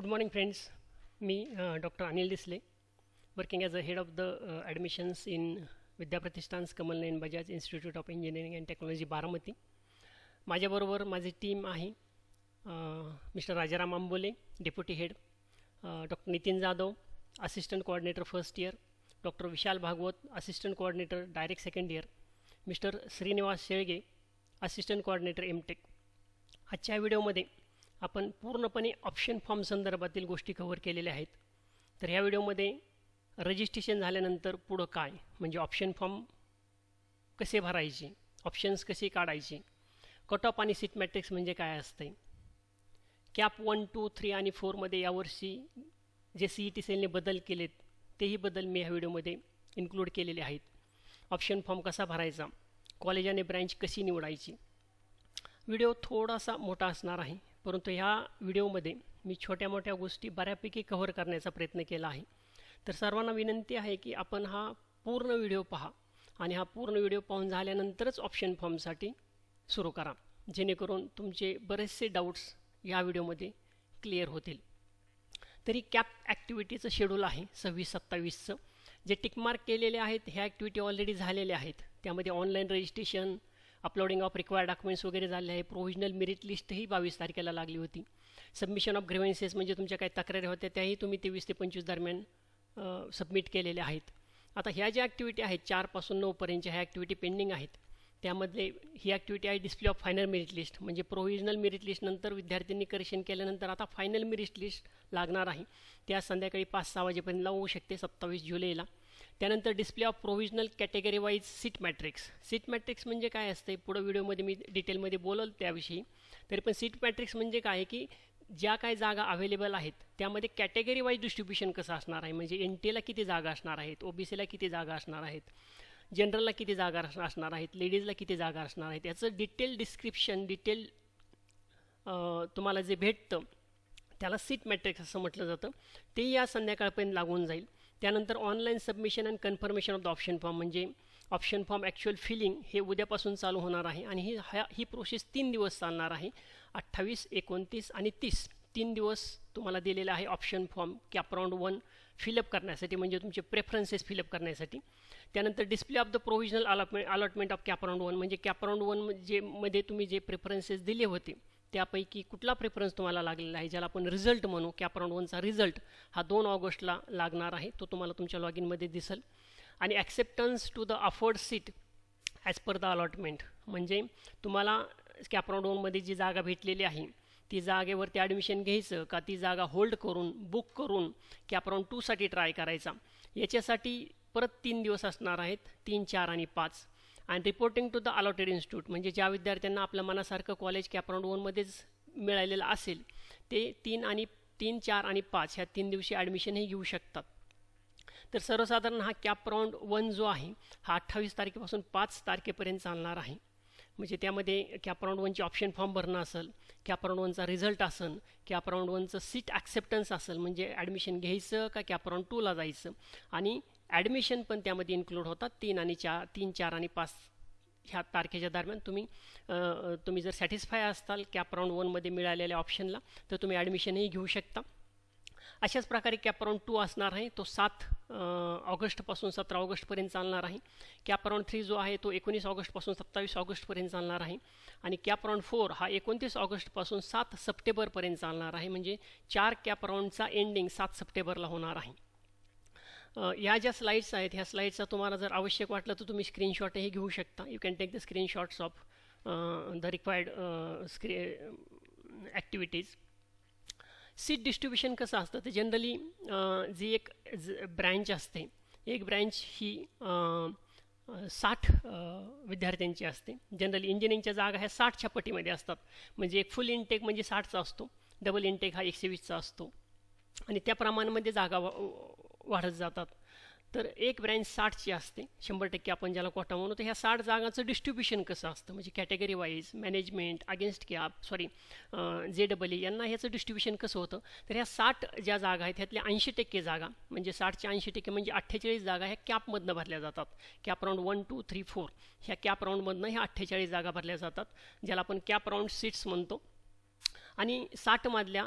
Good morning, friends. Me, Dr. Anil Disle, working as a head of the admissions in Vidya Pratishthan's Kamal Nayan Bajaj Institute of Engineering and Technology, Baramati. माझ्याबरोबर माझी team आहे. Mister Rajaram Ambole, deputy head, doctor Nitin Jadhav, assistant coordinator first year, doctor Vishal Bhagwat, assistant coordinator direct second year, mister Shrinivas Shelge, assistant coordinator MTech. आजच्या व्हिडिओमध्ये आपण पूर्णपणे option form संदर्भातील गोष्टी cover केलेल्या आहेत. तर ह्या व्हिडिओमध्ये रजिस्ट्रेशन झाल्यानंतर पुढं काय, म्हणजे ऑप्शन फॉर्म कसे भरायचे, ऑप्शन्स कसे काढायचे, कट ऑफ आणि सीट मॅट्रिक्स म्हणजे काय असते, कॅप 1, 2, 3 आणि 4मध्ये यावर्षी जे CET सेलने बदल केलेत तेही बदल मी ह्या व्हिडिओमध्ये इन्क्लूड केलेले आहेत. ऑप्शन फॉर्म कसा भरायचा, कॉलेज आणि ब्रँच कशी निवडायची. व्हिडिओ थोडासा मोठा असणार आहे, परंतु ह्या व्हिडिओमध्ये मी छोट्या मोठ्या गोष्टी बऱ्यापैकी कव्हर करण्याचा प्रयत्न केला आहे. तर सर्वांना विनंती आहे की आपण हा पूर्ण व्हिडिओ पहा आणि हा पूर्ण व्हिडिओ पाहून झाल्यानंतरच ऑप्शन फॉर्मसाठी सुरू करा, जेणेकरून तुमचे बरेचसे डाऊट्स या व्हिडिओमध्ये क्लिअर होतील. तरी कॅप ॲक्टिव्हिटीचं शेड्यूल आहे 26-27चं. जे टिकमार्क केलेले आहेत ह्या ॲक्टिव्हिटी ऑलरेडी झालेल्या आहेत. त्यामध्ये online registration, uploading of required documents वगैरे झाले आहे. प्रोव्हिजनल मेरिट लिस्टही 22 तारखेला लागली होती. सबमिशन ऑफ ग्रीव्हन्सेस म्हणजे तुमच्या काही तक्रारी होत्या त्याही तुम्ही 23 ते 25 दरम्यान सबमिट केलेल्या आहेत. आता ह्या ज्या ॲक्टिव्हिटी आहेत 4 पासून 9पर्यंतच्या ह्या ॲक्टिव्हिटी पेंडिंग आहेत. त्यामधले ही ॲक्टिव्हिटी आहे display of final merit list, म्हणजे प्रोव्हिजनल मेरिट लिस्टनंतर विद्यार्थ्यांनी करेक्शन केल्यानंतर आता फायनल मेरिट लिस्ट लागणार आहे. त्या संध्याकाळी 5-6 वाजेपर्यंत होऊ शकते 27 जुलैला. त्यानंतर display of provisional category wise seat matrix. Seat matrix म्हणजे काय असते पुढं व्हिडिओमध्ये मी डिटेलमध्ये बोलल त्याविषयी. तरी पण सीट मॅट्रिक्स म्हणजे काय की ज्या काही जागा अवेलेबल आहेत त्यामध्ये कॅटेगरी वाईज डिस्ट्रीब्युशन कसं असणार आहे, म्हणजे NTला किती जागा असणार आहेत, OBCला किती जागा असणार आहेत, जनरलला किती जागा असणार आहेत, लेडीजला किती जागा असणार आहेत, याचं डिटेल डिस्क्रिप्शन तुम्हाला जे भेटतं त्याला सीट मॅट्रिक्स असं म्हटलं जातं. ते या संध्याकाळपर्यंत लागून जाईल. त्यानंतर online submission and confirmation of the option form, म्हणजे ऑप्शन फॉर्म ॲक्च्युअल फिलिंग हे उद्यापासून चालू होणार आहे आणि ही प्रोसेस 3 दिवस चालणार आहे. 28, 29 आणि 30 3 दिवस तुम्हाला दिलेला आहे option form cap round 1 fill up करण्यासाठी, म्हणजे तुमचे प्रेफरन्सेस फिलअप करण्यासाठी. त्यानंतर display of the provisional allotment of cap round 1, म्हणजे कॅप राऊंड 1 मध्ये तुम्ही जे प्रेफरन्सेस दिले होते त्यापैकी कुठला प्रेफरन्स तुम्हाला लागलेला आहे, ज्याला आपण रिझल्ट म्हणू. कॅप राऊंड 1चा रिझल्ट हा 2 ऑगस्टला लागणार आहे. तो तुम्हाला तुमच्या लॉगिनमध्ये दिसेल. आणि acceptance to the offered seat as per the allotment, म्हणजे तुम्हाला कॅप राऊंड 1मध्ये जी जागा भेटलेली आहे ती जागेवरती ॲडमिशन घ्यायचं का ती जागा होल्ड करून बुक करून कॅप राऊंड 2साठी ट्राय करायचा. याच्यासाठी परत 3 दिवस असणार आहेत, 3, 4 आणि 5. आणि reporting to the allotted institute, म्हणजे ज्या विद्यार्थ्यांना आपल्या मनासारखं कॉलेज कॅप राऊंड 1मध्येच मिळालेलं असेल ते 3, 4 आणि 5 ह्या 3 दिवशी ॲडमिशनही घेऊ शकतात. तर सर्वसाधारण हा कॅप राऊंड 1 जो आहे हा 28 तारखेपासून 5 तारखेपर्यंत चालणार आहे. म्हणजे त्यामध्ये कॅप राऊंड 1ची ऑप्शन फॉर्म भरणं असेल, कॅप राऊंड 1चा रिझल्ट असेल, कॅप राऊंड 1चं सीट ॲक्सेप्टन्स असेल, म्हणजे ॲडमिशन घ्यायचं का कॅप राऊंड 2ला जायचं, आणि ॲडमिशन पण त्यामध्ये इन्क्लूड होतात. 3, 4 आणि 5 ह्या तारखेच्या दरम्यान तुम्ही जर सॅटिस्फाय असताल कॅप राऊंड 1मध्ये मिळालेल्या ऑप्शनला तर तुम्ही ॲडमिशनही घेऊ शकता. अशाच प्रकारे कॅप राऊंड 2 असणार आहे, तो 7 ऑगस्टपासून 17 ऑगस्टपर्यंत चालणार आहे. कॅप राऊंड 3 जो आहे तो 19 ऑगस्टपासून 27 ऑगस्टपर्यंत चालणार आहे. आणि कॅप राऊंड 4 हा 29 ऑगस्टपासून 7 सप्टेंबरपर्यंत चालणार आहे, म्हणजे 4 कॅप राऊंडचा एंडिंग 7 सप्टेंबरला होणार आहे. या ज्या स्लाईड्स आहेत ह्या स्लाईड्सचा तुम्हाला जर आवश्यक वाटलं तर तुम्ही स्क्रीनशॉटही घेऊ शकता. You can take the screenshots of the required activities. Seat distribution कसं असतं तर जनरली जी एक ब्रँच असते, एक ब्रँच ही 60 विद्यार्थ्यांची असते. जनरली इंजिनिअरिंगच्या जागा ह्या 60च्या पटीमध्ये असतात, म्हणजे एक फुल इनटेक म्हणजे 60चा असतो, डबल इनटेक हा 120चा असतो आणि त्या प्रमाणामध्ये जागा वाढत जातात. तर एक ब्रँच 60ची असते 100% आपण ज्याला कोटा म्हणू. तर ह्या 60 जागांचं डिस्ट्रीब्युशन कसं असतं, म्हणजे category wise, management, against cap, JEE यांना ह्याचं डिस्ट्रीब्युशन कसं होतं. तर ह्या 60 ज्या जागा आहेत ह्यातल्या 80% जागा, म्हणजे 60च्या 80% म्हणजे 48 जागा ह्या कॅपमधनं भरल्या जातात. कॅप राऊंड 1, 2, 3, 4 ह्या कॅप राऊंडमधनं ह्या 48 जागा भरल्या जातात, ज्याला आपण कॅप राऊंड सीट्स म्हणतो. आणि 60 मधल्या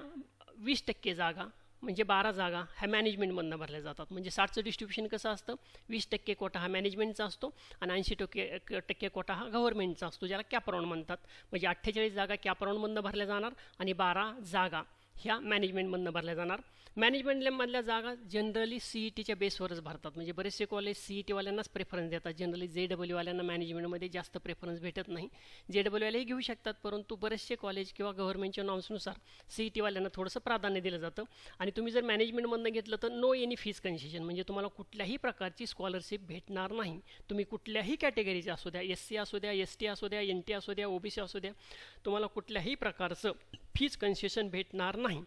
20% जागा म्हणजे 12 जागा ह्या मॅनेजमेंटमधनं भरल्या जातात. म्हणजे 60चं डिस्ट्रीब्युशन कसं असतं, 20% कोटा हा मॅनेजमेंटचा असतो आणि 80% कोटा हा गव्हर्नमेंटचा असतो, ज्याला कॅपराऊंड म्हणतात. म्हणजे 48 जागा कॅपराऊंडमधनं भरल्या जाणार आणि 12 जागा ह्या मॅनेजमेंटमधनं भरल्या जाणार. मॅनेजमेंटमधल्या जागा जनरली CETच्या बेसवरच भरतात. म्हणजे बरेचसे कॉलेज CETवाल्यांनाच प्रेफरन्स देतात. जनरली JEEवाल्यांना मॅनेजमेंटमध्ये जास्त प्रेफरन्स भेटत नाही. JEEवालेही घेऊ शकतात, परंतु बरेचसे कॉलेज किंवा गव्हर्नमेंटच्या नॉर्म्सनुसार CETवाल्यांना थोडंसं प्राधान्य दिलं जातं. आणि तुम्ही जर मॅनेजमेंटमधनं घेतलं तर नो एनी फीस कन्सेशन, म्हणजे तुम्हाला कुठल्याही प्रकारची स्कॉलरशिप भेटणार नाही. तुम्ही कुठल्याही कॅटेगरीचे असू द्या, SC असू द्या, ST असू द्या, NT असू द्या, OBC असू द्या, तुम्हाला कुठल्याही प्रकारचं फीज कन्सेशन भेटणार नाही.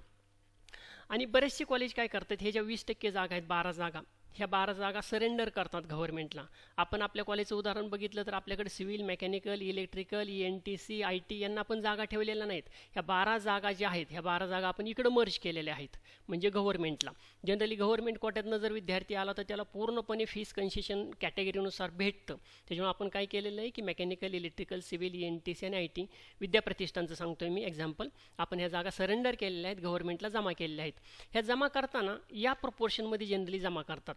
आणि बरेचसे कॉलेज काय करतात, हे ज्या 20% जागा आहेत, 12 जागा, ह्या 12 जागा सरेंडर करतात गव्हर्नमेंटला. आपण आपल्या कॉलेजचं उदाहरण बघितलं तर आपल्याकडे civil, mechanical, electrical, ENTC, IT यांना आपण जागा ठेवलेल्या नाहीत. ह्या 12 जागा ज्या आहेत, ह्या 12 जागा आपण इकडं मर्ज केलेल्या आहेत, म्हणजे गव्हर्नमेंटला. जनरली गव्हर्नमेंट कोट्यातनं जर विद्यार्थी आला तर त्याला पूर्णपणे फीस कन्सेशन कॅटेगरीनुसार भेटतं. त्याच्यामुळे आपण काय केलेलं आहे की मेकॅनिकल, इलेक्ट्रिकल, सिव्हिल, ENTC आणि IT विद्याप्रतिष्ठानचं सांगतोय मी एक्झाम्पल, आपण ह्या जागा सरेंडर केलेल्या आहेत, गव्हर्नमेंटला जमा केलेल्या आहेत. ह्या जमा करताना या प्रपोर्शनमध्ये जनरली जमा करतात.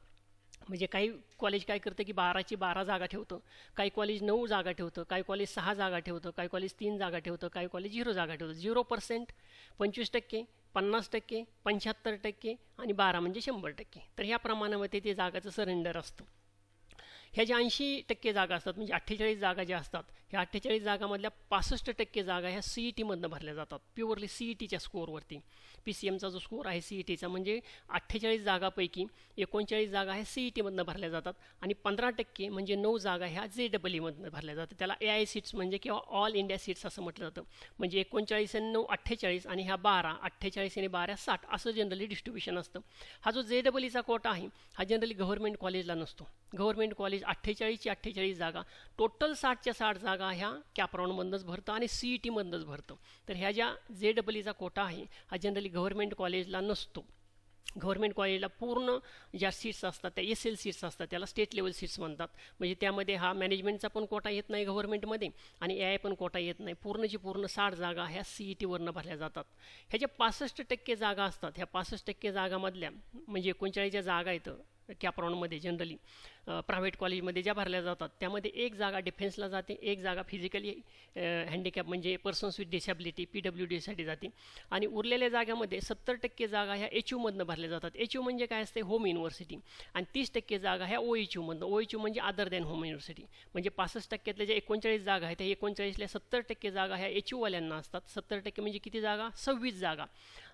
म्हणजे काही कॉलेज काय करतं की 12ची 12 जागा ठेवतं, काही कॉलेज 9 जागा ठेवतं, काही कॉलेज 6 जागा ठेवतं, काही कॉलेज 3 जागा ठेवतं, काही कॉलेज 0 जागा ठेवतं. 0%, 25%, 50%, 75% आणि 12 म्हणजे 100%. तर ह्या प्रमाणामध्ये ते जागाचं सरेंडर असतं. ह्या ज्या 80% जागा असतात, म्हणजे 48 जागा ज्या असतात, ह्या 48 जागामधल्या 65% जागा ह्या CETमधनं भरल्या जातात, प्युअरली CETच्या स्कोअरवरती. PCMचा जो स्कोअर आहे CETचा, म्हणजे 48 जागापैकी 39 जागा ह्या CETमधनं भरल्या जातात आणि 15% म्हणजे 9 जागा ह्या JEEमधनं भरल्या जातात. त्याला AI सीट्स म्हणजे किंवा ऑल इंडिया सीट्स असं म्हटलं जातं. म्हणजे 39 आणि 9 48 आणि ह्या 12, 48 आणि 12 60 असं जनरली डिस्ट्रीब्युशन असतं. हा जो JEEचा कोटा आहे हा जनरली गव्हर्नमेंट कॉलेजला नसतो. गव्हर्नमेंट कॉलेज 48ची 48 जागा, टोटल 60च्या 60 जागा ह्या कॅपराऊंडमधनंच भरतं आणि CETमधनंच भरतं. तर ह्या ज्या JEEचा कोटा आहे हा जनरली गव्हर्नमेंट कॉलेजला नसतो. गव्हर्नमेंट कॉलेजला पूर्ण ज्या सीट्स असतात त्या SL सीट्स असतात, त्याला स्टेट लेवल सीट्स म्हणतात. म्हणजे त्यामध्ये हा मॅनेजमेंटचा पण कोटा येत नाही गव्हर्नमेंटमध्ये आणि AI पण कोटा येत नाही. पूर्णची पूर्ण 60 जागा ह्या CETवरनं भरल्या जातात. ह्या ज्या 65% जागा असतात, ह्या 65% जागामधल्या म्हणजे 39 ज्या जागा आहेत कॅपराऊंडमध्ये जनरली प्रायव्हेट कॉलेजमध्ये ज्या भरल्या जातात, त्यामध्ये एक जागा डिफेन्सला जाते, एक जागा फिजिकली हँडिकॅप म्हणजे पर्सन्स विथ डिसॅबिलिटी PWDसाठी जाते आणि उरलेल्या जागामध्ये 70% जागा ह्या HUमधनं भरल्या जातात. HU म्हणजे काय असते, होम युनिव्हर्सिटी, आणि 30% जागा ह्या OHUमधनं. OHU म्हणजे अदर दॅन होम युनिव्हर्सिटी. म्हणजे 65%तल्या ज्या 39 जागा आहेत त्या 39ल्या 70% जागा ह्या HUवाल्यांना असतात. 70% म्हणजे किती जागा, 26 जागा.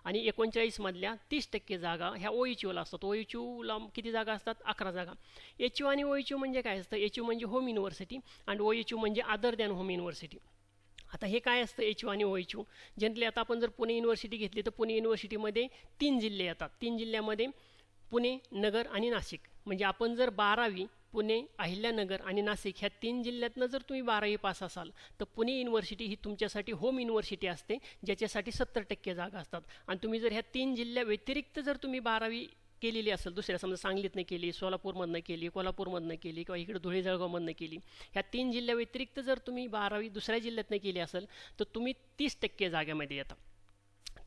आणि 39मधल्या 30% जागा ह्या OHUला असतात. OHUला किती जागा असतात, 11 जागा. HU आणि OHU म्हणजे काय असतं, HU म्हणजे होम युनिव्हर्सिटी आणि OHU म्हणजे अदर दॅन होम युनिव्हर्सिटी. आता हे काय असतं HU आणि OHU, जनरली आता आपण जर पुणे युनिव्हर्सिटी घेतली तर पुणे युनिव्हर्सिटीमध्ये 3 जिल्हे येतात. 3 जिल्ह्यामध्ये पुणे, नगर आणि नाशिक. म्हणजे आपण जर 12वी पुणे, अहिल्यानगर आणि नाशिक ह्या 3 जिल्ह्यातनं जर तुम्ही 12वी पास असाल तर पुणे युनिव्हर्सिटी ही तुमच्यासाठी होम युनिव्हर्सिटी असते, ज्याच्यासाठी 70% जागा असतात. आणि तुम्ही जर ह्या 3 जिल्ह्या व्यतिरिक्त जर तुम्ही 12वी केलेली असेल, दुसऱ्या समजा सांगलीतनं केली, सोलापूरमधनं केली, कोल्हापूरमधनं केली किंवा इकडे धुळे जळगावमधनं केली, ह्या 3 जिल्ह्या व्यतिरिक्त जर तुम्ही 12वी दुसऱ्या जिल्ह्यातनं केली असेल तर तुम्ही 30% जागेमध्ये येता.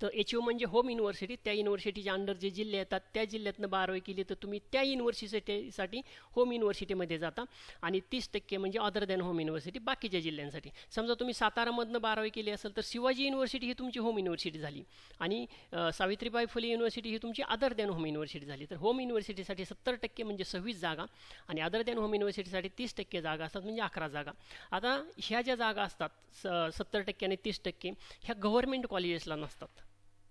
तर HU म्हणजे होम युनिव्हर्सिटी, त्या युनिव्हर्सिटीच्या अंडर जे जिल्हे येतात त्या जिल्ह्यातनं 12वी केली तर तुम्ही त्या युनिव्हर्सिटीसाठी होम युनिव्हर्सिटीमध्ये जाता आणि 30% म्हणजे अदर दॅन होम युनिव्हर्सिटी बाकीच्या जिल्ह्यांसाठी. समजा तुम्ही सातारामधनं 12वी केली असेल तर शिवाजी युनिव्हर्सिटी ही तुमची होम युनिव्हर्सिटी झाली आणि सावित्रीबाई फुले युनिव्हर्सिटी ही तुमची अदर दॅन होम युनिव्हर्सिटी झाली. तर होम युनिव्हर्सिटीसाठी 70% म्हणजे 26 जागा आणि अदर दॅन होम युनिव्हर्सिटीसाठी 30% जागा असतात, म्हणजे 11 जागा. आता ह्या ज्या जागा असतात 70% आणि 30% ह्या गव्हर्नमेंट कॉलेजेसला नसतात.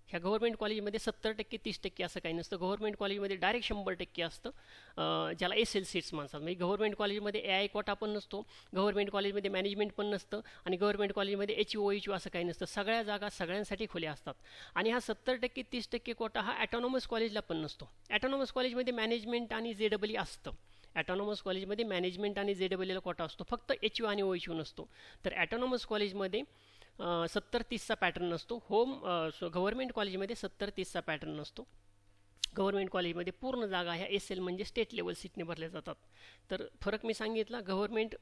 ह्या गव्हर्नमेंट कॉलेजमध्ये 70% 30% असं काही नसतं. गव्हर्नमेंट कॉलेजमध्ये डायरेक्ट 100% असतं, ज्याला SL सीट्स म्हणतात. म्हणजे गव्हर्नमेंट कॉलेजमध्ये AI कोटा पण नसतो, गव्हर्नमेंट कॉलेजमध्ये मॅनेजमेंट पण नसतं आणि गव्हर्नमेंट कॉलेजमध्ये HU OHU असं काही नसतं. सगळ्या जागा सगळ्यांसाठी खुल्या असतात. आणि हा 70% 30% कोटा हा ॲटॉनॉमस कॉलेजला पण नसतो. ॲटॉनॉमस कॉलेजमध्ये मॅनेजमेंट आणि JEE असतं. ॲटॉनॉमस कॉलेजमध्ये मॅनेजमेंट आणि JEEला कोटा असतो, फक्त HU आणि OHU नसतो. तर ॲटॉनॉमस कॉलेजमध्ये 70-30चा पॅटर्न नसतो. गव्हर्नमेंट कॉलेजमध्ये 70-30चा पॅटर्न नसतो. गव्हर्नमेंट कॉलेजमध्ये पूर्ण जागा ह्या SL म्हणजे स्टेट लेवल सीटने भरल्या जातात. तर फरक मी सांगितला, गव्हर्नमेंट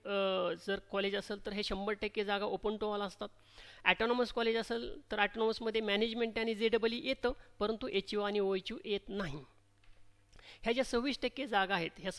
जर कॉलेज असेल तर हे 100% जागा ओपन टू ऑल असतात. ॲटॉनॉमस कॉलेज असेल तर ॲटॉनॉमसमध्ये मॅनेजमेंट आणि JEE येतं, परंतु HU आणि OHU येत नाही. ह्या ज्या 26% जागा आहेत, ह्या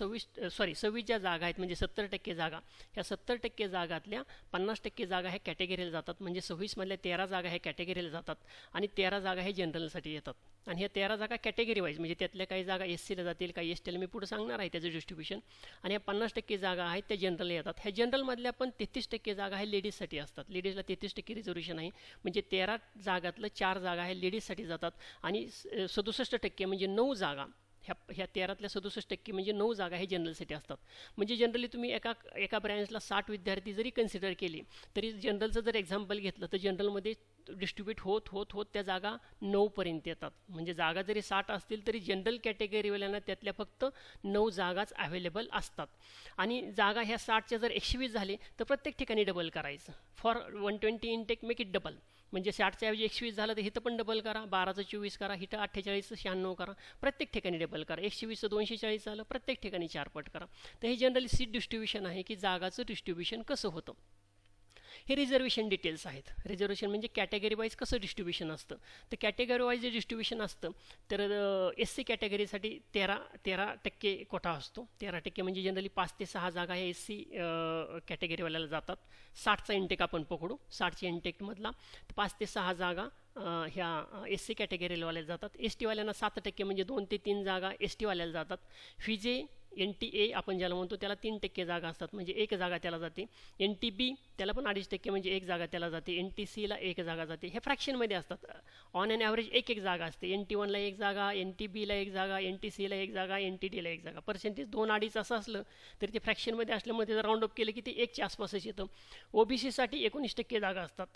26 ज्या जागा आहेत म्हणजे 70% जागा, ह्या 70% जागातल्या 50% जागा ह्या कॅटेगरीला जातात. म्हणजे 26मधल्या 13 जागा ह्या कॅटेगरीला जातात आणि 13 जागा हे जनरलसाठी येतात. आणि ह्या 13 जागा कॅटेगरी वाईज म्हणजे त्यातल्या काही जागा SCला जातील, काही STला, मी पुढे सांगणार आहे त्याचं डिस्ट्रीब्युशन. आणि ह्या 50% जागा आहेत त्या जनरलला येतात. ह्या जनरलमधल्या पण 33% जागा ह्या लेडीजसाठी असतात. लेडीजला 33% रिझर्वेशन आहे. म्हणजे 13 जागातलं 4 जागा ह्या लेडीजसाठी जातात आणि 67% म्हणजे 9 जागा ह्या 13तल्या 67% म्हणजे 9 जागा हे जनरलसाठी असतात. म्हणजे जनरली तुम्ही एका ब्रँचला 60 विद्यार्थी जरी कन्सिडर केले तरी जनरलचं जर एक्झाम्पल घेतलं तर जनरलमध्ये डिस्ट्रीब्यूट होत त्या जागा 9पर्यंत येतात. म्हणजे जागा जरी 60 असतील तरी जनरल कॅटेगरीवाल्यांना त्यातल्या फक्त 9 जागाच अवेलेबल असतात. आणि जागा ह्या 60च्या जर 120 झाले तर प्रत्येक ठिकाणी डबल करायचं. For 120 intake make it double. म्हणजे 60च्या ऐवजी 120 झालं तर इथं पण डबल करा, 12चं 24 करा, इथं 48चं 96 करा, प्रत्येक ठिकाणी डबल करा. 120चं 240 झालं, प्रत्येक ठिकाणी 4 पट करा. तर हे जनरली सीट डिस्ट्रीब्युशन आहे की जागाचं डिस्ट्रीब्युशन कसं होतं. हे रिझर्वेशन डिटेल्स आहेत. रिझर्वेशन म्हणजे कॅटेगरी वाईज कसं डिस्ट्रीब्युशन असतं. तर कॅटेगरी वाईज जे डिस्ट्रीब्युशन असतं तर SC कॅटेगरीसाठी 13% कोटा असतो. 13% म्हणजे जनरली 5 ते 6 जागा ह्या SC कॅटेगरीवाल्याला जातात. 60चा इंटेक आपण पकडू, 60च्या इंटेकमधला 5 ते 6 जागा ह्या SC कॅटेगरीवाल्याला जातात. STवाल्यांना 7% म्हणजे 2 ते 3 जागा STवाल्याला जातात. FIJE NTA आपण ज्याला म्हणतो त्याला 3% जागा असतात म्हणजे 1 जागा त्याला जाते. NTB त्याला पण 2.5% म्हणजे 1 जागा त्याला जाते. NTCला 1 जागा जाते. हे फ्रॅक्शनमध्ये असतात. ऑन अँड ॲव्हरेज एक जागा असते. NT1ला 1 जागा, NTBला 1 जागा, NTCला 1 जागा, NTDला 1 जागा. पर्सेंटेज 2-2.5 असं असलं तरी ते फ्रॅक्शनमध्ये असल्यामुळे त्याचं राऊंड अप केलं की ते 1च्या आसपासच येतं. OBCसाठी 19% जागा असतात.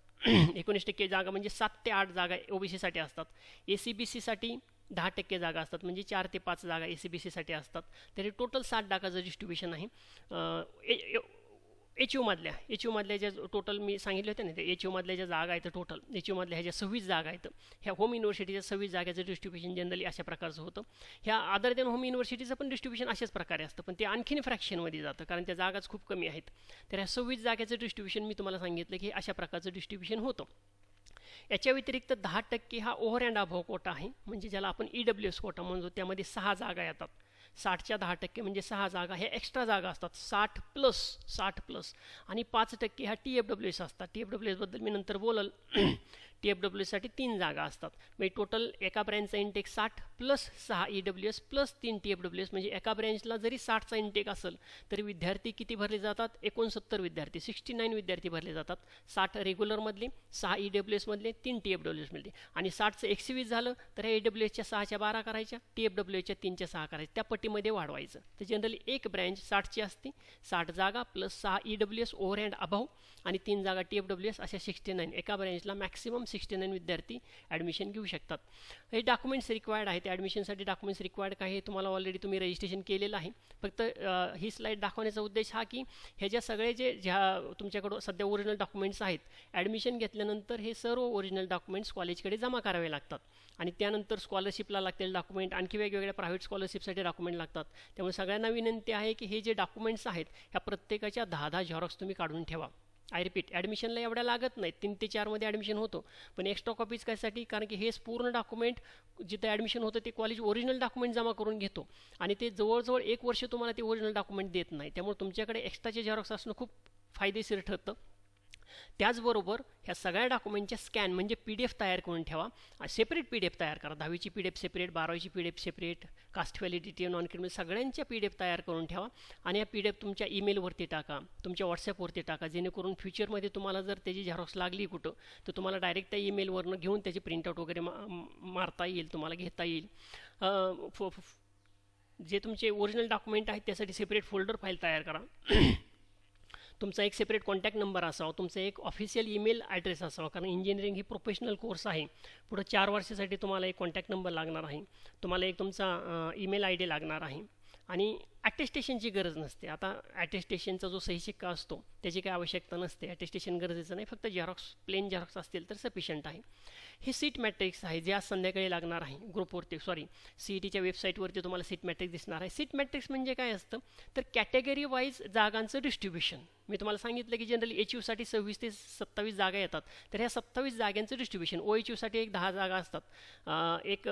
19% जागा म्हणजे 7 ते 8 जागा OBCसाठी असतात. ACBCसाठी 10% जागा असतात म्हणजे 4 ते 5 जागा ACBCसाठी असतात. तरी टोटल 60 जागाचं डिस्ट्रीब्युशन आहे. HUमधल्या ज्या टोटल मी सांगितले होते ना, ते HUमधल्या ज्या जागा आहेत टोटल HUमधल्या ह्या ज्या 26 जागा आहेत ह्या होम युनिव्हर्सिटीच्या 26 जागेचं डिस्ट्रीब्युशन जनरली अशा प्रकारचं होतं. ह्या अदर दॅन होम युनिव्हर्सिटीचं पण डिस्ट्रीब्युशन अशाच प्रकारे असतं, पण ते आणखीन फ्रॅक्शनमध्ये जातं कारण त्या जागाच खूप कमी आहेत. तर ह्या 26 जागेचं डिस्ट्रीब्युशन मी तुम्हाला सांगितलं की अशा प्रकारचं डिस्ट्रीब्युशन होतं. याच्या व्यतिरिक्त 10% हा ओव्हर अँड अभाव कोटा आहे म्हणजे ज्याला आपण EWS कोटा म्हणतो. त्यामध्ये 6 जागा येतात. 60च्या 10% म्हणजे 6 जागा ह्या एक्स्ट्रा जागा असतात. 60 प्लस आणि 5% ह्या TFWS असतात. TFWSबद्दल मी नंतर बोलल. TFWSसाठी 3 जागा असतात. म्हणजे टोटल एका ब्रँचचा intake 60 plus 6 EWS plus 3 TFWS म्हणजे एका ब्रँचला जरी 60चा इंटेक असेल तरी विद्यार्थी किती भरले जातात, 69 विद्यार्थी 69 विद्यार्थी भरले जातात. 60 रेग्युलरमधले, 6 EWSमधले, 3 TFWSमधले. आणि 60चं 120 झालं तर ह्या EWSच्या 6च्या 12 करायच्या, TFWSच्या 3च्या 6 करायच्या, त्या पट्टीमध्ये वाढवायचं. तर जनरली एक ब्रँच 60ची असते. 60 जागा प्लस 6 EWS ओव्हर अँड अभाव आणि 3 जागा TFWS अशा 69. एका ब्रँचला मॅक्सिमम 69 विद्यार्थी ॲडमिशन घेऊ शकतात. हे डॉक्युमेंट्स रिक्वायर्ड आहेत. ॲडमिशनसाठी डॉक्युमेंट्स रिक्वायर्ड काय हे तुम्हाला ऑलरेडी तुम्ही रजिस्ट्रेशन केलेलं आहे. फक्त ही स्लाईड दाखवण्याचा उद्देश हा की हे ज्या सगळे ज्या तुमच्याकडं सध्या ओरिजिनल डॉक्युमेंट्स आहेत, ॲडमिशन घेतल्यानंतर हे सर्व ओरिजिनल डॉक्युमेंट्स कॉलेजकडे जमा करावे लागतात आणि त्यानंतर स्कॉलरशिपला लागतील डॉक्युमेंट, आणखी वेगवेगळ्या प्रायव्हेट स्कॉलरशिपसाठी डॉक्युमेंट लागतात. त्यामुळे सगळ्यांना विनंती आहे की हे जे डॉक्युमेंट्स आहेत ह्या प्रत्येकाच्या 10 झेरॉक्स तुम्ही काढून ठेवा. आय रिपीट, ॲडमिशनला एवढ्या लागत नाहीत, 3 ते 4मध्ये ॲडमिशन होतो, पण एक्स्ट्रा कॉपीज कशासाठी, कारण की हेच पूर्ण डॉक्युमेंट जिथं ॲडमिशन होतं ते कॉलेज ओरिजिनल डॉक्युमेंट जमा करून घेतो आणि ते जवळजवळ 1 वर्ष तुम्हाला ते ओरिजिनल डॉक्युमेंट देत नाही. त्यामुळे तुमच्याकडे एक्स्ट्राचे झेरॉक्स असणं खूप फायदेशीर ठरतं. त्याचबरोबर ह्या सगळ्या डॉक्युमेंटच्या स्कॅन म्हणजे PDF तयार करून ठेवा. सेपरेट PDF तयार करा. 10वीची PDF सेपरेट, 12वीची PDF separate, caste validity, non criminal सगळ्यांच्या PDF तयार करून ठेवा आणि या PDF तुमच्या ईमेलवरती टाका, तुमच्या व्हॉट्सॲपवरती टाका, जेणेकरून फ्युचरमध्ये तुम्हाला जर त्याची झेरॉक्स लागली कुठं तर तुम्हाला डायरेक्ट त्या ईमेलवरनं घेऊन त्याची प्रिंटआउट वगैरे मारता येईल, तुम्हाला घेता येईल. जे तुमचे ओरिजिनल डॉक्युमेंट आहेत त्यासाठी सेपरेट फोल्डर फाईल तयार करा. तुमचा एक सेपरेट कॉन्टॅक्ट नंबर असावा, तुमचा एक ऑफिशियल ईमेल ॲड्रेस असावा, कारण इंजिनिअरिंग ही प्रोफेशनल कोर्स आहे. पुढं 4 वर्षासाठी तुम्हाला एक कॉन्टॅक्ट नंबर लागणार आहे, तुम्हाला एक तुमचा ईमेल ID लागणार आहे आणि ॲटेस्टेशनची गरज नसते. आता ॲटेस्टेशनचा जो सही शिक्का असतो त्याची काही आवश्यकता नसते, ॲटेस्टेशन गरजेचं नाही, फक्त प्लेन झेरॉक्स असतील तर सफिशियंट आहे. हे सीट मॅट्रिक्स आहे जे आज संध्याकाळी लागणार आहे ग्रुपवरती, सी ई टीच्या वेबसाईटवरती तुम्हाला सीट मॅट्रिक्स दिसणार आहे. सीट मॅट्रिक्स म्हणजे काय असतं तर कॅटेगरी वाईज जागांचं डिस्ट्रीब्युशन. मी तुम्हाला सांगितलं की जनरली एच यूसाठी 26 ते 27 जागा येतात, तर ह्या 27 जागांचं डिस्ट्रीब्युशन. ओ एच यूसाठी एक 10 जागा असतात, एक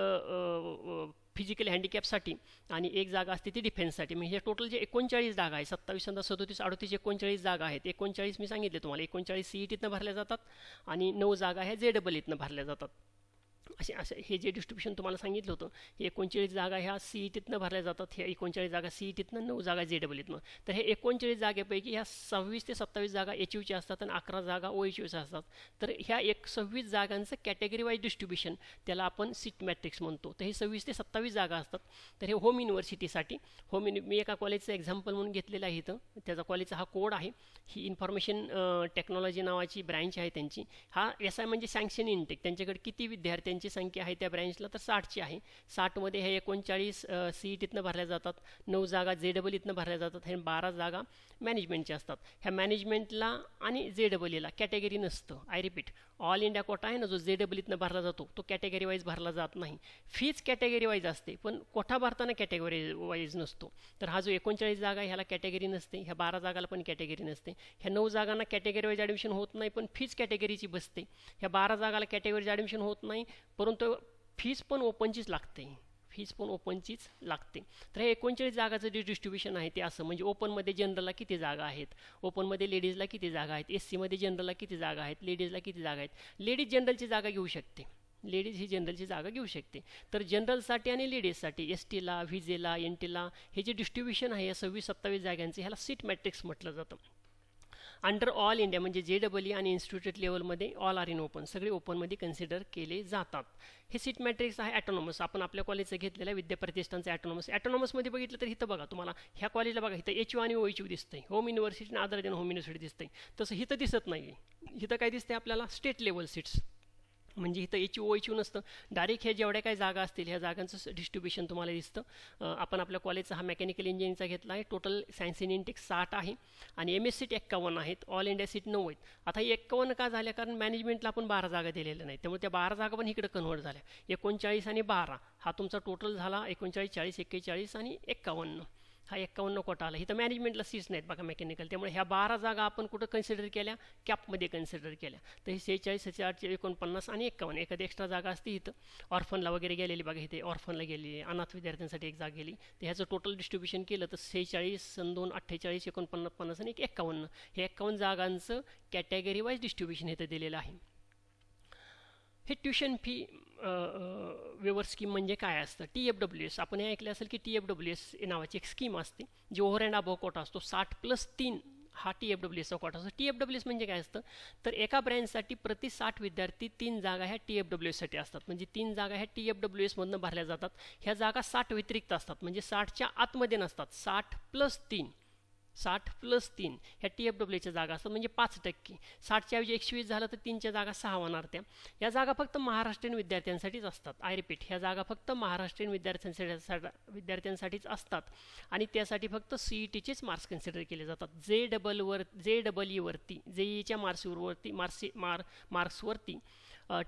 फिजिकल हँडिकॅपसाठी आणि एक जागा असते ती डिफेन्ससाठी. म्हणजे हे टोटल जे 39 जागा आहे, 27 37 38 39 जागा आहेत. 39 मी सांगितले तुम्हाला, 39 सी ई टीतनं भरल्या जातात आणि 9 जागा ह्या JEE भरल्या जातात. असे हे जे डिस्ट्रीब्युशन तुम्हाला सांगितलं होतं, हे 39 जागा ह्या सी ई टीतनं भरल्या जातात, ह्या 39 जागा सी ई टीतनं, 9 जागा JEE. तर हे 39 जागेपैकी ह्या 26 ते 27 जागा एच यूच्या असतात आणि 11 जागा ओ एच यूच्या असतात. तर ह्या 26 जागांचं कॅटेगरी वाईज डिस्ट्रीब्युशन त्याला आपण सीट मॅट्रिक्स म्हणतो. तर हे 26 ते 27 जागा असतात. तर हे होम युनिव्हर्सिटीसाठी, मी एका कॉलेजचं एक्झाम्पल म्हणून घेतलेलं आहे इथं, त्याचा कॉलेजचा हा कोड आहे. ही इन्फॉर्मेशन टेक्नॉलॉजी नावाची ब्रँच आहे त्यांची. हा SI म्हणजे सँक्शन इनटेक. त्यांच्याकडे किती विद्यार्थ्यांची संख्या आहे त्या ब्रँचला तर 60ची आहे. 60मध्ये हे 39 सी ई टीतनं भरल्या जातात, 9 जागा JEEतनं भरल्या जातात आणि 12 जागा मॅनेजमेंटच्या असतात. ह्या मॅनेजमेंटला आणि JEEला कॅटेगरी नसतं. I repeat, all India quota आहे ना जो JEEतनं भरला जातो तो कॅटेगरी वाईज भरला जात नाही. फीच कॅटेगरी वाईज असते पण कोठा भरताना कॅटेगरी वाईज नसतो. तर हा जो 39 जागा आहे ह्याला कॅटेगरी नसते, ह्या 12 जागाला पण कॅटेगरी नसते. ह्या 9 जागांना कॅटेगरी वाईज ॲडमिशन होत नाही पण फीच कॅटेगरीची बसते. ह्या 12 जागाला कॅटेगरीज ॲडमिशन होत नाही परंतु फीस पण ओपनचीच लागते. तर हे 39 जागाचं जे डिस्ट्रीब्युशन आहे ते असं, म्हणजे ओपनमध्ये जनरलला किती जागा आहेत, ओपनमध्ये लेडीजला किती जागा आहेत, SCमध्ये जनरलला किती जागा आहेत, लेडीजला किती जागा आहेत. लेडीज जनरलची जागा घेऊ शकते, लेडीज ही जनरलची जागा घेऊ शकते. तर जनरलसाठी आणि लेडीजसाठी STला, व्हिजेला, NTला हे जे डिस्ट्रीब्युशन आहे या 26-27 जागांचे ह्याला सीट मॅट्रिक्स म्हटलं जातं. अंडर ऑल इंडिया म्हणजे JEE आणि इन्स्टिट्यूट लेवलमध्ये ऑल आर इन ओपन, सगळे ओपनमध्ये कन्सिडर केले जातात. हे सीट मॅट्रिक्स आहे ॲटोनॉमस. आपण आपल्या कॉलेजचं घेतलेलं आहे विद्याप्रतिष्ठानचं ॲटोनॉमसमध्ये बघितलं तर इथं बघा तुम्हाला ह्या कॉलेजला बघा इथं HU आणि OHU दिसतंय, होम युनिव्हर्सिटी आणि अदर दॅन होम युनिव्हर्सिटी दिसतंय. तसं इथं दिसत नाही. इथं काय दिसतंय आपल्याला स्टेट लेवल सीट्स, म्हणजे इथं HU OHU नसतं, डायरेक्ट ह्या जेवढ्या काही जागा असतील ह्या जागांचं डिस्ट्रीब्युशन तुम्हाला दिसतं. आपण आपल्या कॉलेजचा हा मेकॅनिकल इंजिनिअरिंगचा घेतला आहे. टोटल सायन्स इन इनटेक 60 आहे आणि MS सीट 51 आहेत, ऑल इंडिया सीट 9 आहेत. आता ही 51 का झाल्या कारण मॅनेजमेंटला आपण 12 जागा दिलेल्या नाहीत, त्यामुळे त्या 12 जागा पण इकडे कन्व्हर्ट झाल्या. 39 आणि 12 हा तुमचा टोटल झाला 39, 40, 41 आणि 51. हा 51 कोटा आला. इथं मॅनेजमेंटला सीट्स नाहीत बघा मेकॅनिकल, त्यामुळे ह्या 12 जागा आपण कुठं कन्सिडर केल्या, कॅपमध्ये कन्सिडर केल्या. तर हे 46, 46, 49 आणि 51 एखादी एक्स्ट्रा जागा असते इथं. ऑर्फनला वगैरे गेलेली बघा, इथे ऑर्फनला गेली, अनाथ विद्यार्थ्यांसाठी एक जागा गेली. तर ह्याचं टोटल डिस्ट्रीब्युशन केलं तर 46, 2, 48, 49, 50 आणि 51. हे 51 जागांचं कॅटेगरी वाईज डिस्ट्रीब्युशन इथं दिलेलं आहे. हे ट्युशन फी वेवर स्कीम म्हणजे काय असतं, TFWS. आपण हे ऐकलं असेल की TFWS नावाची एक स्कीम असते जी ओव्हर अँड अबव्ह कोटा असतो. 60+3 हा TFWSचा कोटा असतो. TFWS म्हणजे काय असतं तर एका ब्रँचसाठी प्रति 60 विद्यार्थी 3 जागा ह्या TFWSसाठी असतात. म्हणजे 3 जागा ह्या TFWSमधनं भरल्या जातात. ह्या जागा 60 व्यतिरिक्त असतात, म्हणजे 60च्या आतमध्ये नसतात. 60+3 ह्या TFWSच्या जागा असतात, म्हणजे 5%. 60च्या ऐवजी 120 झालं तर 3च्या जागा 6 होणार त्या. या जागा फक्त महाराष्ट्रीयन विद्यार्थ्यांसाठीच असतात. आय रिपीट, ह्या जागा फक्त महाराष्ट्रीयन विद्यार्थ्यांसाठीच असतात आणि त्यासाठी फक्त CETचेच मार्क्स कन्सिडर केले जातात. JEEवरती JEEच्या मार्क्सवरती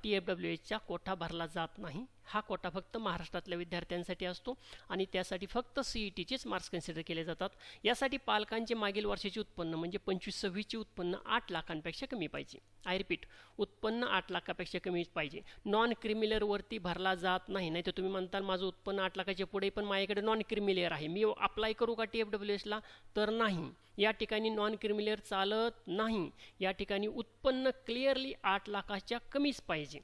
TFWSचा कोटा भरला जात नाही. हा कोटा फक्त महाराष्ट्रातल्या विद्यार्थ्यांसाठी असतो आणि त्यासाठी फक्त CETचेच मार्क्स कन्सिडर केले जातात. यासाठी पालकांचे मागील वर्षाचे उत्पन्न म्हणजे 25-26चे उत्पन्न 8 लाखांपेक्षा कमी पाहिजे. आय रिपीट, उत्पन्न 8 लाखापेक्षा कमी पाहिजे. नॉन क्रिमिलेअरवरती भरला जात नाही. नाही तर तुम्ही म्हणताल माझं उत्पन्न 8 लाखाच्या पुढे पण माझ्याकडे नॉन क्रिमिलेअर आहे, मी अप्लाय करू का TFWSला, तर नाही. या ठिकाणी नॉन क्रिमिलेअर चालत नाही. या ठिकाणी उत्पन्न क्लिअरली 8 लाखाच्या कमीच पाहिजे.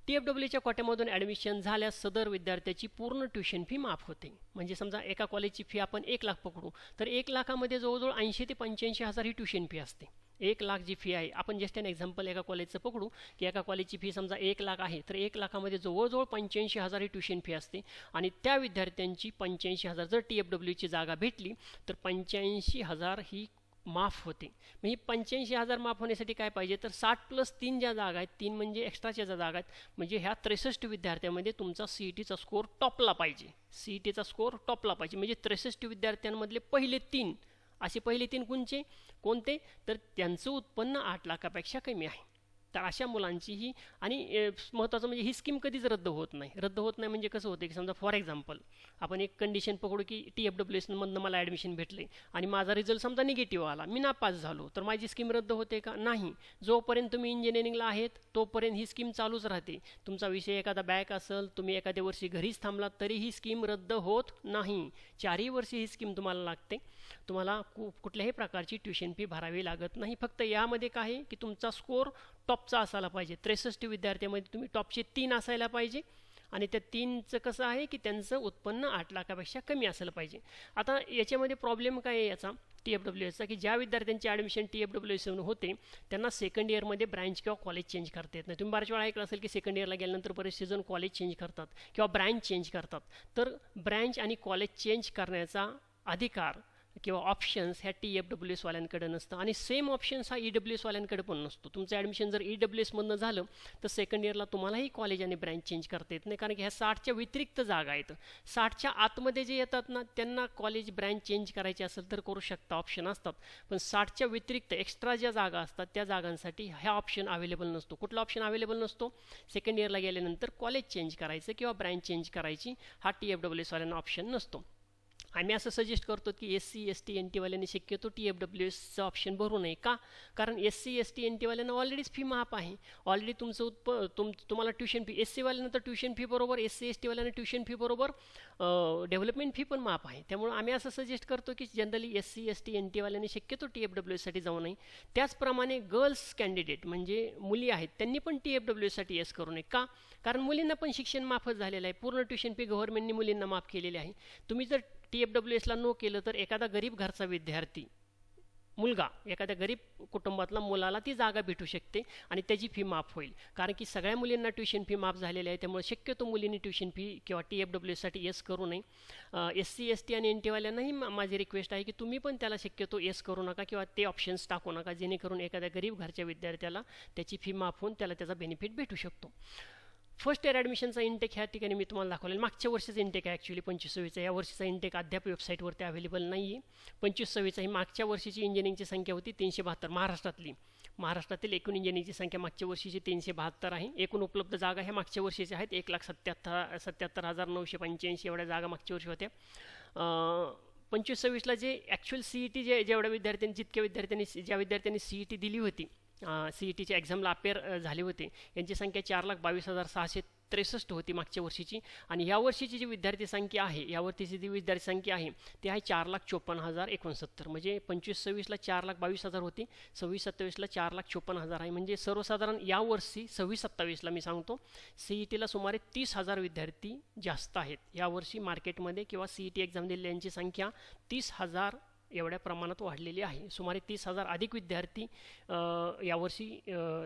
TFWSच्या कोट्यामधून ॲडमिशन झाल्यास सदर विद्यार्थ्याची पूर्ण ट्युशन फी माफ होते. म्हणजे समजा एका कॉलेजची फी आपण 1 लाख पकडू तर 1 लाखामध्ये जवळजवळ 80 ते 85 हजार ही ट्युशन फी असते. 1 लाख जी फी आहे, आपण जस्ट एन एक्झाम्पल एका कॉलेजचं पकडू की एका कॉलेजची फी समजा 1 लाख आहे, तर 1 लाखामध्ये जवळजवळ 85 हजार ही ट्युशन फी असते आणि त्या विद्यार्थ्यांची 85 हजार जर TFWSची जागा भेटली तर 85 हजार ही माफ होते. मग ही 85,000 माफ होण्यासाठी काय पाहिजे, तर 60+3 ज्या जागा आहेत, 3 म्हणजे एक्स्ट्राच्या ज्या जागा आहेत, म्हणजे ह्या 63 विद्यार्थ्यांमध्ये तुमचा CETचा स्कोअर टॉपला पाहिजे. CETचा स्कोअर टॉपला पाहिजे म्हणजे 63 विद्यार्थ्यांमधले पहिले 3, असे पहिले 3 कोणते, तर त्यांचं उत्पन्न 8 लाखापेक्षा कमी आहे. तर अशा मुलांची ही, आणि महत्त्वाचं म्हणजे ही स्कीम कधीच रद्द होत नाही. म्हणजे कसं होतं की समजा फॉर एक्झाम्पल आपण एक कंडिशन पकडू की TFWSमधनं मला ॲडमिशन भेटले आणि माझा रिझल्ट समजा निगेटिव्ह आला, मी नापास झालो, तर माझी स्कीम रद्द होते का? नाही. जोपर्यंत तुम्ही इंजिनिअरिंगला आहेत तोपर्यंत ही स्कीम चालूच राहते. तुमचा विषय एखादा बॅक असेल, तुम्ही एखाद्या वर्षी घरीच थांबलात तरी ही स्कीम रद्द होत नाही. 4ही वर्षी ही स्कीम तुम्हाला लागते. तुम्हाला कुठल्याही प्रकारची ट्युशन फी भरावी लागत नाही. फक्त यामध्ये काय आहे की तुमचा स्कोअर टॉपचा असायला पाहिजे. 63 विद्यार्थ्यांमध्ये तुम्ही टॉपचे 3 असायला पाहिजे आणि त्या 3चं कसं आहे की त्यांचं उत्पन्न 8 लाखापेक्षा कमी असायला पाहिजे. आता याच्यामध्ये प्रॉब्लेम काय आहे याचा TFWSचा, की ज्या विद्यार्थ्यांचे ॲडमिशन TFWS होते त्यांना सेकंड इयरमध्ये ब्रँच किंवा कॉलेज चेंज करता येत नाही. तुम्ही बऱ्याच वेळा ऐकलं असेल की सेकंड इयरला गेल्यानंतर बरेचसे जण कॉलेज चेंज करतात किंवा ब्रँच चेंज करतात. तर ब्रँच आणि कॉलेज चेंज करण्याचा अधिकार किंवा ऑप्शन्स ह्या TFWS वाल्यांकडे नसतं, आणि सेम ऑप्शन्स हा EWS वाल्यांकडे पण नसतो. तुमचं ॲडमिशन जर EWSमधनं झालं तर सेकंड इयरला तुम्हालाही कॉलेज आणि ब्रँच चेंज करता येत नाही, कारण की ह्या 60च्या व्यतिरिक्त जागा आहेत. 60च्या आतमध्ये जे येतात ना त्यांना कॉलेज ब्रँच चेंज करायची असेल तर करू शकता, ऑप्शन असतात. पण 60च्या व्यतिरिक्त एक्स्ट्रा ज्या जागा असतात त्या जागांसाठी हा ऑप्शन अवेलेबल नसतो. कुठला ऑप्शन अवेलेबल नसतो? सेकंड इयरला गेल्यानंतर कॉलेज चेंज करायचं किंवा ब्रँच चेंज करायची हा TFWS वाल्यांना ऑप्शन नसतो. आम्ही असं सजेस्ट करतो की SC ST NT वाल्यांनी शक्यतो TFWSचं ऑप्शन भरू नये. का? कारण SC ST NT वाल्यांना ऑलरेडीच फी माफ आहे. ऑलरेडी तुमचं तुम्हाला ट्युशन फी, SC वाल्यांना तर ट्युशन फी बरोबर, SC ST वाल्यांना ट्युशन फी बरोबर डेव्हलपमेंट फी पण माफ आहे. त्यामुळे आम्ही असं सजेस्ट करतो की जनरली SC ST NT वाल्यांनी शक्यतो TFWSसाठी जाऊ नये. त्याचप्रमाणे गर्ल्स कॅन्डिडेट म्हणजे मुली आहेत त्यांनी पण TFWSसाठी येस करू नये. का? कारण मुलींना पण शिक्षण माफच झालेलं आहे. पूर्ण ट्युशन फी गव्हर्नमेंटने मुलींना माफ केलेली आहे. तुम्ही जर TFWSला नो केलं तर एखादा गरीब घरचा विद्यार्थी मुलगा, एखाद्या गरीब कुटुंबातला मुलाला ती जागा भेटू शकते आणि त्याची फी माफ होईल. कारण की सगळ्या मुलींना ट्युशन फी माफ झालेली आहे. त्यामुळे शक्यतो मुलींनी ट्युशन फी किंवा TFWSसाठी येस करू नये. SC ST आणि NT वाल्यांनाही माझी रिक्वेस्ट आहे की तुम्ही पण त्याला शक्यतो येस करू नका किंवा ते ऑप्शन्स टाकू नका, जेणेकरून एखाद्या गरीब घरच्या विद्यार्थ्याला त्याची फी माफ होऊन त्याला त्याचा बेनिफिट भेटू शकतो. फर्स्ट इयर ॲडमिशनचा इंटेक ह्या ठिकाणी मी तुम्हाला दाखवलेला. मागच्या वर्षीचा इंटेक आहे ॲक्च्युली 25-26चा. या वर्षीचा इंटेक अद्याप वेबसाईटवरती अवेलेबल नाही आहे. 25-26चा ही मागच्या वर्षीची इंजिनिअरिंगची संख्या होती 372 महाराष्ट्रातील एकूण इंजिनिअरिंगची संख्या मागच्या वर्षीची 372 आहे. एकूण उपलब्ध जागा ह्या मागच्या वर्षीच्या आहेत 1,77,985 एवढ्या जागा मागच्या वर्षी होत्या. 25-26ला जे ॲक्च्युअल CET जेवढ्या विद्यार्थ्यांनी, ज्या विद्यार्थ्यांनी CET दिली होती, CETच्या एक्झामला अपेअर झाले होते, यांची संख्या 4,22,663 होती मागच्या वर्षीची. आणि या वर्षीची जी विद्यार्थी संख्या आहे, यावर्षीची जी विद्यार्थी संख्या आहे ती आहे 4,54,069. म्हणजे 25-26ला 4,22,000 होती, 26-27ला 4,54,000 आहे. म्हणजे सर्वसाधारण यावर्षी 26-27ला मी सांगतो CETला सुमारे 30,000 विद्यार्थी जास्त आहेत. यावर्षी मार्केटमध्ये किंवा CET एक्झाम दिलेल्यांची संख्या 30,000 एवढ्या प्रमाणात वाढलेली आहे. सुमारे 30,000 अधिक विद्यार्थी यावर्षी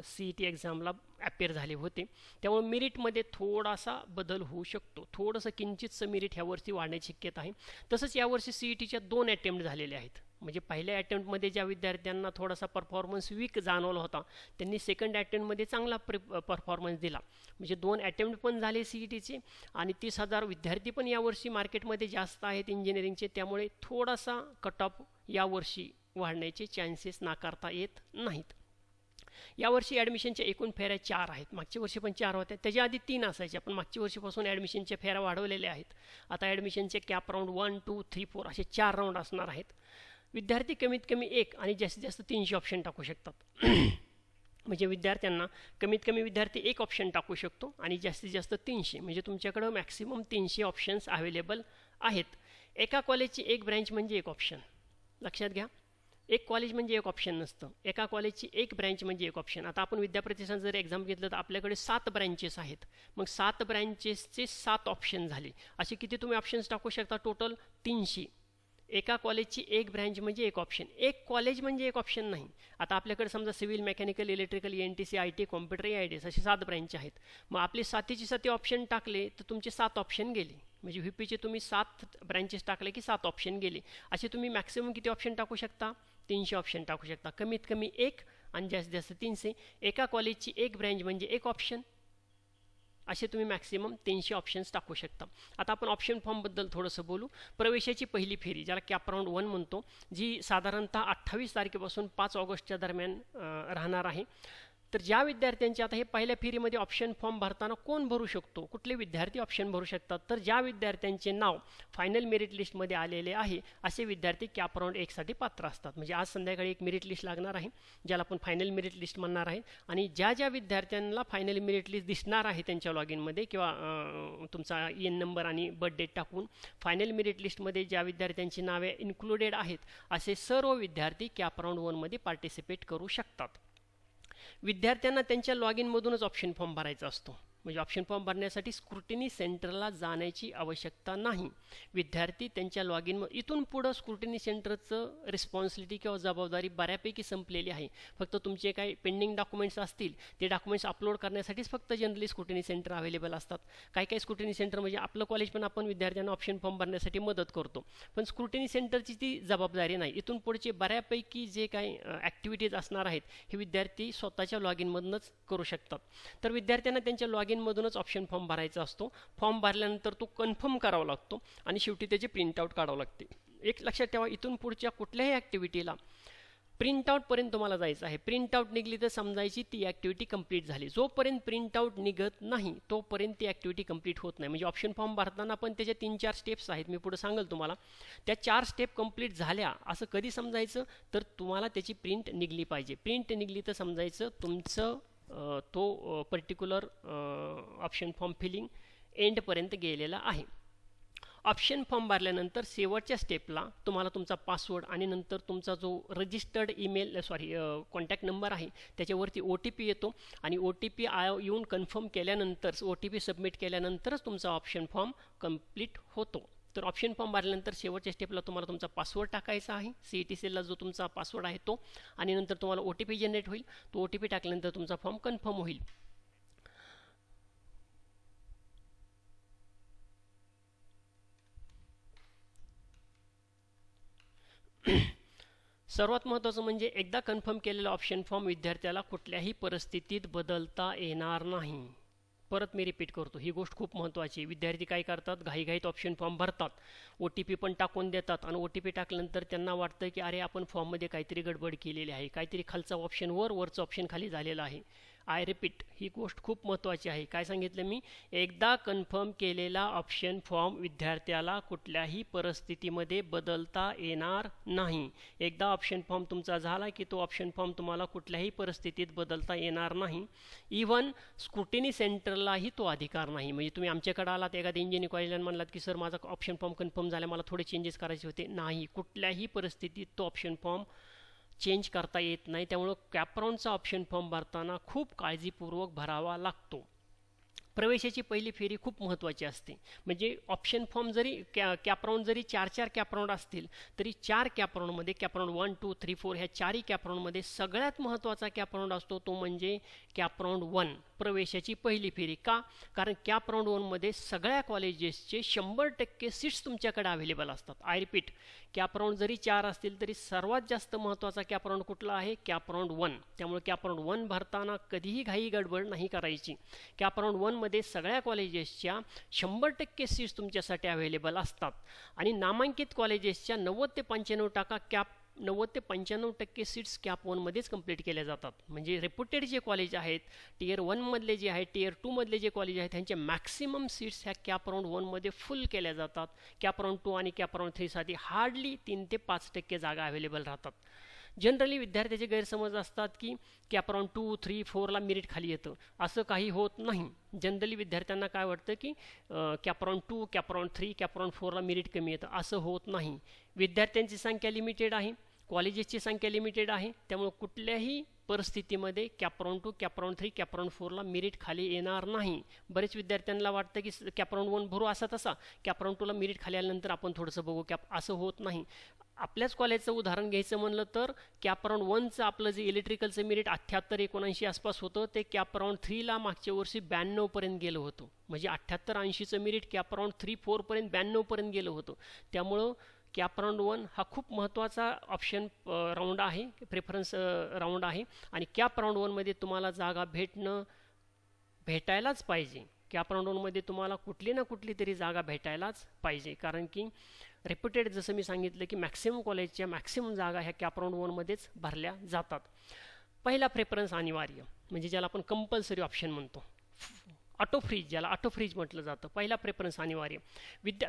CET एक्झामला अपेअर झाले होते. त्यामुळे मेरिटमध्ये थोडासा बदल होऊ शकतो, थोडंसं किंचितचं मेरिट ह्यावर्षी वाढण्याची शक्यता आहे. तसंच यावर्षी CETच्या 2 अटेम्प्ट झालेले आहेत. म्हणजे पहिल्या अटेम्प्टमध्ये ज्या विद्यार्थ्यांना थोडासा परफॉर्मन्स वीक जाणवला होता त्यांनी सेकंड अटेम्प्टमध्ये चांगला परफॉर्मन्स दिला. म्हणजे 2 अटेम्प्ट पण झाले CETचे आणि 30,000 विद्यार्थी पण यावर्षी मार्केटमध्ये जास्त आहेत इंजिनिअरिंगचे. त्यामुळे थोडासा कट ऑफ यावर्षी वाढण्याचे चान्सेस नाकारता येत नाहीत. यावर्षी ॲडमिशनच्या एकूण फेऱ्या 4 आहेत. मागच्या वर्षी पण 4 होत्या, त्याच्या आधी 3 असायच्या, पण मागच्या वर्षीपासून ॲडमिशनच्या फेऱ्या वाढवलेल्या आहेत. आता ॲडमिशनचे कॅप राऊंड 1, 2, 3, 4 असे 4 राऊंड असणार आहेत. विद्यार्थी कमीत कमी 1 आणि जास्तीत जास्त 300 ऑप्शन टाकू शकतात. म्हणजे विद्यार्थ्यांना कमीत कमी विद्यार्थी 1 ऑप्शन टाकू शकतो आणि जास्तीत जास्त 300. म्हणजे तुमच्याकडं मॅक्सिमम 300 ऑप्शन्स अवेलेबल आहेत. एका कॉलेजची 1 ब्रँच म्हणजे 1 ऑप्शन, लक्षात घ्या. एक कॉलेज म्हणजे 1 ऑप्शन नसतं, एका कॉलेजची 1 ब्रँच म्हणजे 1 ऑप्शन. आता आपण विद्याप्रतिष्ठान जर एक्झाम घेतलं तर आपल्याकडे 7 ब्रँचेस आहेत. मग 7 ब्रँचेसचे 7 ऑप्शन झाले. असे किती तुम्ही ऑप्शन्स टाकू शकता? टोटल 300. एका कॉलेजची 1 ब्रँच म्हणजे 1 ऑप्शन. एक कॉलेज म्हणजे 1 ऑप्शन नाही. आता आपल्याकडे समजा civil, mechanical, electrical, ENTC, IT, computer, AIDS असे 7 ब्रँच आहेत. मग आपले 7चे ऑप्शन टाकले तर तुमचे 7 ऑप्शन गेले. म्हणजे VPचे तुम्ही 7 ब्रँचेस टाकले की 7 ऑप्शन गेले. असे तुम्ही मॅक्सिमम किती ऑप्शन टाकू शकता? 300 ऑप्शन टाकू शकता, कमीत कमी एक आणि जास्तीत जास्त 300. एका कॉलेजची एक ब्रँच म्हणजे एक ऑप्शन, असे तुम्ही मॅक्सिमम 300 ऑप्शन्स टाकू शकता. आता आपण ऑप्शन फॉर्मबद्दल थोडंसं बोलू. प्रवेशाची पहिली फेरी ज्याला कॅप राऊंड 1 म्हणतो, जी साधारणतः 28 तारखेपासून 5 ऑगस्टच्या दरम्यान राहणार आहे. तर ज्या विद्यार्थ्यांचे आता हे पहिल्या फेरीमध्ये ऑप्शन फॉर्म भरताना कोण भरू शकतो, कुठले विद्यार्थी ऑप्शन भरू शकतात, तर ज्या विद्यार्थ्यांचे नाव फायनल मेरिट लिस्टमध्ये आलेले आहे असे विद्यार्थी कॅप राऊंड 1 साठी पात्र असतात. म्हणजे आज संध्याकाळी एक मेरिट लिस्ट लागणार आहे ज्याला आपण फायनल मेरिट लिस्ट म्हणणार आहे. आणि ज्या ज्या विद्यार्थ्यांना फायनल मेरिट लिस्ट दिसणार आहे त्यांच्या लॉगिनमध्ये किंवा तुमचा EN नंबर आणि बर्थ डेट टाकून फायनल मेरिट लिस्टमध्ये ज्या विद्यार्थ्यांची नावे इन्क्लुडेड आहेत असे सर्व विद्यार्थी कॅप राऊंड 1 मध्ये पार्टिसिपेट करू शकतात. विद्यार्थ्यांना त्यांच्या लॉगिनमधूनच ऑप्शन फॉर्म भरायचा असतो. म्हणजे ऑप्शन फॉर्म भरण्यासाठी स्क्रुटिनी सेंटरला जाण्याची आवश्यकता नाही. विद्यार्थी त्यांच्या लॉगिन इथून पुढं स्क्रुटिनी सेंटरचं रिस्पॉन्सिबिलिटी किंवा जबाबदारी बऱ्यापैकी संपलेली आहे. फक्त तुमचे काही पेंडिंग डॉक्युमेंट्स असतील ते डॉक्युमेंट्स अपलोड करण्यासाठीच फक्त जनरली स्क्रुटिनी सेंटर अवेलेबल असतात. काही काही स्क्रुटिनी सेंटर म्हणजे आपलं कॉलेज पण आपण विद्यार्थ्यांना ऑप्शन फॉर्म भरण्यासाठी मदत करतो, पण स्क्रुटिनी सेंटरची ती जबाबदारी नाही. इथून पुढचे बऱ्यापैकी जे काही ॲक्टिव्हिटीज असणार आहेत हे विद्यार्थी स्वतःच्या लॉगिनमधूनच करू शकतात. तर विद्यार्थ्यांना त्यांच्या लॉगिन मधूनच ऑप्शन फॉर्म भरायचा असतो. फॉर्म भरल्यानंतर तो कन्फर्म करावा लागतो आणि शेवटी त्याची प्रिंटआउट काढावं लागते. एक लक्षात ठेवा, इथून पुढच्या कुठल्याही ॲक्टिव्हिटीला प्रिंटआउटपर्यंत तुम्हाला जायचं आहे. प्रिंटआउट निघली तर समजायची ती ॲक्टिव्हिटी कंप्लीट झाली. जोपर्यंत प्रिंटआउट निघत नाही तोपर्यंत ती ॲक्टिव्हिटी कंप्लीट होत नाही. म्हणजे ऑप्शन फॉर्म भरताना पण त्याच्या 3-4 स्टेप्स आहेत, मी पुढे सांगेल तुम्हाला. त्या 4 स्टेप कंप्लीट झाल्या असं कधी समजायचं, तर तुम्हाला त्याची प्रिंट निघली पाहिजे. प्रिंट निघली तर समजायचं तुमचं तो पर्टिक्युलर ऑप्शन फॉर्म फिलिंग एंडपर्यंत गेलेला आहे. ऑप्शन फॉर्म भरल्यानंतर शेवटच्या स्टेपला तुम्हाला तुमचा पासवर्ड आणि नंतर तुमचा जो रजिस्टर्ड कॉन्टॅक्ट नंबर आहे त्याच्यावरती OTP येतो आणि OTP येऊन कन्फर्म केल्यानंतर OTP सबमिट केल्यानंतरच तुमचा ऑप्शन फॉर्म कंप्लीट होतो. तर ऑप्शन फॉर्म भरल्यानंतर शेवटच्या स्टेपला तुम्हाला तुमचा पासवर्ड टाकायचा आहे, CET सेलला जो तुमचा पासवर्ड आहे तो, आणि नंतर तुम्हाला OTP जनरेट होईल. तो OTP टाकल्यानंतर तुमचा फॉर्म कन्फर्म होईल. सर्वात महत्त्वाचं म्हणजे एकदा कन्फर्म केलेला ऑप्शन फॉर्म विद्यार्थ्याला कुठल्याही परिस्थितीत बदलता येणार नाही. परत मी रिपीट करतो, ही गोष्ट खूप महत्त्वाची आहे. विद्यार्थी काय करतात, घाईघाईत ऑप्शन फॉर्म भरतात, OTP पण टाकून देतात आणि OTP टाकल्यानंतर त्यांना वाटतं की अरे आपण फॉर्ममध्ये काहीतरी गडबड केलेली आहे, काहीतरी खालचा ऑप्शन वरचं ऑप्शन खाली झालेलं आहे. आय रिपीट, ही गोष्ट खूप महत्त्वाची आहे. काय सांगितलं मी, एकदा कन्फर्म केलेला ऑप्शन फॉर्म विद्यार्थ्याला कुठल्याही परिस्थितीमध्ये बदलता येणार नाही. एकदा ऑप्शन फॉर्म तुमचा झाला की तो ऑप्शन फॉर्म तुम्हाला कुठल्याही परिस्थितीत बदलता येणार नाही. इव्हन स्क्रुटिनी सेंटरलाही तो अधिकार नाही. म्हणजे तुम्ही आमच्याकडे आलात एखाद्या इंजिनिअरिंग कॉलेजला म्हणलात की सर माझा ऑप्शन फॉर्म कन्फर्म झाला, मला थोडे चेंजेस करायचे होते, नाही, कुठल्याही परिस्थितीत तो ऑप्शन फॉर्म चेंज करता येत नाही. त्यामुळं कॅप राऊंडचा ऑप्शन फॉर्म भरताना खूप काळजीपूर्वक भरावा लागतो. प्रवेशाची पहिली फेरी खूप महत्त्वाची असते. म्हणजे ऑप्शन फॉर्म जरी कॅप राऊंड जरी 4 कॅप राऊंड असतील तरी 4 कॅप राऊंडमध्ये कॅप राऊंड 1, 2, 3, 4 ह्या 4ही कॅप राऊंडमध्ये सगळ्यात महत्त्वाचा कॅप राऊंड असतो तो म्हणजे कॅप राऊंड 1, प्रवेशाची पहिली फेरी. का? कारण कॅप राऊंड 1 मध्ये सगळ्या कॉलेजेसचे 100% सीट्स तुमच्याकडे अवेलेबल असतात. आय रिपीट, कॅप राऊंड जरी 4 असतील तरी सर्वात जास्त महत्त्वाचा कॅप राऊंड कुठला आहे, कॅप राऊंड 1. त्यामुळे कॅप राऊंड 1 भरताना कधीही घाई गडबड नाही करायची. कॅप राऊंड 1 मध्ये सगळ्या कॉलेजेसच्या 100% सीट्स तुमच्यासाठी अवेलेबल असतात आणि नामांकित कॉलेजेसच्या 90 ते 95% सीट्स कॅप 1 मध्येच कंप्लीट केल्या जातात. म्हणजे रेप्युटेड जे कॉलेज आहेत, टियर 1 मधले जे आहेत, टियर 2 मधले जे कॉलेज आहेत, त्यांचे मॅक्सिमम सीट्स ह्या कॅप राऊंड 1 मध्ये फुल केल्या जातात. कॅप राऊंड 2 आणि कॅप राऊंड 3 साठी हार्डली 3 ते 5% जागा अवेलेबल राहतात. जनरली विद्यार्थ्याचे गैरसमज असतात की कॅप राऊंड 2, 3, 4ला मेरिट खाली येतं. असं काही होत नाही. जनरली विद्यार्थ्यांना काय वाटतं की CAP round 2, CAP round 3, CAP round 4ला मेरिट कमी येतं. असं होत नाही. विद्यार्थ्यांची संख्या लिमिटेड आहे, कॉलेजेसची संख्या लिमिटेड आहे. त्यामुळे कुठल्याही परिस्थितीमध्ये CAP round 2, CAP round 3, CAP round 4ला मेरिट खाली येणार नाही. बरेच विद्यार्थ्यांना वाटतं की कॅप राऊंड 1 भरू असा तसा, कॅप राऊंड 2ला मेरिट खाली आल्यानंतर आपण थोडंसं बघू कॅप, असं होत नाही. आपल्याच कॉलेजचं उदाहरण घ्यायचं म्हणलं तर कॅप राऊंड 1चं आपलं जे इलेक्ट्रिकलचं मेरिट 78-79 आसपास होतं ते कॅप राऊंड 3ला मागच्या वर्षी 92 पर्यंत गेलं होतं. म्हणजे 78-80चं मेरिट कॅप राऊंड 3-4 पर्यंत 92 पर्यंत गेलं होतं. त्यामुळं कॅप राऊंड 1 हा खूप महत्त्वाचा ऑप्शन राऊंड आहे, प्रेफरन्स राऊंड आहे. आणि कॅप राऊंड 1मध्ये तुम्हाला जागा भेटायलाच पाहिजे. कॅप राऊंड 1मध्ये तुम्हाला कुठली ना कुठली तरी जागा भेटायलाच पाहिजे, कारण की रेप्युटेड जसं मी सांगितलं की मॅक्सिमम कॉलेजच्या मॅक्सिमम जागा ह्या कॅप राऊंड 1मध्येच भरल्या जातात. पहिला प्रेफरन्स अनिवार्य, म्हणजे ज्याला आपण कंपल्सरी ऑप्शन म्हणतो, ऑटो फ्रीज, ज्याला ऑटो फ्रीज म्हटलं जातं. पहिला प्रेफरन्स अनिवार्य.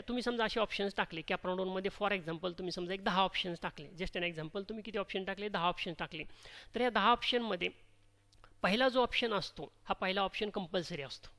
तुम्ही समजा असे ऑप्शन्स टाकले कॅप राऊंड 1मध्ये, फॉर एक्झाम्पल तुम्ही समजा एक 10 ऑप्शन्स टाकले, जस्ट एन एक्झाम्पल, तुम्ही किती ऑप्शन टाकले, 10 ऑप्शन टाकले. तर या 10 ऑप्शनमध्ये पहिला जो ऑप्शन असतो हा पहिला ऑप्शन कंपल्सरी असतो.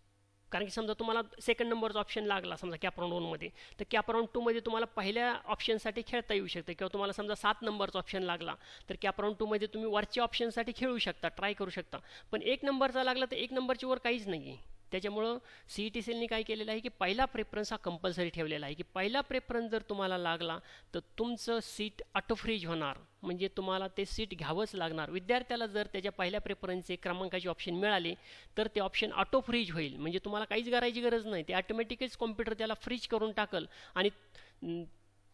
कारण की समजा तुम्हाला सेकंड नंबरचा ऑप्शन लागला समजा कॅप राऊंड 1मध्ये, तर कॅप राऊंड 2मध्ये तुम्हाला पहिल्या ऑप्शनसाठी खेळता येऊ शकतं. किंवा तुम्हाला समजा 7 नंबरचा ऑप्शन लागला तर कॅप राऊंड 2मध्ये तुम्ही वरच्या ऑप्शनसाठी खेळू शकता, ट्राय करू शकता. पण 1 नंबरचा लागला तर 1 नंबरच्या वर काहीच नाही आहे. त्याच्यामुळं CET सेलने काय केलेलं आहे की पहिला प्रेफरन्स हा कंपल्सरी ठेवलेला आहे, की पहिला प्रेफरन्स जर तुम्हाला लागला तर तुमचं सीट ऑटो फ्रीज होणार, म्हणजे तुम्हाला ते सीट घ्यावंच लागणार. विद्यार्थ्याला जर त्याच्या पहिल्या प्रेफरन्सचे क्रमांकाचे ऑप्शन मिळाले तर ते ऑप्शन ऑटो फ्रीज होईल, म्हणजे तुम्हाला काहीच करायची गरज नाही, ते ऑटोमॅटिकच कॉम्प्युटर त्याला फ्रीज करून टाकल आणि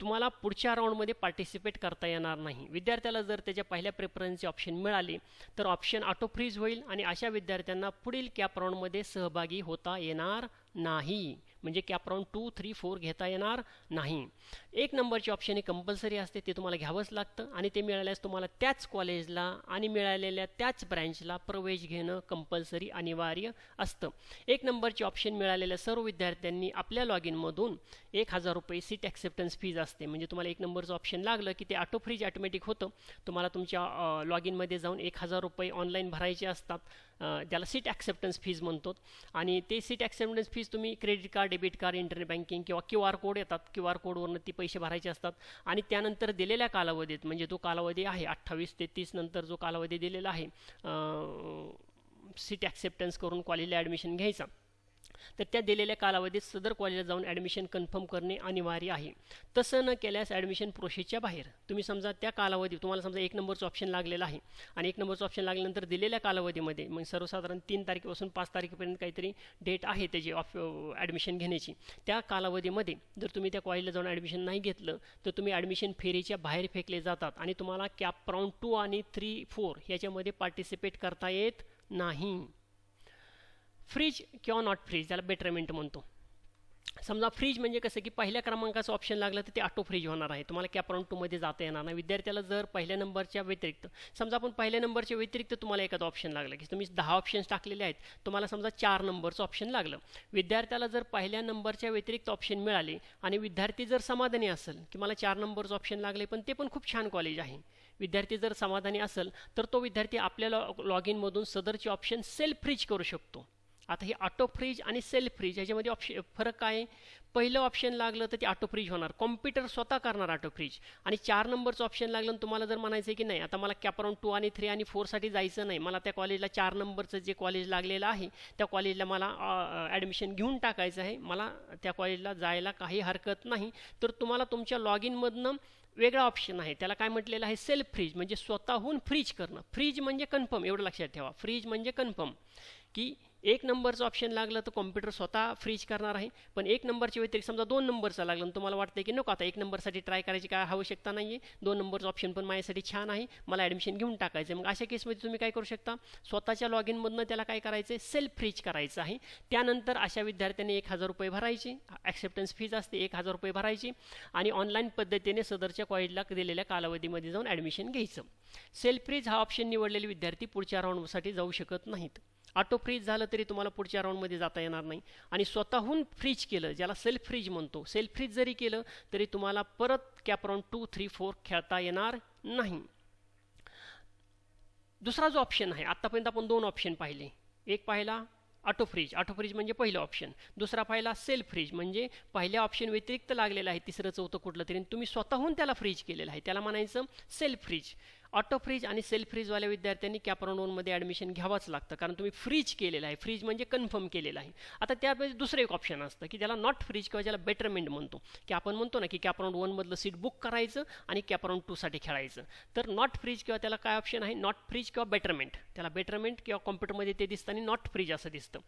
तुम्हाला पुढच्या राऊंडमध्ये पार्टिसिपेट करता येणार नाही. विद्यार्थ्याला जर त्याच्या पहिल्या प्रेफरन्सचे ऑप्शन मिळाले तर ऑप्शन ऑटो फ्रीज होईल आणि अशा विद्यार्थ्यांना पुढील कॅप राऊंडमध्ये सहभागी होता येणार नाही, म्हणजे कॅप राऊंड 2, 3, 4 घेता येणार नाही. 1 नंबरचे ऑप्शन हे कंपल्सरी असते, ते तुम्हाला घ्यावंच लागतं आणि ते मिळाल्यास तुम्हाला त्याच कॉलेजला आणि मिळालेल्या त्याच ब्रँचला प्रवेश घेणं कंपल्सरी अनिवार्य असतं. 1 नंबरचे ऑप्शन मिळालेल्या सर्व विद्यार्थ्यांनी आपल्या लॉगिनमधून 1000 रुपये सीट ॲक्सेप्टन्स फीज असते. म्हणजे तुम्हाला 1 नंबरचं ऑप्शन लागलं की ते ऑटो फ्रीज ऑटोमॅटिक होतं. तुम्हाला तुमच्या लॉगिनमध्ये जाऊन 1000 रुपये ऑनलाईन भरायचे असतात, ज्याला सीट ॲक्सेप्टन्स फीज म्हणतो. आणि ते सीट ॲक्सेप्टन्स फीज तुम्ही credit card, debit card, internet banking किंवा QR कोड येतात, QR कोडवरनं ती पैसे भरायचे असतात. आणि त्यानंतर दिलेल्या कालावधीत, म्हणजे जो कालावधी आहे 28 ते 30 नंतर जो कालावधी दिलेला आहे सीट ॲक्सेप्टन्स करून कॉलेजला ॲडमिशन घ्यायचा, तर त्या दिलेल्या कालावधीत सदर कॉलेजला जाऊन ॲडमिशन कन्फर्म करणे अनिवार्य आहे. तसं न केल्यास ॲडमिशन प्रोसेसच्या बाहेर. तुम्ही समजा त्या कालावधी तुम्हाला समजा 1 नंबरचं ऑप्शन लागलेलं आहे आणि 1 नंबरचं ऑप्शन लागल्यानंतर दिलेल्या कालावधीमध्ये, मग सर्वसाधारण 3 तारखेपासून 5 तारखेपर्यंत काहीतरी डेट आहे त्याची ॲडमिशन घेण्याची, त्या कालावधीमध्ये जर तुम्ही त्या कॉलेजला जाऊन ॲडमिशन नाही घेतलं तर तुम्ही ॲडमिशन फेरीच्या बाहेर फेकले जातात आणि तुम्हाला कॅप राऊंड 2 आणि 3, 4 याच्यामध्ये पार्टिसिपेट करता येत नाही. फ्रीज किंवा नॉट फ्रीज, त्याला बेटरमेंट म्हणतो. समजा फ्रीज म्हणजे कसं की पहिल्या क्रमांकाचं ऑप्शन लागलं तर ते ऑटो फ्रीज होणार आहे, तुम्हाला कॅप राऊंड 2मध्ये जाता येणार नाही. विद्यार्थ्याला जर पहिल्या नंबरच्या व्यतिरिक्त, समजा आपण पहिल्या नंबरच्या व्यतिरिक्त तुम्हाला एखादं ऑप्शन लागलं की तुम्ही 10 ऑप्शन्स टाकलेले आहेत, तुम्हाला समजा 4 नंबरचं ऑप्शन लागलं. विद्यार्थ्याला जर पहिल्या नंबरच्या व्यतिरिक्त ऑप्शन मिळाले आणि विद्यार्थी जर समाधानी असेल की मला 4 नंबरचं ऑप्शन लागले पण ते पण खूप छान कॉलेज आहे, विद्यार्थी जर समाधानी असेल तर तो विद्यार्थी आपल्या लॉगिनमधून सदरचे ऑप्शन सेल्फ फ्रीज करू शकतो. आता ही ऑटो फ्रीज आणि सेल्फ फ्रीज ह्याच्यामध्ये फरक काय आहे? पहिलं ऑप्शन लागलं तर ते ऑटो फ्रीज होणार, कॉम्प्युटर स्वतः करणार ऑटो फ्रीज. आणि 4 नंबरचं ऑप्शन लागलं तुम्हाला जर म्हणायचं आहे की नाही आता मला कॅप राऊंड 2 आणि 3 आणि 4 साठी जायचं नाही, मला त्या कॉलेजला 4 नंबरचं जे कॉलेज लागलेलं आहे त्या कॉलेजला मला ॲडमिशन घेऊन टाकायचं आहे, मला त्या कॉलेजला जायला काही हरकत नाही, तर तुम्हाला तुमच्या लॉगिनमधनं वेगळा ऑप्शन आहे, त्याला काय म्हटलेलं आहे? सेल्फ फ्रीज, म्हणजे स्वतःहून फ्रीज करणं. फ्रीज म्हणजे कन्फर्म, एवढं लक्षात ठेवा. फ्रीज म्हणजे कन्फर्म की 1 नंबरचं ऑप्शन लागलं तर कॉम्प्युटर स्वतः फ्रीज करणार आहे, पण 1 नंबरच्या व्यतिरिक्त समजा 2 नंबरचा लागलं आणि तुम्हाला वाटतं की नको आता 1 नंबरसाठी ट्राय करायची काय आवश्यकता नाही आहे, 2 नंबरचं ऑप्शन पण माझ्यासाठी छान आहे, मला ॲडमिशन घेऊन टाकायचं आहे, मग अशा केसमध्ये तुम्ही काय करू शकता? स्वतःच्या लॉगिनमधनं त्याला काय करायचं आहे? सेल्फ फ्रीज करायचं आहे. त्यानंतर अशा विद्यार्थ्यांनी 1000 रुपये भरायचे, ॲक्सेप्टन्स फीज असते 1000 रुपये भरायची आणि ऑनलाईन पद्धतीने सदरच्या कॉलेजला दिलेल्या कालावधीमध्ये जाऊन ॲडमिशन घ्यायचं. सेल्फ फ्रीज हा ऑप्शन निवडलेले विद्यार्थी पुढच्या राऊंडसाठी जाऊ शकत नाहीत. ऑटो फ्रीज झालं तरी तुम्हाला पुढच्या राऊंडमध्ये जाता येणार नाही. आणि स्वतःहून फ्रीज केलं, ज्याला सेल्फ फ्रीज म्हणतो, सेल्फ फ्रीज जरी केलं तरी तुम्हाला परत कॅप राऊंड 2, 3, 4 खेळता येणार नाही. दुसरा जो ऑप्शन आहे, आत्तापर्यंत आपण 2 ऑप्शन पाहिले. एक पाहिला ऑटो फ्रीज, ऑटो फ्रीज म्हणजे पहिलं ऑप्शन. दुसरा पाहिला सेल्फ फ्रीज, म्हणजे पहिल्या ऑप्शन व्यतिरिक्त लागलेलं आहे तिसरं चौथं कुठलं तरी तुम्ही स्वतःहून त्याला फ्रीज केलेलं आहे, त्याला म्हणायचं सेल्फ फ्रीज. ऑटो फ्रीज आणि सेल्फ फ्रीजवाल्या विद्यार्थ्यांनी कॅपराऊंड वनमध्ये ॲडमिशन घ्यावंच लागतं, कारण तुम्ही फ्रीज केलेलं आहे. फ्रीज म्हणजे कन्फर्म केलेलं आहे. आता त्यामध्ये दुसरं एक ऑप्शन असतं की त्याला नॉट फ्रीज किंवा ज्याला बेटरमेंट म्हणतो, की आपण म्हणतो ना की कॅपराऊंड वनमधलं सीट बुक करायचं आणि कॅपराऊंड टूसाठी खेळायचं. तर नॉट फ्रीज किंवा त्याला काय ऑप्शन आहे, नॉट फ्रीज किंवा बेटरमेंट. त्याला बेटरमेंट किंवा कॉम्प्युटरमध्ये ते दिसतं आणि नॉट फ्रीज असं दिसतं.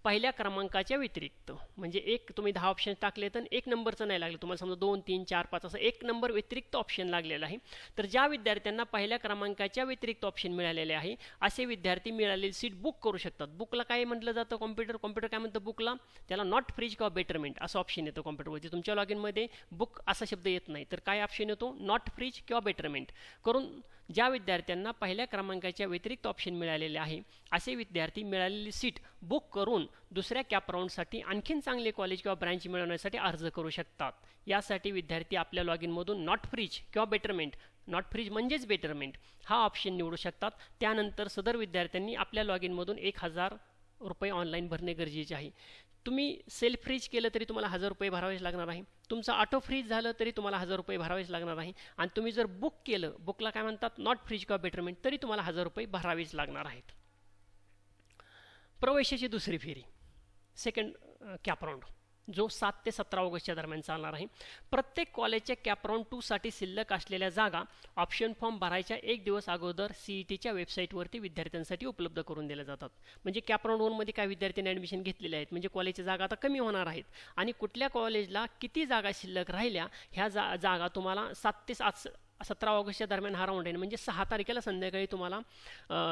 पहिल्या क्रमांकाच्या व्यतिरिक्त, म्हणजे एक तुम्ही 10 ऑप्शन टाकले तर एक नंबरचं नाही लागलं तुम्हाला, समजा 2 3 4 5 असं एक नंबर व्यतिरिक्त ऑप्शन लागलेला आहे. तर ज्या विद्यार्थ्यांना पहिल्या क्रमांकाच्या व्यतिरिक्त ऑप्शन मिळालेले आहे असे विद्यार्थी मिळालेली सीट बुक करू शकतात. बुकला काय म्हटलं जातं, कॉम्प्युटर काय म्हणतं बुकला, त्याला नॉट फ्रीज किंवा बेटरमेंट असं ऑप्शन येतं कॉम्प्युटरवरती. तुमच्या लॉगिनमध्ये बुक असा शब्द येत नाही, तर काय ऑप्शन येतो, नॉट फ्रीज किंवा बेटरमेंट करून ज्या विद्यार्थ्यांना पहिल्या क्रमांकाच्या व्यतिरिक्त ऑप्शन मिळालेले आहे असे विद्यार्थी मिळालेली सीट बुक करून दुसऱ्या कॅप राऊंडसाठी आणखीन चांगले कॉलेज किंवा ब्रँच मिळवण्यासाठी अर्ज करू शकतात. यासाठी विद्यार्थी आपल्या लॉगिनमधून नॉट फ्रीज किंवा बेटरमेंट, नॉट फ्रीज म्हणजेच बेटरमेंट हा ऑप्शन निवडू शकतात. त्यानंतर सदर विद्यार्थ्यांनी आपल्या लॉगिनमधून 1000 रुपये ऑनलाईन भरणे गरजेचे आहे. तुम्ही सेल्फ फ्रीज केलं तरी तुम्हाला 1000 रुपये भरावेच लागणार आहे. तुमचं ऑटो फ्रीज झालं तरी तुम्हाला 1000 रुपये भरावेच लागणार आहे. आणि तुम्ही जर बुक केलं, बुकला काय म्हणतात, नॉट फ्रीज किंवा बेटरमेंट, तरी तुम्हाला 1000 रुपये भरावेच लागणार आहेत. प्रवेशाची दुसरी फेरी, सेकंड कॅप राऊंड, जो 7 ते 17 ऑगस्टच्या दरम्यान चालणार आहे. प्रत्येक कॉलेजच्या कॅप राऊंड 2 साठी शिल्लक असलेल्या जागा ऑप्शन फॉर्म भरायच्या एक दिवस अगोदर CETच्या वेबसाईटवरती विद्यार्थ्यांसाठी उपलब्ध करून दिल्या जातात. म्हणजे कॅप राऊंड 1 मध्ये काय विद्यार्थ्यांनी ॲडमिशन घेतलेले आहेत, म्हणजे कॉलेजच्या जागा आता कमी होणार आहेत आणि कुठल्या कॉलेजला किती जागा शिल्लक राहिल्या ह्या जागा तुम्हाला 7 ते 17 ऑगस्टच्या दरम्यान हा राऊंड आहे, म्हणजे 6 तारखेला संध्याकाळी तुम्हाला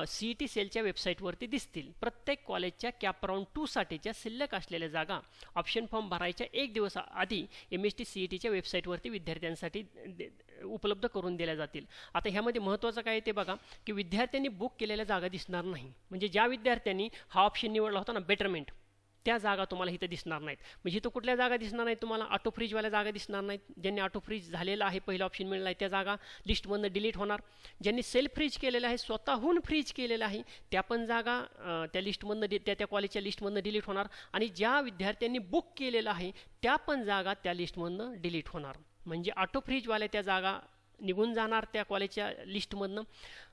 CET सेलच्या वेबसाईटवरती दिसतील. प्रत्येक कॉलेजच्या कॅप राऊंड 2 साठीच्या शिल्लक असलेल्या जागा ऑप्शन फॉर्म भरायच्या एक दिवस आधी MST CETच्या वेबसाईटवरती विद्यार्थ्यांसाठी उपलब्ध करून दिल्या जातील. आता ह्यामध्ये महत्त्वाचं काय ते बघा, की विद्यार्थ्यांनी बुक केलेल्या जागा दिसणार नाही. म्हणजे ज्या विद्यार्थ्यांनी हा ऑप्शन निवडला होता ना बेटरमेंट, त्या जागा तुम्हाला इथं दिसणार नाहीत. म्हणजे इथं कुठल्या जागा दिसणार नाहीत तुम्हाला, ऑटो फ्रीजवाल्या जागा दिसणार नाहीत. ज्यांनी ऑटो फ्रीज झालेला आहे, पहिलं ऑप्शन मिळालं आहे, त्या जागा लिस्टमधनं डिलीट होणार. ज्यांनी सेल्फ फ्रीज केलेलं आहे, स्वतःहून फ्रीज केलेलं आहे, त्या पण जागा त्या लिस्टमधनं त्या कॉलेजच्या लिस्टमधनं डिलीट होणार. आणि ज्या विद्यार्थ्यांनी बुक केलेलं आहे त्या पण जागा त्या लिस्टमधनं डिलीट होणार. म्हणजे ऑटो फ्रीजवाल्या त्या जागा निघून जाणार त्या कॉलेजच्या लिस्टमधनं.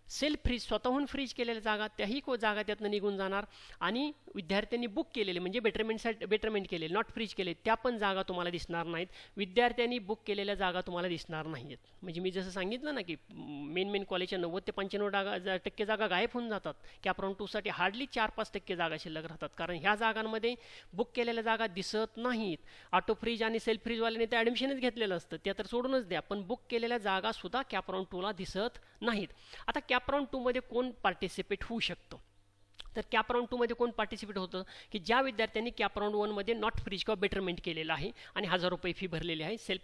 सेल्फ फ्रीज, स्वतःहून फ्रीज केलेल्या जागा, त्याही जागा त्यातनं निघून जाणार. आणि विद्यार्थ्यांनी बुक केलेले म्हणजे बेटरमेंट केलेले, नॉट फ्रीज केले, त्या पण जागा तुम्हाला दिसणार नाहीत. विद्यार्थ्यांनी बुक केलेल्या जागा तुम्हाला दिसणार नाहीत. म्हणजे मी जसं सांगितलं ना की मेन कॉलेजच्या 90 ते 95% जागा गायब होऊन जातात. कॅप राऊंड 2 साठी हार्डली 4-5% जागा शिल्लक राहतात, कारण ह्या जागांमध्ये बुक केलेल्या जागा दिसत नाहीत. ऑटो फ्रीज आणि सेल्फ फ्रीजवाल्याने ते ॲडमिशनच घेतलेलं असतं, त्या तर सोडूनच द्या, पण बुक केलेल्या जागा सुद्धा कॅप राऊंड 2ला दिसत नाहीत. आता कॅप राऊंड 2 मध्ये कोण पार्टिसिपेट होऊ शकतं, तर कॅप राऊंड 2 मध्ये कोण पार्टिसिपेट होतं, की ज्या विद्यार्थ्यांनी कॅप राऊंड 1 मध्ये नॉट फ्रीज किंवा बेटरमेंट केलेलं आहे आणि 1000 रुपये फी भरलेली आहे,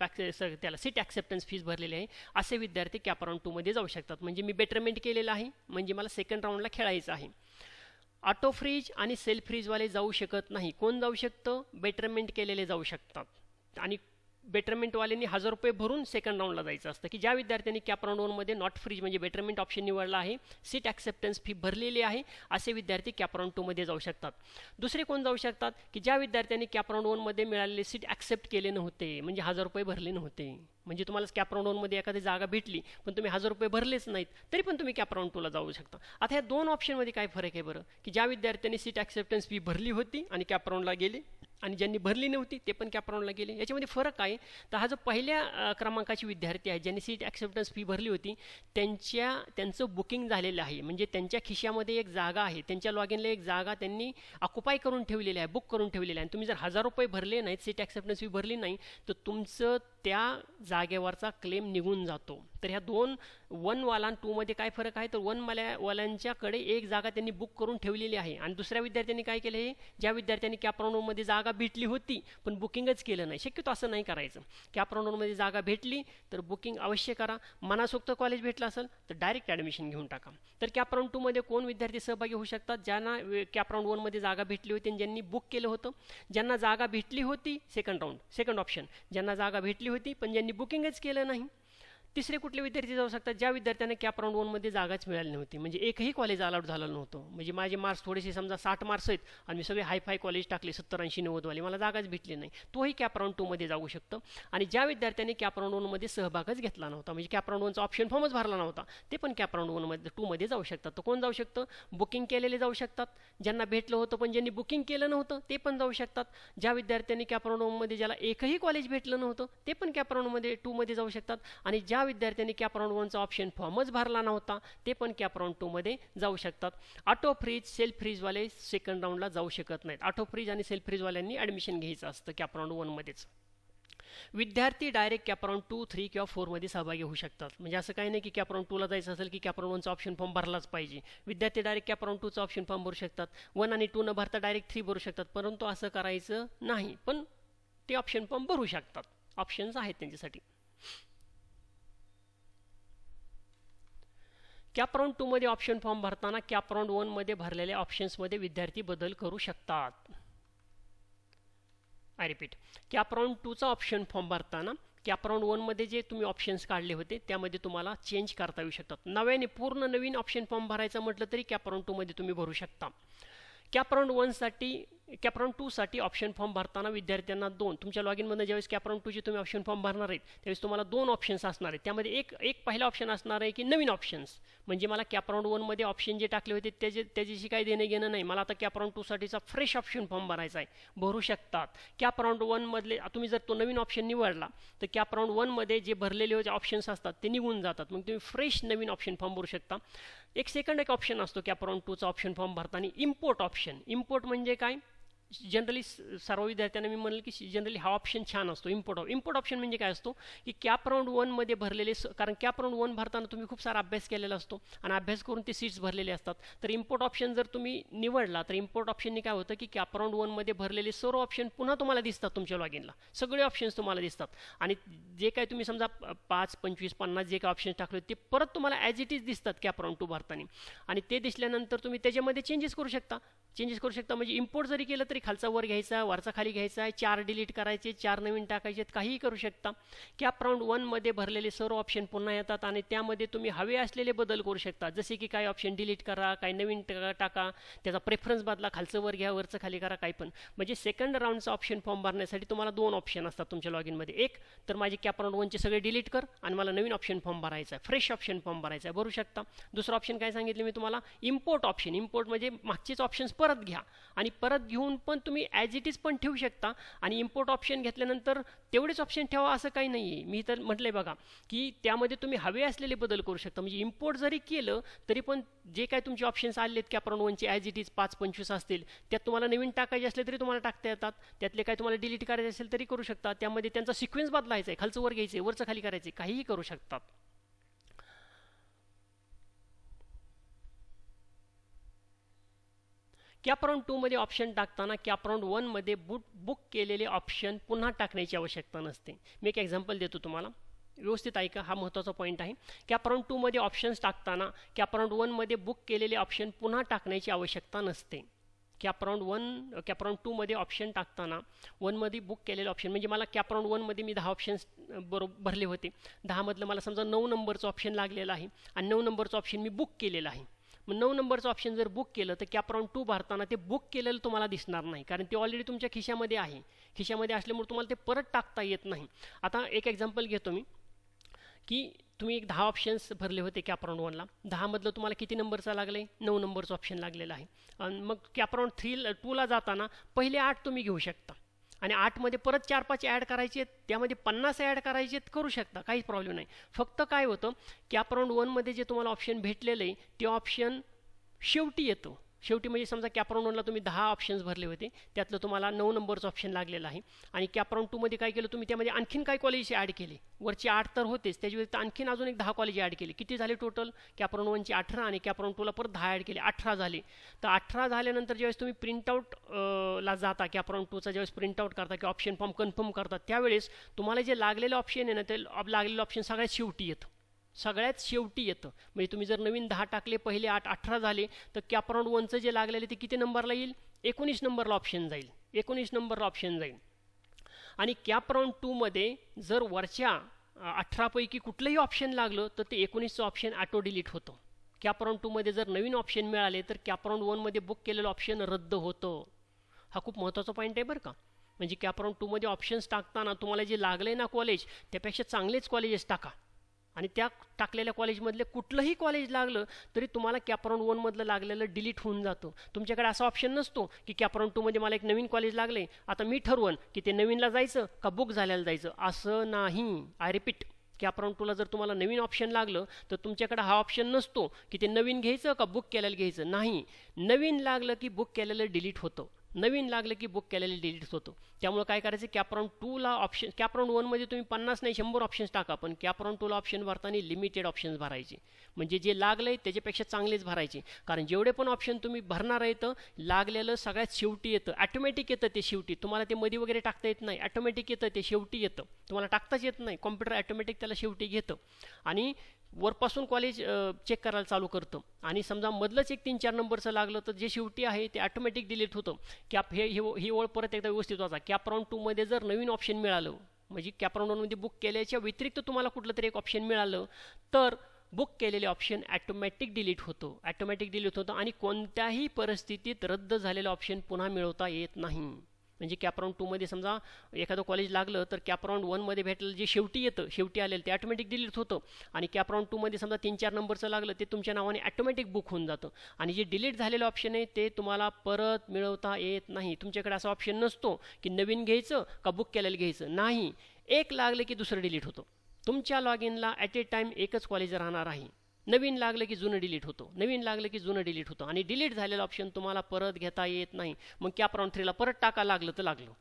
त्याला सीट ॲक्सेप्टन्स फीस भरलेली आहे, असे विद्यार्थी कॅप राऊंड 2 मध्ये जाऊ शकतात. म्हणजे मी बेटरमेंट केलेलं आहे, म्हणजे मला सेकंड राऊंडला खेळायचं आहे. ऑटो फ्रीज आणि सेल्फ फ्रीजवाले जाऊ शकत नाही. कोण जाऊ शकतं, बेटरमेंट केलेले जाऊ शकतात. आणि बेटरमेंटवाल्यांनी 1000 रुपये भरून सेकंड राऊंडला जायचं असतं. की ज्या विद्यार्थ्यांनी कॅप राऊंड 1 मध्ये नॉट फ्रीज म्हणजे बेटरमेंट ऑप्शन निवडला आहे, सीट ॲक्सेप्टन्स फी भरलेली आहे, असे विद्यार्थी कॅप राऊंड 2 मध्ये जाऊ शकतात. दुसरे कोण जाऊ शकतात, की ज्या विद्यार्थ्यांनी कॅप राऊंड 1 मध्ये मिळालेले सीट ॲक्सेप्ट केले नव्हते, म्हणजे 1000 रुपये भरले नव्हते. म्हणजे तुम्हाला कॅप राऊंड 1 मध्ये एखादी जागा भेटली पण तुम्ही 1000 रुपये भरलेच नाहीत, तरी पण तुम्ही कॅप राऊंड 2 ला जाऊ शकता. आता ह्या दोन ऑप्शनमध्ये काय फरक आहे बरं, की ज्या विद्यार्थ्यांनी सीट ॲक्सेप्टन्स फी भरली होती आणि कॅप राऊंडला गेले, आणि ज्यांनी भरली नव्हती ते पण कॅप राऊंडला गेले, याच्यामध्ये फरक आहे. तर हा जो पहिल्या क्रमांकाचे विद्यार्थी आहेत ज्यांनी सीट ॲक्सेप्टन्स फी भरली होती, त्यांचं बुकिंग झालेलं आहे. म्हणजे त्यांच्या खिशामध्ये एक जागा आहे, त्यांच्या लॉगिनला एक जागा त्यांनी ऑक्युपाय करून ठेवलेली आहे, बुक करून ठेवलेली आहे. आणि तुम्ही जर 1000 रुपये भरले नाहीत, सीट ॲक्सेप्टन्स फी भरली नाही, तर तुमचं त्या जागेवरचा क्लेम निघून जातो. तर ह्या दोन 1 वाला आणि 2 मध्ये काय फरक आहे, तर 1 वाल्यांच्याकडे एक जागा त्यांनी बुक करून ठेवलेली आहे. आणि दुसऱ्या विद्यार्थ्यांनी काय केलं, हे ज्या विद्यार्थ्यांनी कॅप राऊंड मध्ये जागा भेटली होती पण बुकिंगच केलं नाही, शक्यतो असं नाही करायचं. कॅप राऊंड मध्ये जागा भेटली तर बुकिंग अवश्य करा. मनासोक्त कॉलेज भेटलं असेल तर डायरेक्ट ॲडमिशन घेऊन टाका. तर कॅप राऊंड 2 मध्ये कोण विद्यार्थी सहभागी होऊ शकतात, ज्यांना कॅप राऊंड 1 मध्ये जागा भेटली होती आणि ज्यांनी बुक केलं होतं. ज्यांना जागा भेटली होती सेकंड ऑप्शन, ज्यांना जागा भेटली होती पण ज्यांनी बुकिंगच केलं नाही. तिसरे कुठले विद्यार्थी जाऊ शकतात? ज्या विद्यार्थ्यांना कॅप राऊंड 1मध्ये जागाच मिळाली नव्हती, म्हणजे एकही कॉलेज अलाउड झालं नव्हतं. म्हणजे माझे मार्क्स थोडेसे समजा 60 मार्क्स आहेत आणि मी सगळे हायफाय कॉलेज टाकले 70, 80, 90 वाले, मला जागाच भेटली नाही, तोही कॅप राऊंड 2मध्ये जाऊ शकतं. आणि ज्या विद्यार्थ्यांनी कॅप राऊंड 1मध्ये सहभागच घेतला नव्हता, म्हणजे कॅप राऊंड 1चा ऑप्शन फॉर्मच भरला नव्हता, ते पण कॅप राऊंड 2मध्ये जाऊ शकतात. तर कोण जाऊ शकतं? बुकिंग केलेले जाऊ शकतात, ज्यांना भेटलं होतं पण ज्यांनी बुकिंग केलं नव्हतं ते पण जाऊ शकतात. ज्या विद्यार्थ्यांनी कॅप राऊंड 1मध्ये ज्याला एकही कॉलेज भेटलं नव्हतं ते पण कॅप राऊंड 2मध्ये जाऊ शकतात. आणि ज्या विद्यार्थ्यांनी कॅप राऊंड 1चा ऑप्शन फॉर्मच भरला नव्हता ते पण कॅप राऊंड 2मध्ये जाऊ शकतात. ऑटो फ्रीज, सेल्फ फ्रीजवाले सेकंड राऊंडला जाऊ शकत नाहीत. ऑटो फ्रीज आणि सेल्फ फ्रीजवाल्यांनी ॲडमिशन घ्यायचं असतं कॅप राऊंड 1मध्येच. विद्यार्थी डायरेक्ट कॅप राऊंड 2, 3 किंवा 4मध्ये सहभागी होऊ शकतात. म्हणजे असं काही नाही की कॅप राऊंड 2ला जायचं असेल की कॅप राऊंड 1चा ऑप्शन फॉर्म भरलाच पाहिजे. विद्यार्थी डायरेक्ट कॅप राऊंड 2चा ऑप्शन फॉर्म भरू शकतात. 1 आणि 2 न भरता डायरेक्ट 3 भरू शकतात, परंतु असं करायचं नाही. पण ते ऑप्शन फॉर्म भरू शकतात, ऑप्शन्स आहेत त्यांच्यासाठी. कॅप राऊंड 2मध्ये ऑप्शन फॉर्म भरताना कॅप राऊंड 1मध्ये भरलेल्या ऑप्शन्समध्ये विद्यार्थी बदल करू शकतात. आय रिपीट, कॅप राऊंड 2चा ऑप्शन फॉर्म भरताना कॅप राऊंड 1मध्ये जे तुम्ही ऑप्शन्स काढले होते त्यामध्ये तुम्हाला चेंज करता येऊ शकतात. नव्याने पूर्ण नवीन ऑप्शन फॉर्म भरायचं म्हटलं तरी कॅप राऊंड 2मध्ये तुम्ही भरू शकता. कॅप राऊंड 2साठी ऑप्शन फॉर्म भरताना विद्यार्थ्यांना तुमच्या लॉगिनमधून ज्यावेळेस कॅप राऊंड 2चे तुम्ही ऑप्शन फॉर्म भरणार आहेत त्यावेळेस तुम्हाला 2 ऑप्शन्स असणार आहेत. त्यामध्ये एक पहिला ऑप्शन असणार आहे की नवीन ऑप्शन्स, म्हणजे मला कॅप राऊंड 1मध्ये ऑप्शन जे टाकले होते त्याच्याशी काही देणं घेणं नाही, मला आता कॅप राऊंड 2साठीचा फ्रेश ऑप्शन फॉर्म भरायचा आहे, भरू शकतात. कॅप राऊंड 1मधले तुम्ही जर तो नवीन ऑप्शन निवडला तर कॅप राऊंड 1मध्ये जे भरलेले ऑप्शन्स असतात ते निघून जातात, मग तुम्ही फ्रेश नवीन ऑप्शन फॉर्म भरू शकता. एक ऑप्शन असतो कॅप राऊंड 2चा ऑप्शन फॉर्म भरताना, इम्पोर्ट ऑप्शन. इम्पोर्ट म्हणजे काय? जनरली सर्व विद्यार्थ्यांना मी म्हणेल की जनरली हा ऑप्शन छान असतो. इम्पोर्ट ऑप्शन म्हणजे काय असतो की कॅप राऊंड 1मध्ये भरलेले, कारण कॅप राऊंड 1 भरताना तुम्ही खूप सारा अभ्यास केलेला असतो आणि अभ्यास करून ते सीट्स भरलेले असतात. तर इम्पोर्ट ऑप्शन जर तुम्ही निवडला तर इम्पोर्ट ऑप्शनने काय होतं की कॅप राऊंड 1मध्ये भरलेले सर्व ऑप्शन पुन्हा तुम्हाला दिसतात, तुमच्या लॉगिनला सगळे ऑप्शन्स तुम्हाला दिसतात. आणि जे काही तुम्ही समजा 5, 25, 50 जे काही ऑप्शन्स टाकले ते परत तुम्हाला ॲज इट इज दिसतात कॅप राऊंड 2 भरताना. आणि ते दिसल्यानंतर तुम्ही त्याच्यामध्ये चेंजेस करू शकता. म्हणजे इम्पोर्ट जरी केलं तरी खालचा वर घ्यायचा, वरचा खाली घ्यायचा, 4 डिलीट करायचे, 4 नवीन टाकायचे, काहीही करू शकता. कॅप राऊंड 1मध्ये भरलेले सर्व ऑप्शन पुन्हा येतात आणि त्यामध्ये तुम्ही हवे असलेले बदल करू शकता. जसे की काही ऑप्शन डिलीट करा, काही नवीन टाका, त्याचा प्रेफरन्स बदला, खालचं वर घ्या, वरचं खाली करा, काही पण. म्हणजे सेकंड राऊंडचा ऑप्शन फॉर्म भरण्यासाठी तुम्हाला 2 ऑप्शन असतात तुमच्या लॉगिनमध्ये. एक तर माझे कॅप राऊंड 1चे सगळे डिलीट कर आणि मला नवीन ऑप्शन फॉर्म भरायचा आहे, फ्रेश ऑप्शन फॉर्म भरायचा आहे, भरू शकता. दुसरा ऑप्शन काय सांगितले मी तुम्हाला? Import option. इम्पोर्ट म्हणजे मागचेच ऑप्शन्स परत घ्या आणि परत घेऊन पण तुम्ही ॲज इट इज पण ठेवू शकता. आणि इम्पोर्ट ऑप्शन घेतल्यानंतर तेवढेच ऑप्शन ठेवा असं काही नाही आहे. मी तर म्हटलंय बघा की त्यामध्ये तुम्ही हवे असलेले बदल करू शकता. म्हणजे इम्पोर्ट जरी केलं तरी पण जे काय तुमचे ऑप्शन्स आलेत कॅप राऊंड 1चे ॲज इट इज 5-25 असतील, त्यात तुम्हाला नवीन टाकायचे असले तरी तुम्हाला टाकता येतात. त्यातले काय तुम्हाला डिलीट करायचे असेल तरी करू शकता. त्यामध्ये त्यांचा सिक्वेन्स बदलायचा आहे, खालचं वर घ्यायचं, वरचं खाली करायचं, काहीही करू शकतात. कॅप राऊंड 2मध्ये ऑप्शन टाकताना कॅप राऊंड 1मध्ये बुक केलेले ऑप्शन पुन्हा टाकण्याची आवश्यकता नसते. मी एक एक्झाम्पल देतो तुम्हाला, व्यवस्थित ऐका, हा महत्त्वाचा पॉईंट आहे. कॅप राऊंड 2मध्ये ऑप्शन्स टाकताना कॅप राऊंड 1मध्ये बुक केलेले ऑप्शन पुन्हा टाकण्याची आवश्यकता नसते. कॅप राऊंड 2मध्ये ऑप्शन टाकताना 1मध्ये बुक केलेले ऑप्शन, म्हणजे मला कॅप राऊंड 1मध्ये मी 10 ऑप्शन्स भरले होते, 10मधलं मला समजा 9 नंबरचं ऑप्शन लागलेलं आहे आणि 9 नंबरचं ऑप्शन मी बुक केलेलं आहे. मग 9 नंबरचं ऑप्शन जर बुक केलं तर कॅप राऊंड 2 भरताना ते बुक केलेलं तुम्हाला दिसणार नाही, कारण ते ऑलरेडी तुमच्या खिशामध्ये आहे. खिशामध्ये असल्यामुळे तुम्हाला ते परत टाकता येत नाही. आता एक एक्झाम्पल घेतो मी की तुम्ही 10 ऑप्शन्स भरले होते कॅप राऊंड 1ला, 10मधलं तुम्हाला किती नंबरचा लागलं आहे? 9 नंबरचं ऑप्शन लागलेलं आहे. आणि मग कॅप राऊंड 2ला जाताना पहिले 8 तुम्ही घेऊ शकता आणि 8मध्ये परत 4-5 ॲड करायचे आहेत, त्यामध्ये 50 ॲड करायचे आहेत, करू शकता, काहीच प्रॉब्लेम नाही. फक्त काय होतं, कॅप राऊंड 1मध्ये जे तुम्हाला ऑप्शन भेटलेलं आहे ते ऑप्शन शेवटी येतं. शेवटी म्हणजे समजा कॅप राऊंड 1ला तुम्ही 10 ऑप्शन्स भरले होते, त्यातलं तुम्हाला 9 नंबरचं ऑप्शन लागलेलं आहे आणि कॅप राऊंड 2मध्ये काय केलं तुम्ही, त्यामध्ये आणखीन काही कॉलेज ॲड केले, वरचे 8 तर होतेच, त्याच्या व्यतिरिक्त आणखीन अजून एक 10 कॉलेज ॲड केले. किती झाले टोटल? कॅप राऊंड 1चे 18 आणि कॅप राऊंड 2ला परत 10 ॲड केले, 18 झाले. तर 18 झाल्यानंतर ज्यावेळेस तुम्ही प्रिंटआउट ला जाता, कॅप राऊंड 2चा ज्यावेळेस प्रिंटआउट करता किंवा ऑप्शन फॉर्म कन्फर्म करतात, त्यावेळेस तुम्हाला जे लागलेलं ऑप्शन आहे ना, ते लागलेलं ऑप्शन सगळ्यात शेवटी येतं, सगळ्यात शेवटी येतं. म्हणजे तुम्ही जर नवीन 10 टाकले, पहिले 8, 18 झाले, तर कॅप राऊंड 1चं जे लागलेलं ते किती नंबरला येईल? 19 नंबरला ऑप्शन जाईल, 19 नंबरला ऑप्शन जाईल. आणि कॅप राऊंड 2मध्ये जर वरच्या 18पैकी कुठलंही ऑप्शन लागलं तर ते 19चं ऑप्शन ॲटो डिलीट होतं. कॅपराउंड 2मध्ये जर नवीन ऑप्शन मिळाले तर कॅपराउंड 1मध्ये बुक केलेलं ऑप्शन रद्द होतं. हा खूप महत्त्वाचा पॉईंट आहे बरं का. म्हणजे कॅपराउंड 2मध्ये ऑप्शन्स टाकताना तुम्हाला जे लागले ना कॉलेज, त्यापेक्षा चांगलेच कॉलेजेस टाका. आणि त्या टाकलेल्या कॉलेजमधले कुठलंही कॉलेज लागलं तरी तुम्हाला कॅपराउंड 1मधलं लागलेलं डिलीट होऊन जातं. तुमच्याकडे असा ऑप्शन नसतो की कॅपराउंड 2मध्ये मला एक नवीन कॉलेज लागले, आता मी ठरवून की ते नवीनला जायचं का बुक झालेलं जायचं, असं नाही. आय रिपीट, कॅपराउंड 2ला जर तुम्हाला नवीन ऑप्शन लागलं तर तुमच्याकडे हा ऑप्शन नसतो की ते नवीन घ्यायचं का बुक केलेलं घ्यायचं. नाही, नवीन लागलं की बुक केलेलं डिलीट होतं, नवीन लागलं की बुक केलेलं डिलीट होतं. त्यामुळे काय करायचं, कॅपराउंड 2ला ऑप्शन, कॅपराउंड 1मध्ये तुम्ही 50 नाही 100 ऑप्शन्स टाका, पण कॅपराउंड 2ला ऑप्शन भरताना लिमिटेड ऑप्शन्स भरायचे. म्हणजे जे लागलंय त्याच्यापेक्षा चांगलेच भरायचे. कारण जेवढे पण ऑप्शन तुम्ही भरणार आहे तर लागलेलं सगळ्यात शेवटी येतं, ॲटोमॅटिक येतं ते शेवटी. तुम्हाला ते मध्ये वगैरे टाकता येत नाही, ॲटोमॅटिक येतं ते शेवटी येतं. तुम्हाला टाकताच येत नाही, कॉम्प्युटर ॲटोमॅटिक त्याला शेवटी घेतं आणि वरपासून कॉलेज चेक करायला चालू करतं. आणि समजा मधलंच एक 3-4 नंबरचं लागलं तर जे शेवटी आहे ते ऑटोमॅटिक डिलीट होतं. कॅप ही ओळ परत एकदा व्यवस्थित वाचा. कॅपराउंड 2मध्ये जर नवीन ऑप्शन मिळालं, म्हणजे कॅपराउंड 1मध्ये बुक केल्याच्या व्यतिरिक्त तुम्हाला कुठलं तरी एक ऑप्शन मिळालं तर बुक केलेले ऑप्शन ॲटोमॅटिक डिलीट होतो, ॲटोमॅटिक डिलीट होतं आणि कोणत्याही परिस्थितीत रद्द झालेलं ऑप्शन पुन्हा मिळवता येत नाही. म्हणजे कॅपराउंड 2मध्ये समजा एखादं कॉलेज लागलं तर कॅपराउंड 1मध्ये भेटलं जे शेवटी येतं, शेवटी आलेलं ते ऑटोमॅटिक डिलीट होतं. आणि कॅपराउंड 2मध्ये समजा 3-4 नंबरचं लागलं ते तुमच्या नावाने ऑटोमॅटिक बुक होऊन जातं. आणि जे डिलीट झालेलं ऑप्शन आहे ते तुम्हाला परत मिळवता येत नाही. तुमच्याकडे असा ऑप्शन नसतो की नवीन घ्यायचं का बुक केलेलं घ्यायचं. नाही, एक लागलं की दुसरं डिलीट होतं. तुमच्या लॉग इनला ॲट ए टाईम एकच कॉलेज राहणार आहे. नवीन लागलं की जुनं डिलीट होतं, नवीन लागलं की जुनं डिलीट होतं आणि डिलीट झालेलं ऑप्शन तुम्हाला परत घेता येत नाही. मग कॅपराउंड 3ला परत टाका, लागलं तर लागलं.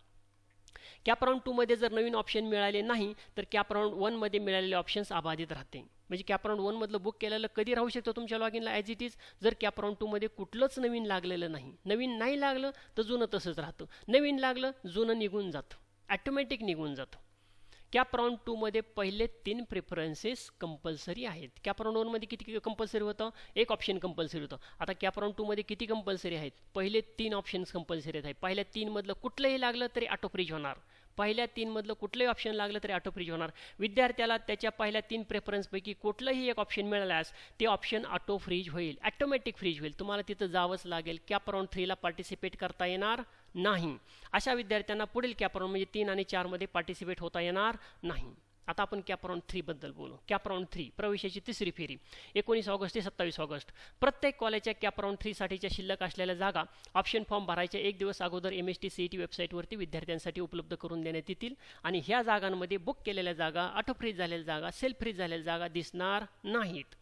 कॅपराउंड 2मध्ये जर नवीन ऑप्शन मिळाले नाही तर कॅपराउंड 1मध्ये मिळालेले ऑप्शन्स अबाधित राहते. म्हणजे कॅपराउंड 1मधलं बुक केलेलं कधी राहू शकतं तुमच्या लॉग इनला ॲज इट इज, जर कॅपराउंड 2मध्ये कुठलंच नवीन लागलेलं नाही. नवीन नाही लागलं तर जुनं तसंच राहतं, नवीन लागलं जुनं निघून जातं, ॲटोमॅटिक निघून जातं. कॅपराउंड 2मध्ये पहिले 3 प्रेफरन्सेस कंपल्सरी आहेत. कॅपराउंड 1मध्ये किती कंपल्सरी होतं, एक ऑप्शन कंपल्सरी होतं. आता कॅपराउंड 2मध्ये किती कंपल्सरी आहेत, पहिले 3 ऑप्शन्स कंपल्सरी आहेत. पहिल्या 3 मधलं कुठलंही लागलं तरी ऑटो फ्रीज होणार, पहिल्या 3 मधलं कुठलंही ऑप्शन लागलं तरी ऑटो फ्रीज होणार. विद्यार्थ्याला त्याच्या पहिल्या 3 प्रेफरन्सपैकी कुठलंही एक ऑप्शन मिळाल्यास ते ऑप्शन ऑटो फ्रीज होईल, ॲटोमॅटिक फ्रीज होईल. तुम्हाला तिथं जावंच लागेल, कॅपराउंड 3ला पार्टिसिपेट करता येणार नाही. अशा विद्यार्थ्यांना पुढील कॅपराउंड म्हणजे 3 आणि 4मध्ये पार्टिसिपेट होता येणार नाही. आता आपण कॅपराउंड 3 बद्दल बोलू. कॅपराउंड 3 प्रवेशाची तिसरी फेरी 19 ऑगस्ट ते 27 ऑगस्ट. प्रत्येक कॉलेजच्या कॅपराउंड 3 साठीच्या शिल्लक असलेल्या जागा ऑप्शन फॉर्म भरायच्या एक दिवस अगोदर MST CET वेबसाईटवरती विद्यार्थ्यांसाठी उपलब्ध करून देण्यात येतील. आणि ह्या जागांमध्ये बुक केलेल्या जागा, ऑटो फ्रीज झालेल्या जागा, सेल्फ फ्रीज झालेल्या जागा दिसणार नाहीत.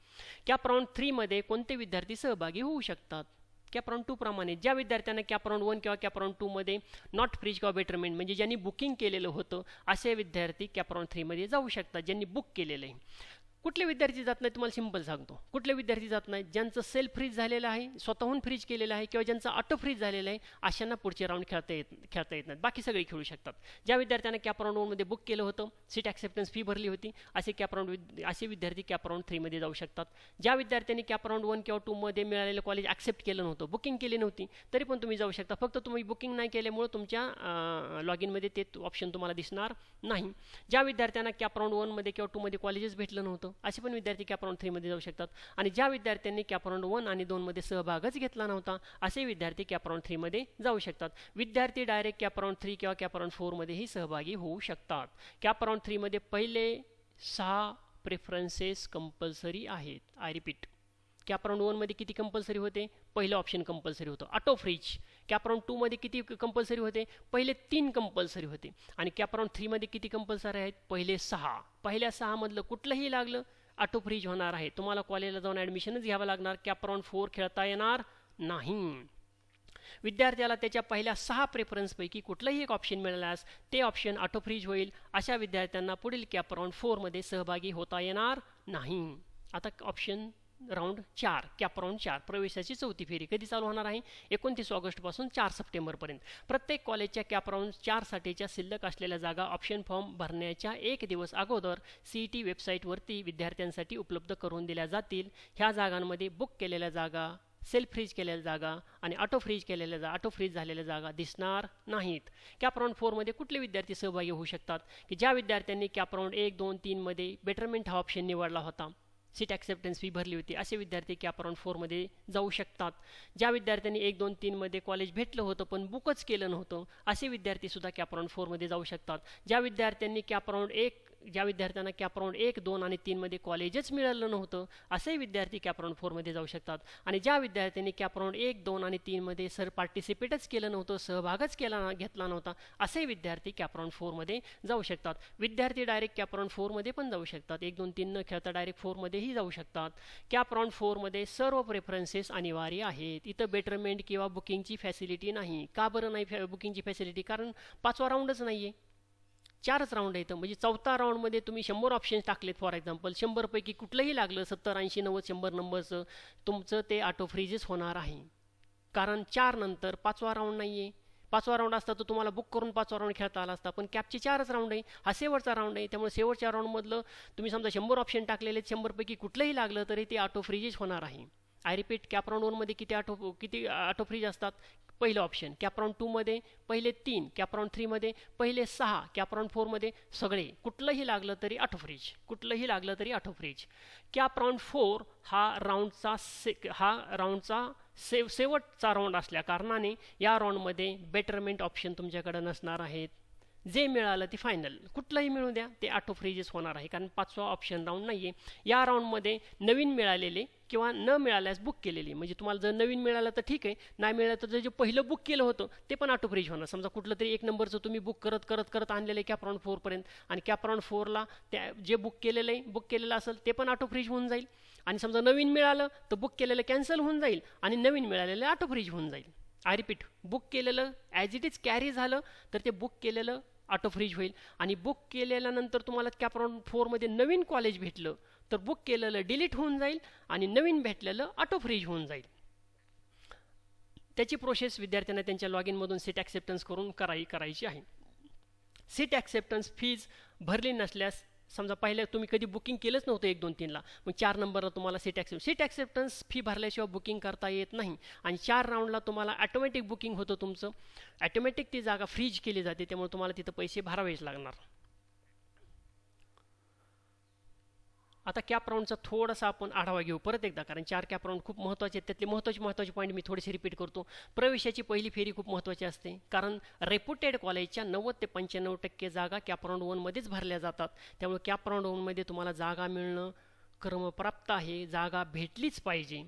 कॅपराउंड 3 मध्ये कोणते विद्यार्थी सहभागी होऊ शकतात, कॅपराउंड 2 प्रमाणे ज्या विद्यार्थ्यांना कॅपराउंड 1 किंवा कॅपराउंड 2 मध्ये नॉट फ्रीज किंवा बेटरमेंट म्हणजे ज्यांनी बुकिंग केलेलं होतं असे विद्यार्थी कॅपराउंड 3 मध्ये जाऊ शकतात, ज्यांनी बुक केलेलं आहे. कुठले विद्यार्थी जात नाही तुम्हाला सिंपल सांगतो. कुठले विद्यार्थी जात नाहीत, ज्यांचं सेल्फ फ्रीज झालेलं आहे, स्वतःहून फ्रीज केलेलं आहे किंवा ज्यांचं ऑटो फ्रीज झालेलं आहे, अशांना पुढचे राऊंड खेळता येत नाहीत. बाकी सगळे खेळू शकतात. ज्या विद्यार्थ्यांना कॅपराउंड 1 मध्ये बुक केलं होतं, सीट ॲक्सेप्टन्स फी भरली होती, असे विद्यार्थी कॅपराउंड 3 मध्ये जाऊ शकतात. ज्या विद्यार्थ्यांनी कॅपराउंड 1 किंवा 2 मध्ये मिळालेलं कॉलेज ॲक्सेप्ट केलं नव्हतं, बुकिंग केली नव्हती, तरी पण तुम्ही जाऊ शकता. फक्त तुम्ही बुकिंग नाही केल्यामुळे तुमच्या लॉग इनमध्ये ते ऑप्शन तुम्हाला दिसणार नाही. ज्या विद्यार्थ्यांना कॅपराउंड 1 मध्ये किंवा 2 मध्ये कॉलेजेस भेटलं नव्हतं असे पण विद्यार्थी कॅपराउंड 3 मध्ये जाऊ शकतात. आणि ज्या विद्यार्थ्यांनी कॅपराउंड 1 आणि 2 मध्ये सहभागच घेतला नव्हता असे विद्यार्थी कॅपराउंड 3 मध्ये जाऊ शकतात. विद्यार्थी डायरेक्ट कॅपराउंड 3 किंवा कॅपराउंड 4 मध्येही सहभागी होऊ शकतात. कॅपराउंड 3 मध्ये पहिले 6 प्रेफरन्सेस कंपल्सरी आहेत. आय रिपीट, कॅपराउंड 1 मध्ये किती कंपल्सरी होते, पहिलं ऑप्शन कंपल्सरी होतं ऑटो फ्रीज. कॅपराउंड 2 मध्ये किती कंपल्सरी होते, पहिले 3 कंपल्सरी होते. आणि कॅपराउंड 3 मध्ये किती कंपल्सरी आहेत, पहिले 6. पहिल्या 6 मधलं कुठलंही लागलं ऑटो फ्रीज होणार आहे, तुम्हाला कॉलेजला जाऊन ॲडमिशनच घ्यावं लागणार, कॅपराउंड 4 खेळता येणार नाही. विद्यार्थ्याला त्याच्या पहिल्या 6 प्रेफरन्सपैकी कुठलंही एक ऑप्शन मिळाल्यास ते ऑप्शन ऑटो फ्रीज होईल. अशा विद्यार्थ्यांना पुढील कॅपराउंड 4 मध्ये सहभागी होता येणार नाही. आता ऑप्शन राऊंड 4 कॅपराउंड 4 प्रवेशाची चौथी फेरी कधी चालू होणार आहे, 29 ऑगस्टपासून 4 सप्टेंबरपर्यंत. प्रत्येक कॉलेजच्या कॅपराउंड 4 साठीच्या शिल्लक असलेल्या जागा ऑप्शन फॉर्म भरण्याच्या एक दिवस अगोदर CET वेबसाईटवरती विद्यार्थ्यांसाठी उपलब्ध करून दिल्या जातील. ह्या जागांमध्ये बुक केलेल्या जागा सेल्फ फ्रीज केलेल्या जागा आणि ऑटो फ्रीज ऑटो फ्रीज झालेल्या जागा दिसणार नाहीत. कॅप राऊंड 4मध्ये कुठले विद्यार्थी सहभागी होऊ शकतात की ज्या विद्यार्थ्यांनी कॅप राऊंड 1, 2, 3मध्ये बेटरमेंट हा ऑप्शन निवडला होता, सीट ॲक्सेप्टन्स फी भरली होती, असे विद्यार्थी कॅप राऊंड 4मध्ये जाऊ शकतात. ज्या विद्यार्थ्यांनी 1, 2, 3मध्ये कॉलेज भेटलं होतं पण बुकच केलं नव्हतं, असे विद्यार्थीसुद्धा कॅप राऊंड 4मध्ये जाऊ शकतात. ज्या विद्यार्थ्यांना कॅप राऊंड 1, 2 आणि 3मध्ये कॉलेजच मिळालं नव्हतं, असे विद्यार्थी कॅप राऊंड 4मध्ये जाऊ शकतात. आणि ज्या विद्यार्थ्यांनी कॅप राऊंड 1, 2 आणि 3मध्ये पार्टिसिपेटच केलं नव्हतं, सहभागच घेतला नव्हता, असे विद्यार्थी कॅप राऊंड 4मध्ये जाऊ शकतात. विद्यार्थी डायरेक्ट कॅप राऊंड 4मध्ये पण जाऊ शकतात. 1, 2, 3 न खेळता डायरेक्ट 4मध्येही जाऊ शकतात. कॅप राऊंड 4मध्ये सर्व प्रेफरन्सेस अनिवार्य आहेत. इथं बेटरमेंट किंवा बुकिंगची फॅसिलिटी नाही. का बरं नाही बुकिंगची फॅसिलिटी? कारण 5वा राऊंडच नाही आहे, 4च राऊंड येतं. म्हणजे 4था राऊंडमध्ये तुम्ही 100 ऑप्शन्स टाकलेत, फॉर एक्झाम्पल 100पैकी कुठलंही लागलं, 70, 80, 90, 100 नंबरचं, तुमचं ते ऑटो फ्रीजच होणार आहे. कारण 4 नंतर 5वा राऊंड नाही आहे. 5वा राऊंड असता तर तुम्हाला बुक करून 5वा राऊंड खेळता आला असता, पण कॅपचे 4च राऊंड आहे, हा शेवटचा राऊंड आहे. त्यामुळे शेवटच्या राऊंडमधलं तुम्ही समजा 100 ऑप्शन टाकलेले, 100पैकी कुठलंही लागलं तरी ते ऑटो फ्रीजच होणार आहे. आय रिपीट, कॅप राऊंड 1मध्ये किती ऑटो फ्रीज असतात? पहिलं ऑप्शन. कॅप राऊंड 2मध्ये पहिले 3, कॅप राऊंड 3मध्ये पहिले 6, कॅप राऊंड 4मध्ये सगळे. कुठलंही लागलं तरी ऑटो फ्रीज. कॅप राऊंड 4 हा राऊंडचा शेवटचा राऊंड असल्या कारणाने या राऊंडमध्ये बेटरमेंट ऑप्शन तुमच्याकडे नसणार आहेत. जे मिळालं ते फायनल, कुठलंही मिळू द्या, ते ऑटो फ्रीजच होणार आहे, कारण 5वा ऑप्शन राऊंड नाही आहे. या राऊंडमध्ये नवीन मिळालेले किंवा न मिळाल्यास बुक केलेली, म्हणजे तुम्हाला जर नवीन मिळालं तर ठीक आहे, नाही मिळालं तर जे पहिलं बुक केलं होतं ते पण ऑटो फ्रीज होणार. समजा कुठलं तरी 1 नंबरचं तुम्ही बुक करत आणलेलं आहे कॅप राऊंड 4पर्यंत, आणि कॅप राऊंड 4ला त्या जे बुक केलेलं असेल ते पण ऑटो फ्रीज होऊन जाईल. आणि समजा नवीन मिळालं तर बुक केलेलं कॅन्सल होऊन जाईल आणि नवीन मिळालेलं ऑटो फ्रीज होऊन जाईल. आय रिपीट, बुक केलेलं ॲज इट इज कॅरी झालं तर ते बुक केलेलं ऑटो फ्रीज होईल. आणि बुक केलेल्यानंतर तुम्हाला कॅप राऊंड 4मध्ये नवीन कॉलेज भेटलं तर बुक केलेलं डिलीट होऊन जाईल आणि नवीन भेटलेलं ऑटो फ्रीज होऊन जाईल. त्याची प्रोसेस विद्यार्थ्यांना त्यांच्या लॉग इनमधून सीट ॲक्सेप्टन्स करून करायची आहे. सीट ॲक्सेप्टन्स फीज भरली नसल्यास, समजा पहिल्या तुम्ही कधी बुकिंग केलंच नव्हतं 1, 2, 3ला, मग 4 नंबरला तुम्हाला सीट ॲक्सेप्टन्स फी भरल्याशिवाय बुकिंग करता येत नाही. आणि 4 राऊंडला तुम्हाला ॲटोमॅटिक बुकिंग होतं तुमचं, ॲटोमॅटिक ती जागा फ्रीज केली जाते, त्यामुळे तुम्हाला तिथं पैसे भरावेच लागणार. आता कॅप राऊंडचा थोडासा आपण आढावा घेऊ परत एकदा, कारण 4 कॅप राऊंड खूप महत्त्वाचे आहेत. त्यातले महत्त्वाचे पॉईंट मी थोडेसे रिपीट करतो. प्रवेशाची पहिली फेरी खूप महत्त्वाची असते, कारण रेप्युटेड कॉलेजच्या 90 ते 95% जागा कॅप राऊंड 1मध्येच भरल्या जातात. त्यामुळे कॅप राऊंड 1मध्ये तुम्हाला जागा मिळणं क्रमप्राप्त आहे, जागा भेटलीच पाहिजे.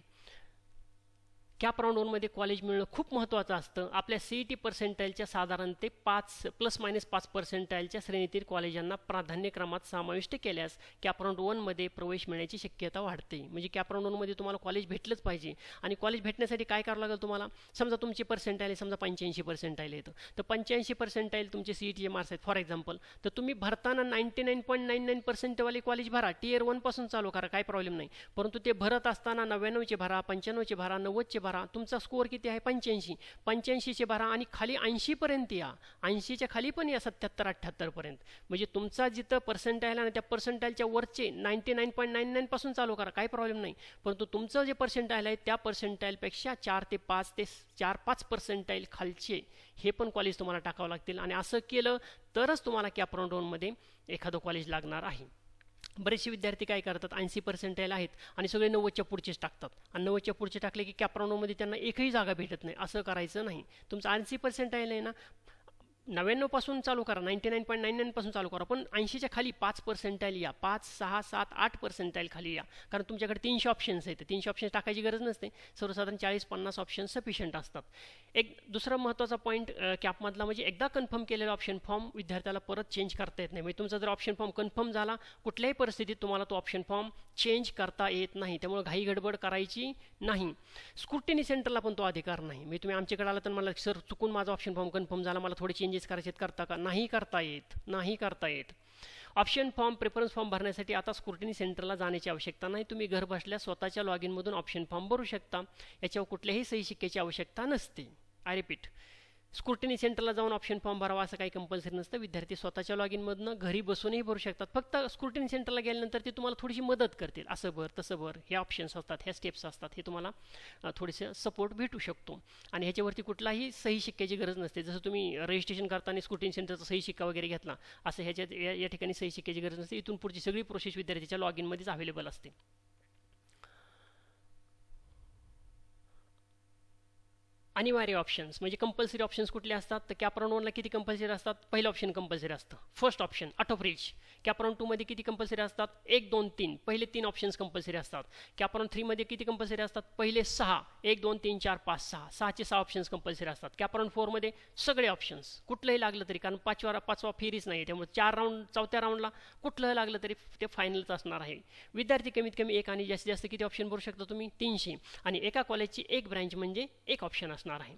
कॅप राऊंड 1मध्ये कॉलेज मिळणं खूप महत्त्वाचं असतं. आपल्या CET पर्सेंटाईलच्या साधारण ते ±5% श्रेणीतील कॉलेजांना प्राधान्यक्रमात समाविष्ट केल्यास कॅप राऊंड 1मध्ये प्रवेश मिळण्याची शक्यता वाढते. म्हणजे कॅप राऊंड 1मध्ये तुम्हाला कॉलेज भेटलंच पाहिजे. आणि कॉलेज भेटण्यासाठी काय करावं लागेल तुम्हाला? समजा तुमची पर्सेंटाईल आहे, समजा 85 पर्सेंटाईल येतं, तर 85 पर्सेंटाईल तुमचे CETचे मार्क्स आहेत फॉर एक्झाम्पल, तर तुम्ही भरताना 99.99% कॉलेज भरा, Tier 1 पासून चालू करा, काय प्रॉब्लेम नाही. परंतु ते भरत असताना 99चे भरा, 95चे भरा, 90चे भरा. तुमचा स्कोअर किती आहे? 85चे भरा आणि खाली 80पर्यंत या, 80च्या खाली पण या 77-78 पर्यंत. म्हणजे तुमचा जिथं पर्सेंटाईल आहे ना, त्या पर्सेंटाईलच्या वरचे 99.99 पासून चालू करा, काही प्रॉब्लेम नाही. परंतु तुमचं जे पर्सेंटाईल आहे त्या पर्सेंटाईलपेक्षा 4 ते 5 पर्सेंटाईल खालचे हे पण कॉलेज तुम्हाला टाकावं लागतील. आणि असं केलं तरच तुम्हाला कॅप राऊंड 1मध्ये एखादं कॉलेज लागणार आहे. बरेचसे विद्यार्थी काय करतात, 80 पर्सेंटाईल आहेत आणि सगळे 90च्या पुढचेच टाकतात, आणि 90च्या पुढचे टाकले की कॅप राऊंड 1मध्ये त्यांना एकही जागा भेटत नाही. असं करायचं नाही. तुमचं 80 पर्सेंटाईल आहे ना, 99 पासून चालू करा, 99.99 पासून चालू करा, पण 80च्या खाली 5 पर्सेंटाईल या, 5, 6, 7, 8 पर्सेंटाईल खाली या. कारण तुमच्याकडे 300 ऑप्शन्स आहेत, 300 ऑप्शन्स टाकायची गरज नसते, सर्वसाधारण 40-50 ऑप्शन्स सफिशियंट असतात. एक दुसरा महत्त्वाचा पॉईंट कॅपमधला म्हणजे एकदा कन्फर्म केलेला ऑप्शन फॉर्म विद्यार्थ्याला परत चेंज करता येत नाही. म्हणजे तुमचा जर ऑप्शन फॉर्म कन्फर्म झाला, कुठल्याही परिस्थितीत तुम्हाला तो ऑप्शन फॉर्म चेंज करता येत नाही. त्यामुळे घाई गडबड करायची नाही. स्क्रुटिनी सेंटरला पण तो अधिकार नाही. म्हणजे तुम्ही आमच्याकडे आला तर मला सर चुकून माझा ऑप्शन फॉर्म कन्फर्म झाला, मला थोडे चेंजेस करायचे करता का? नाही करता येत. ऑप्शन फॉर्म, प्रेफरन्स फॉर्म भरण्यासाठी आता स्क्रुटिनी सेंटरला जाण्याची आवश्यकता नाही. तुम्ही घर बसल्या स्वतःच्या लॉग इनमधून ऑप्शन फॉर्म भरू शकता. याच्यावर कुठल्याही सही शिक्क्याची आवश्यकता नसते. आय रिपीट, स्क्रुटिनी सेंटरला जाऊन ऑप्शन फॉर्म भरावा असं काही कंपल्सरी नसतं. विद्यार्थी स्वतःच्या लॉगिनमधनं घरी बसूनही भरू शकतात. फक्त स्क्रुटिनी सेंटरला गेल्यानंतर ते तुम्हाला थोडीशी मदत करतील, असं भर तसं भर, हे ऑप्शन्स असतात, ह्या स्टेप्स असतात, हे तुम्हाला थोडेसे सपोर्ट भेटू शकतो. आणि ह्याच्यावरती कुठलाही सही शिक्क्याची गरज नसते. जसं तुम्ही रजिस्ट्रेशन करताना स्क्रुटिनी सेंटरचा सही शिक्का वगैरे घेतला, असं ह्याच्यात या ठिकाणी सही शिक्क्याची गरज नसते. इथून पुढची सगळी प्रोसेस विद्यार्थीच्या लॉगिनमध्येच अवेलेबल असते. अनिवार्य ऑप्शन्स म्हणजे कंपल्सरी ऑप्शन्स कुठले असतात, तर कॅपराउंड 1ला किती कंपल्सरी असतात? पहिलं ऑप्शन कंपल्सरी असतं, first option auto freeze. CAP round 2मध्ये किती कंपल्सरी असतात? 1 2 3 पहिले 3 ऑप्शन्स कंपल्सरी असतात. कॅपराउंड 3मध्ये किती कंपल्सरी असतात? पहिले 6 1 2 3 4 5 6 6चे 6 ऑप्शन्स कंपल्सरी असतात. कॅपराउंड 4मध्ये सगळे ऑप्शन्स कुठलंही लागलं तरी, कारण पाचवा फेरीच नाही, त्यामुळे 4 राऊंड, चौथ्या राऊंडला कुठलंही लागलं तरी ते फायनलच असणार आहे. विद्यार्थी कमीत कमी एक आणि जास्तीत जास्त किती ऑप्शन भरू शकता तुम्ही? 300. आणि एका कॉलेजची एक ब्रँच म्हणजे एक ऑप्शन असणार आहे.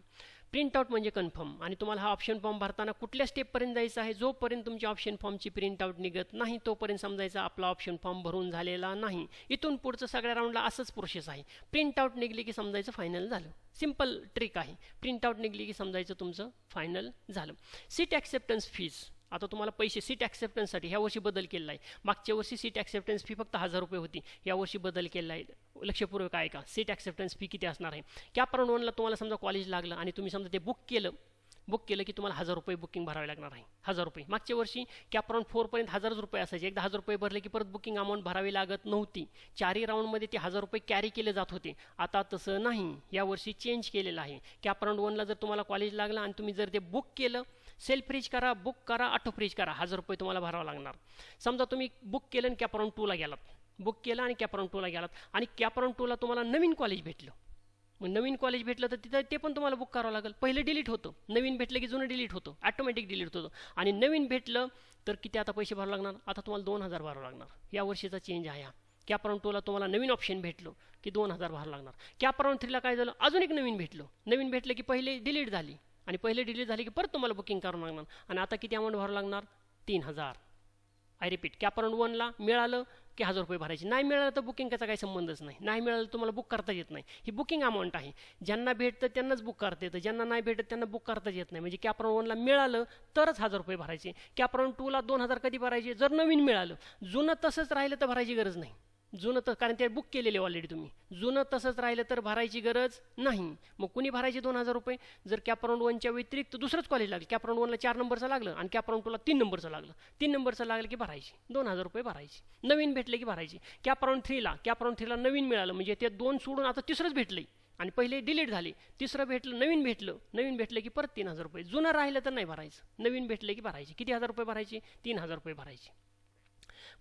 प्रिंट आउट म्हणजे कन्फर्म. आणि तुम्हाला हा ऑप्शन फॉर्म भरताना कुठल्या स्टेपपर्यंत जायचं आहे? जोपर्यंत तुमच्या ऑप्शन फॉर्मची प्रिंट आउट निघत नाही तोपर्यंत समजायचं आपला ऑप्शन फॉर्म भरून झालेला नाही. इथून पुढचं सगळ्या राऊंडला असंच प्रोसेस आहे. प्रिंट आउट निघली की समजायचं फायनल झालं. सिंपल ट्रिक आहे. प्रिंट आउट निघली की समजायचं तुमचं फायनल झालं. सीट ॲक्सेप्टन्स फीज, आता तुम्हाला पैसे सीट ॲक्सेप्टन्ससाठी ह्या वर्षी बदल केला आहे. मागच्या वर्षी सीट ॲक्सेप्टन्स फी फक्त 1000 रुपये होती, यावर्षी बदल केला आहे. लक्षपूर्वक आहे का? सीट ॲक्सेप्टन्स फी किती असणार आहे? कॅपराउंड 1ला तुम्हाला समजा कॉलेज लागलं आणि तुम्ही समजा ते बुक केलं की तुम्हाला 1000 रुपये बुकिंग भरावे लागणार आहे. 1000 रुपये. मागच्या वर्षी कॅपराउंड 4पर्यंत 1000 रुपये असायचे. एकदा 1000 रुपये भरले की परत बुकिंग अमाऊंट भरावी लागत नव्हती. 4ही राऊंडमध्ये ते 1000 रुपये कॅरी केले जात होते. आता तसं नाही, यावर्षी चेंज केलेलं आहे. कॅपराउंड 1ला जर तुम्हाला कॉलेज लागलं आणि तुम्ही जर ते बुक केलं, सेल्फ फ्रीज करा, बुक करा, ऑटो फ्रीज करा, 1000 रुपये तुम्हाला भरावं लागणार. समजा तुम्ही बुक केलं आणि कॅपराउंड 2ला गेलात, बुक केलं आणि कॅपराउंड 2ला गेलात आणि कॅपराउंड 2ला तुम्हाला नवीन कॉलेज भेटलं. मग नवीन कॉलेज भेटलं तर तिथं ते पण तुम्हाला बुक करावं लागेल. पहिलं डिलीट होतं, नवीन भेटलं की जुनं डिलीट होतं, ऑटोमॅटिक डिलीट होतं. आणि नवीन भेटलं तर किती आता पैसे भरावं लागणार? आता तुम्हाला 2000 भरावं लागणार. या वर्षीचा चेंज आहे हा. कॅपराउंड 2ला तुम्हाला नवीन ऑप्शन भेटलं की 2000 भरावं लागणार. कॅपराउंड 3ला काय झालं? अजून एक नवीन भेटलं की पहिले डिलीट झाली आणि पहिले डिलीट झाले की परत तुम्हाला बुकिंग करावं लागणार. आणि आता किती अमाऊंट भरावं लागणार? 3000. आय रिपीट, कॅपराउंड 1ला मिळालं की 1000 रुपये भरायचे, नाही मिळालं तर बुकिंगचा काही संबंधच नाही. नाही मिळालं तुम्हाला बुक करता येत नाही. ही बुकिंग अमाऊंट आहे. ज्यांना भेटतं त्यांनाच बुक करता येतं, ज्यांना नाही भेटत त्यांना बुक करताच येत नाही. म्हणजे कॅपराउंड 1ला मिळालं तरच 1000 रुपये भरायचे. कॅपराउंड 2ला 2000 कधी भरायचे? जर नवीन मिळालं. जुनं तसंच राहिलं तर भरायची गरज नाही. जुनं तर कारण ते बुक केलेले ऑलरेडी तुम्ही. जुनं तसंच राहिलं तर भरायची गरज नाही. मग कुणी भरायचे 2000 रुपये? जर कॅपराउंड 1च्या व्यतिरिक्त दुसरंच कॉलेज लागलं, कॅपराउंड 1ला 4 नंबरचं लागलं आणि कॅपराउंड 2ला 3 नंबरचं लागलं, 3 नंबरचं लागलं की भरायची 2000 रुपये भरायची. नवीन भेटले की भरायची. कॅपराउंड 3ला नवीन मिळालं म्हणजे ते 2 सोडून आता तिसरंच भेटलंय आणि पहिले डिलीट झाले, तिसरं भेटलं, नवीन भेटलं की परत 3000 रुपये. जुनं राहिलं तर नाही भरायचं, नवीन भेटले की भरायचे. किती 1000 रुपये भरायचे? 3000 रुपये भरायचे.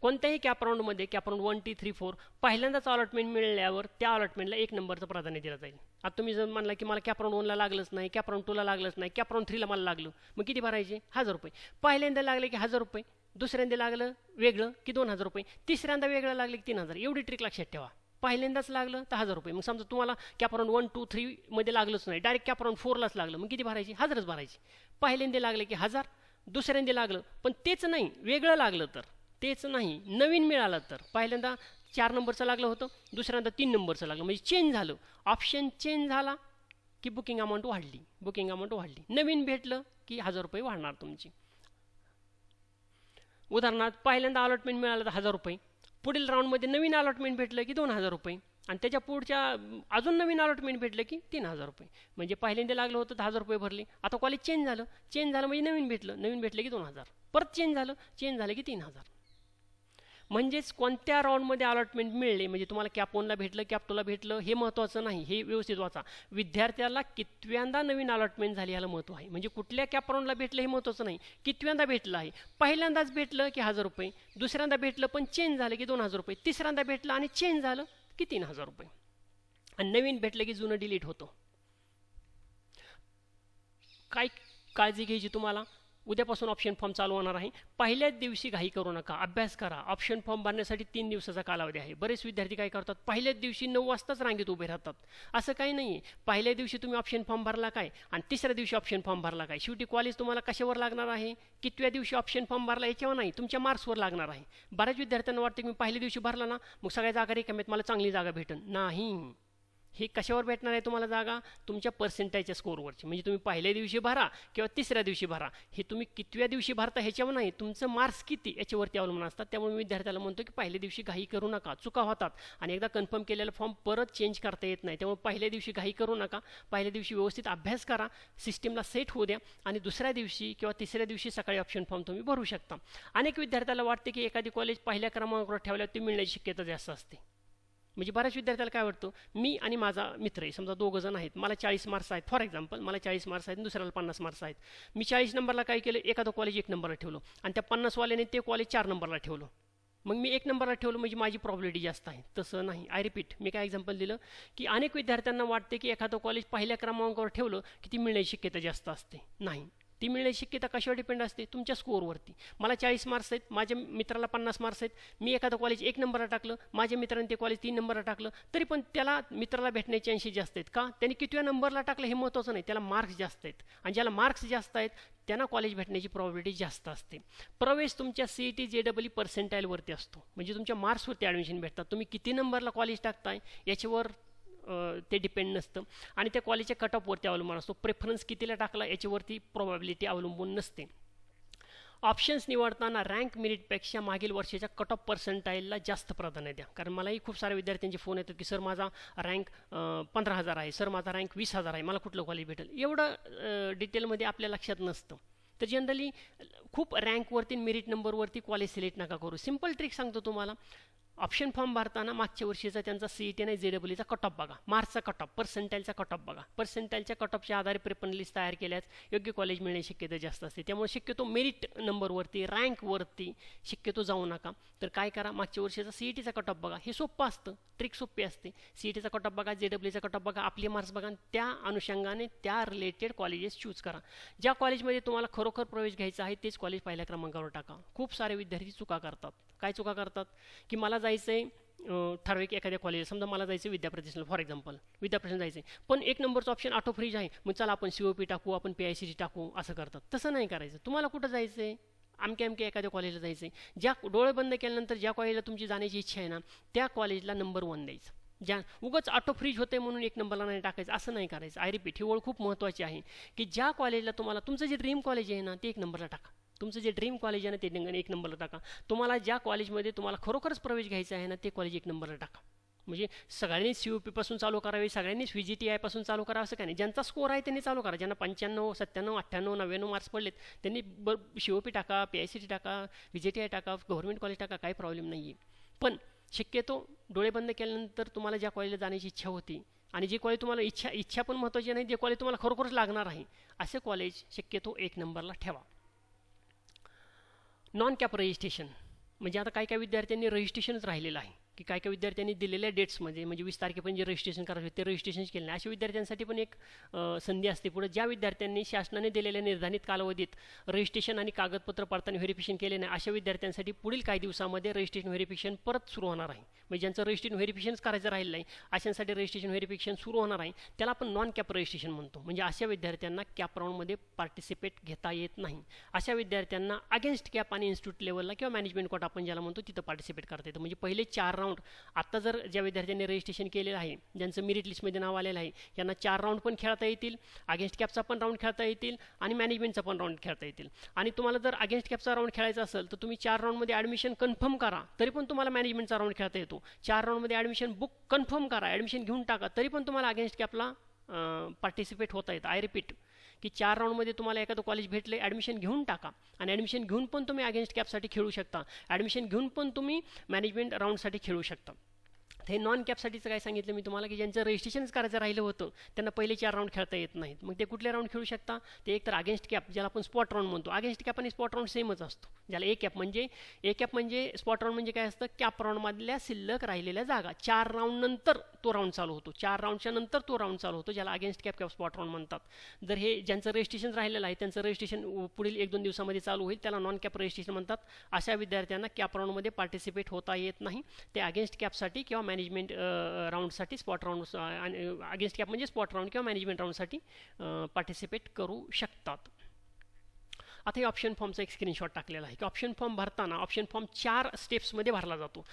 कोणत्याही कॅपराउंडमध्ये कॅपराउंड 1 2 3 4 पहिल्यांदाच अलॉटमेंट मिळाल्यावर त्या अलॉटमेंटला 1 नंबरचं प्राधान्य दिलं जाईल. आता तुम्ही जर म्हणला की मला कॅपराउंड 1ला लागलंच नाही, कॅपराउंड 2ला लागलंच नाही, कॅपराउंड 3ला मला लागलं, मग किती भरायचे? 1000 रुपये. पहिल्यांदा लागले की 1000 रुपये, दुसऱ्यांदा लागलं वेगळं की 2000 रुपये, तिसऱ्यांदा वेगळं लागलं की 3000. एवढी ट्रिक लक्षात ठेवा. पहिल्यांदाच लागलं तर 1000 रुपये. मग समजा तुम्हाला कॅपराउंड 1 2 3 मध्ये लागलंच नाही, डायरेक्ट कॅपराउंड 4लाच लागलं, मग किती भरायचे? 1000च भरायचे. पहिल्यांदा लागले की 1000, दुसऱ्यांदा लागलं पण तेच नाही, वेगळं लागलं तर तेच नाही, नवीन मिळालं तर. पहिल्यांदा 4 नंबरचं लागलं होतं, दुसऱ्यांदा 3 नंबरचं लागलं, म्हणजे चेंज झालं. ऑप्शन चेंज झाला की बुकिंग अमाऊंट वाढली. नवीन भेटलं की 1000 रुपये वाढणार तुमची. उदाहरणार्थ पहिल्यांदा अलॉटमेंट मिळालं तर 1000 रुपये, पुढील राऊंडमध्ये नवीन अलॉटमेंट भेटलं की 2000 रुपये आणि त्याच्या पुढच्या अजून नवीन अलॉटमेंट भेटलं की 3000 रुपये. म्हणजे पहिल्यांदा लागलं होतं 10,000 रुपये भरले, आता कॉलेज चेंज झालं म्हणजे नवीन भेटलं की 2000, परत चेंज झालं की 3000. म्हणजेच कोणत्या राऊंडमध्ये अलॉटमेंट मिळले, म्हणजे तुम्हाला कॅप 1ला भेटलं, कॅप 2ला भेटलं, हे महत्त्वाचं नाही, हे व्यवस्थित वाचा. विद्यार्थ्याला कितव्यांदा नवीन अलॉटमेंट झाली याला महत्त्व आहे. म्हणजे कुठल्या कॅप राऊंडला भेटलं हे महत्त्वाचं नाही, कितव्यांदा भेटलं आहे. पहिल्यांदाच भेटलं की 1000 रुपये, दुसऱ्यांदा भेटलं पण चेंज झालं की 2000 रुपये, तिसऱ्यांदा भेटलं आणि चेंज झालं की 3000 रुपये, आणि नवीन भेटलं की जुनं डिलीट होतं. काय काळजी घ्यायची तुम्हाला? उद्यापासून ऑप्शन फॉर्म चालू होणार आहे. पहिल्याच दिवशी घाई करू नका, अभ्यास करा. ऑप्शन फॉर्म भरण्यासाठी 3 दिवसाचा कालावधी आहे. बरेच विद्यार्थी काय करतात, पहिल्याच दिवशी 9 वाजताच रांगेत उभे राहतात. असं काही नाही आहे. पहिल्या दिवशी तुम्ही ऑप्शन फॉर्म भरला काय आणि तिसऱ्या दिवशी ऑप्शन फॉर्म भरला काय, शेवटी कॉलेज तुम्हाला कशावर लागणार आहे? कितव्या दिवशी ऑप्शन फॉर्म भरला याच्यावर नाही, तुमच्या मार्क्सवर लागणार आहे. बऱ्याच विद्यार्थ्यांना वाटतं की मी पहिल्या दिवशी भरला ना मग सगळ्या जागा रिकाम्यात, मला चांगली जागा भेटेल. नाही, हे कशावर भेटणार आहे तुम्हाला जागा? तुमच्या पर्सेंटाईजच्या स्कोअरवरची. म्हणजे तुम्ही पहिल्या दिवशी भरा किंवा तिसऱ्या दिवशी भरा, हे तुम्ही कितव्या दिवशी भरता ह्याच्यावर नाही, तुमचं मार्क्स किती याच्यावरती अवलंबून असतात. त्यामुळे मी विद्यार्थ्याला म्हणतो की पहिल्या दिवशी घाई करू नका, चुका होतात आणि एकदा कन्फर्म केलेला फॉर्म परत चेंज करता येत नाही. त्यामुळे पहिल्या दिवशी घाई करू नका, पहिल्या दिवशी व्यवस्थित अभ्यास करा, सिस्टीमला सेट होऊ द्या आणि दुसऱ्या दिवशी किंवा तिसऱ्या दिवशी सकाळी ऑप्शन फॉर्म तुम्ही भरू शकता. अनेक विद्यार्थ्याला वाटते की एखादी कॉलेज पहिल्या क्रमांकावर ठेवल्यावर ती मिळण्याची शक्यता जास्त असते. म्हणजे बऱ्याच विद्यार्थ्याला काय वाटतं, मी आणि माझा मित्र आहे, समजा दोघं जण आहेत, मला 40 मार्क्स आहेत, फॉर एक्झाम्पल मला 40 मार्क्स आहेत, दुसऱ्याला 50 मार्क्स आहेत. मी 40 नंबरला काय केलं, एखादं कॉलेज 1 नंबरला ठेवलं आणि त्या 50वाल्याने ते कॉलेज 4 नंबरला ठेवलं. मग मी 1 नंबरला ठेवलं म्हणजे माझी प्रॉबिलिटी जास्त आहे. तसं नाही. आय रिपीट, मी काय एक्झाम्पल दिलं की अनेक विद्यार्थ्यांना वाटते की एखादं कॉलेज पहिल्या क्रमांकावर ठेवलं की ती मिळण्याची शक्यता जास्त असते. नाही, ती मिळण्याची शक्यता कशावर डिपेंड असते? तुमच्या स्कोअरवरती. मला 40 मार्क्स आहेत, माझ्या मित्राला 50 मार्क्स आहेत, मी एखादं कॉलेज 1 नंबरला टाकलं, माझ्या मित्राने ते कॉलेज 3 नंबरला टाकलं, तरी पण त्याला मित्राला भेटण्याचे चान्सेस जास्त आहेत. का? त्यांनी कितव्या नंबरला टाकलं हे महत्त्वाचं नाही, त्याला मार्क्स जास्त आहेत आणि ज्याला मार्क्स जास्त आहेत त्यांना कॉलेज भेटण्याची प्रॉबिलिटी जास्त असते. प्रवेश तुमच्या CET JEE पर्सेंटाईलवरती असतो. म्हणजे तुमच्या मार्क्सवरती ॲडमिशन भेटतात. तुम्ही किती नंबरला कॉलेज टाकताय याच्यावर ते डिपेंड नसतं आणि त्या कॉलेजच्या कट ऑफवरती अवलंबून असतो. प्रेफरन्स कितीला टाकला याच्यावरती प्रोबॅबिलिटी अवलंबून नसते. ऑप्शन्स निवडताना रँक मेरिटपेक्षा मागील वर्षाच्या कट ऑफ पर्सेंटाईलला जास्त प्राधान्य द्या. कारण मलाही खूप साऱ्या विद्यार्थ्यांचे फोन येतात की सर माझा रँक 15,000 आहे, सर माझा रँक 20,000 आहे, मला कुठलं कॉलेज भेटेल? एवढं डिटेलमध्ये आपल्या लक्षात नसतं. तर जनरली खूप रँकवरती मेरिट नंबरवरती कॉलेज सिलेक्ट नका करू. सिम्पल ट्रिक सांगतो तुम्हाला. ऑप्शन फॉर्म भरताना मागच्या वर्षीचा त्यांचा CET आणि JEEचा कट ऑफ बघा, मार्क्सचा कट ऑफ, पर्सेंटाईलचा कट ऑफ बघा. पर्सेंटाईलच्या कट ऑफच्या आधारे प्रेफरन्स लिस्ट तयार केल्यास योग्य कॉलेज मिळण्याची शक्यता जास्त असते. त्यामुळे शक्यतो मेरिट नंबरवरती, रँकवरती शक्यतो जाऊ नका. तर काय करा, मागच्या वर्षीचा CETचा कट ऑफ बघा. हे सोपं असतं, ट्रिक सोपी असते. CETचा कट ऑफ बघा, JEEचा कट ऑफ बघा, आपले मार्क्स बघा, त्या अनुषंगाने त्या रिलेटेड कॉलेजेस चूज करा. ज्या कॉलेजमध्ये तुम्हाला खरोखर प्रवेश घ्यायचा आहे तेच कॉलेज पहिल्या क्रमांकावर टाका. खूप सारे विद्यार्थी चुका करतात. काय चुका करतात की मला जायचं आहे ठराविक एखाद्या कॉलेज, समजा मला जायचं आहे विद्याप्रतिष्ठान, फॉर एक्झाम्पल विद्याप्रतिष्ठान जायचं आहे, पण 1 नंबरचं ऑप्शन ऑटो फ्रीज आहे, मग चला आपण COP टाकू, आपण PICT टाकू, असं करतात. तसं नाही करायचं. तुम्हाला कुठं जायचं आहे? अमक्या एखाद्या कॉलेजला जायचं आहे. ज्या डोळे बंद केल्यानंतर ज्या कॉलेजला तुमची जाण्याची इच्छा आहे ना त्या कॉलेजला नंबर 1 द्यायचं. ज्या उगाच ऑटो फ्रीज होते म्हणून 1 नंबरला नाही टाकायचं, असं नाही करायचं. आय रिपीट, ही ओळ खूप महत्त्वाची आहे की ज्या कॉलेजला तुम्हाला, तुमचं जे ड्रीम कॉलेज आहे ना ते 1 नंबरला टाका. तुमचं जे ड्रीम कॉलेज आहे ना ते 1 नंबरला टाका. तुम्हाला ज्या कॉलेजमध्ये तुम्हाला खरोखरच प्रवेश घ्यायचा आहे ना ते कॉलेज 1 नंबरला टाका. म्हणजे सगळ्यांनीच COP पासून चालू करावे, सगळ्यांनीच VGTI पासून चालू करा असं काय नाही. ज्यांचा स्कोर आहे त्यांनी चालू करा. ज्यांना 95, 97, 98, 99 मार्क्स पडलेत त्यांनी COP टाका, PICT टाका, VGTI टाका, गव्हर्नमेंट कॉलेज टाका, काही प्रॉब्लेम नाही आहे. पण शक्यतो डोळे बंद केल्यानंतर तुम्हाला ज्या कॉलेजला जाण्याची इच्छा होती आणि जे कॉलेज तुम्हाला इच्छा पण महत्त्वाची नाही, जे कॉलेज तुम्हाला खरोखरच लागणार आहे असे कॉलेज शक्यतो 1 नंबरला ठेवा. नॉन कॅप रजिस्ट्रेशन म्हणजे आता काही विद्यार्थ्यांनी रजिस्ट्रेशनच राहिलेलं आहे की काही विद्यार्थ्यांनी दिलेल्या डेट्समध्ये म्हणजे 20 तारखेपर्यंत जे रजिस्ट्रेशन करायचे ते रजिस्ट्रेशन केले नाही. अशा विद्यार्थ्यांसाठी पण एक संधी असते पुढे. ज्या विद्यार्थ्यांनी शासनाने दिलेल्या निर्धारित कालावधीत रजिस्ट्रेशन आणि कागदपत्र पडताना व्हेरिफिकेशन केले नाही अशा विद्यार्थ्यांसाठी पुढील काही दिवसामध्ये रजिस्ट्रेशन व्हेरिफिकेशन परत सुरू होणार आहे. म्हणजे ज्यांचं रजिस्ट्रेशन व्हेरिफिकेशनच करायचं राहिलं नाही अशांसाठी रजिस्ट्रेशन व्हेरिफिकेशन सुरू होणार आहे. त्याला आपण नॉन कॅप रजिस्ट्रेशन म्हणतो. म्हणजे अशा विद्यार्थ्यांना कॅप राऊंडमध्ये पार्टिसिपेट घेता येत नाही. अशा विद्यार्थ्यांना अगेन्स्ट कॅप आणि इन्स्टिट्यूट लेवलला किंवा मॅनेजमेंट कोटा आपण ज्याला म्हणतो तिथं पार्टिसिपेट करता येतं. म्हणजे पहिले 4 राऊंड आता जर ज्या विद्यार्थ्यांनी रजिस्ट्रेशन केलेलं आहे, ज्यांचं मेरिट लिस्टमध्ये नाव आलेलं आहे, यांना 4 राऊंड पण खेळता येतील, अगेन्स्ट कॅपचा पण राऊंड खेळता येतील आणि मॅनेजमेंटचा पण राऊंड खेळता येतील. आणि तुम्हाला जर अगेन्स्ट कॅपचा राऊंड खेळायचा असेल तर तुम्ही 4 राऊंडमध्ये ॲडमिशन कन्फर्म करा, तरी पण तुम्हाला मॅनेजमेंटचा राऊंड खेळता येतो. 4 राऊंडमध्ये ॲडमिशन बुक कन्फर्म करा, ॲडमिशन घेऊन टाका, तरी पण तुम्हाला अगेन्स्ट कॅपला पार्टिसिपेट होता येतं. आय रिपीट की 4 राऊंडमध्ये तुम्हाला एखादं कॉलेज भेटले, ॲडमिशन घेऊन टाका आणि ॲडमिशन घेऊन पण तुम्ही अगेन्स्ट कॅपसाठी खेळू शकता, ॲडमिशन घेऊन पण तुम्ही मॅनेजमेंट राऊंडसाठी खेळू शकता. हे नॉन कॅपसाठीचं काय सांगितलं मी तुम्हाला की ज्यांचं रजिस्ट्रेशनच करायचं राहिलं होतं त्यांना पहिले 4 राऊंड खेळता येत नाहीत. मग ते कुठले राऊंड खेळू शकता? ते एक तर अगेन्स्ट कॅप ज्याला आपण स्पॉट राऊंड म्हणतो. अगेन्स्ट कॅप आणि स्पॉट राऊंड सेमच असतो. ज्याला ए कॅप म्हणजे स्पॉट राऊंड म्हणजे काय असतं? कॅप राऊंडमधल्या शिल्लक राहिलेल्या जागा 4 राऊंड नंतर तो राऊंड चालू होतो. 4 राऊंडच्या नंतर तो राऊंड चालू होतो, ज्याला अगेन्स्ट कॅप किंवा स्पॉट राऊंड म्हणतात. जर हे ज्यांचं रजिस्ट्रेशन राहिलेलं आहे त्यांचं रजिस्ट्रेशन पुढील 1-2 दिवसामध्ये चालू होईल, त्याला नॉन कॅप रजिस्ट्रेशन म्हणतात. अशा विद्यार्थ्यांना कॅप राऊंडमध्ये पार्टिसिपेट होता येत नाही. ते अगेन्स्ट कॅपसाठी किंवा मॅनेजमेंट राऊंडसाठी स्पॉट राऊंड आणि अगेन्स्ट कॅप म्हणजे स्पॉट राऊंड किंवा मॅनेजमेंट राऊंडसाठी पार्टिसिपेट करू शकतात. आता हे ऑप्शन फॉर्मचा एक स्क्रीनशॉट टाकलेला आहे की ऑप्शन फॉर्म भरताना ऑप्शन फॉर्म 4 स्टेप्समध्ये भरला जातो.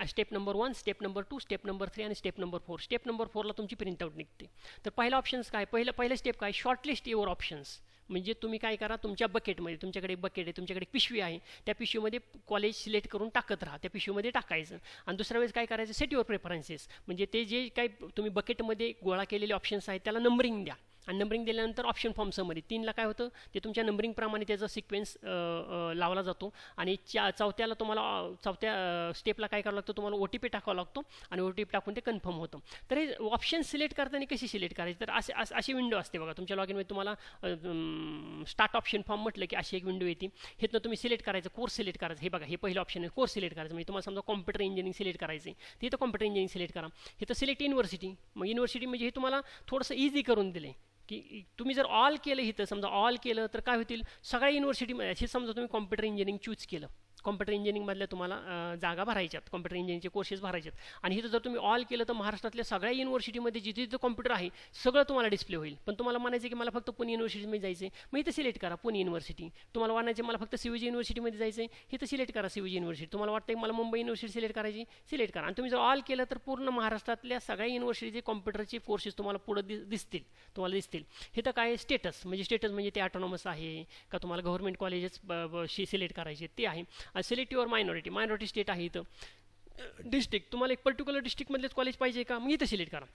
Step number 1, step number 2, step number 3 आणि स्टेप नंबर 4. स्टेप नंबर 4ला तुमची प्रिंटआउट निघते. तर पहिला ऑप्शन्स काय, पहिलं स्टेप काय, शॉर्टलिस्ट युअर ऑप्शन्स. म्हणजे तुम्ही काय करा, तुमच्या बकेटमध्ये, तुमच्याकडे एक बकेट आहे, तुमच्याकडे एक पिशवी आहे, त्या पिशवीमध्ये कॉलेज सिलेक्ट करून टाकत राहा, त्या पिशवीमध्ये टाकायचं. आणि दुसऱ्या वेळेस काय करायचं, सेट युअर प्रेफरन्सेस. म्हणजे ते जे काही तुम्ही बकेटमध्ये गोळा केलेले ऑप्शन्स आहेत त्याला नंबरिंग द्या. आणि नंबरिंग दिल्यानंतर ऑप्शन फॉर्म समरी 3ला काय होतं ते तुमच्या नंबरिंगप्रमाणे त्याचा सिक्वेन्स लावला जातो. आणि चौथ्याला तुम्हाला चौथ्या स्टेपला काय करावं लागतं, तुम्हाला OTP टाकावा लागतो आणि OTP टाकून ते कन्फर्म होतं. तर हे ऑप्शन सिलेक्ट करताना कशी सिलेक्ट करायची, तर अशी विंडो असते बघा तुमच्या लॉगिनमध्ये. तुम्हाला स्टार्ट ऑप्शन फॉर्म म्हटलं की अशी एक विंडो येते. हेतनं तुम्ही सिलेक्ट करायचं, कोर्स सिलेक्ट करायचं. हे बघा हे पहिलं ऑप्शन आहे, कोर्स सिलेक्ट करायचं. म्हणजे तुम्हाला समजा कॉम्प्युटर इंजिनिअरिंग सिलेक्ट करायचं आहे, तिथं कॉम्प्युटर इंजिनिअरिंग सिलेक्ट करा. हे तर सिलेक्ट युनिव्हर्सिटी. मग युनिव्हर्सिटी म्हणजे हे तुम्हाला थोडंसं इझी करून दिले की तुम्ही जर ऑल केलं, इथं समजा ऑल केलं तर काय होतील, सगळ्या युनिव्हर्सिटीमध्ये असे समजा तुम्ही कॉम्प्युटर इंजिनिअरिंग चूज केलं, कॉम्प्युटर इंजिनिअरिंगमधल्या तुम्हाला जागा भरायच्यात, कॉम्प्युटर इंजिनिअरिंगचे कोर्सेस भरायच्यात. आणि इथं जर तुम्ही ऑल केलं तर महाराष्ट्रातल्या सगळ्या युनिव्हर्सिटीमध्ये जिथे जिथं कॉम्प्युटर आहे सगळं तुम्हाला डिस्प्ले होईल. पण तुम्हाला म्हणायचं की मला फक्त पुणे युनिव्हर्सिटीमध्ये जायचं आहे, मग इथं सिलेक्ट करा पुणे युनिव्हर्सिटी. तुम्हाला म्हणायचं मला फक्त CUG युनिव्हर्सिटीमध्ये जायचं आहे, इथं सिलेक्ट करा CUG युनिव्हर्सिटी. तुम्हाला वाटतं की मला मुंबई युनिव्हर्सिटी सिलेक्ट करायची, सिलेक्ट करा. आणि तुम्ही जर ऑल केलं तर पूर्ण महाराष्ट्रातल्या सगळ्या युनिव्हर्सिटीचे कॉम्प्युटरचे कोर्सेस तुम्हाला पुढे दिसतील, तुम्हाला दिसतील. इथं काय स्टेटस म्हणजे ते ऑटोनॉमस आहे का तुम्हाला गव्हर्नमेंट कॉलेजेस सिलेक्ट करायचे ते आहे. सिलेक्ट युअर मायनॉरिटी स्टेट आहे. इथं डिस्ट्रिक्ट, तुम्हाला एक पर्टिक्युलर डिस्ट्रिक्टमधलेच कॉलेज पाहिजे का, मग इथं सिलेक्ट करा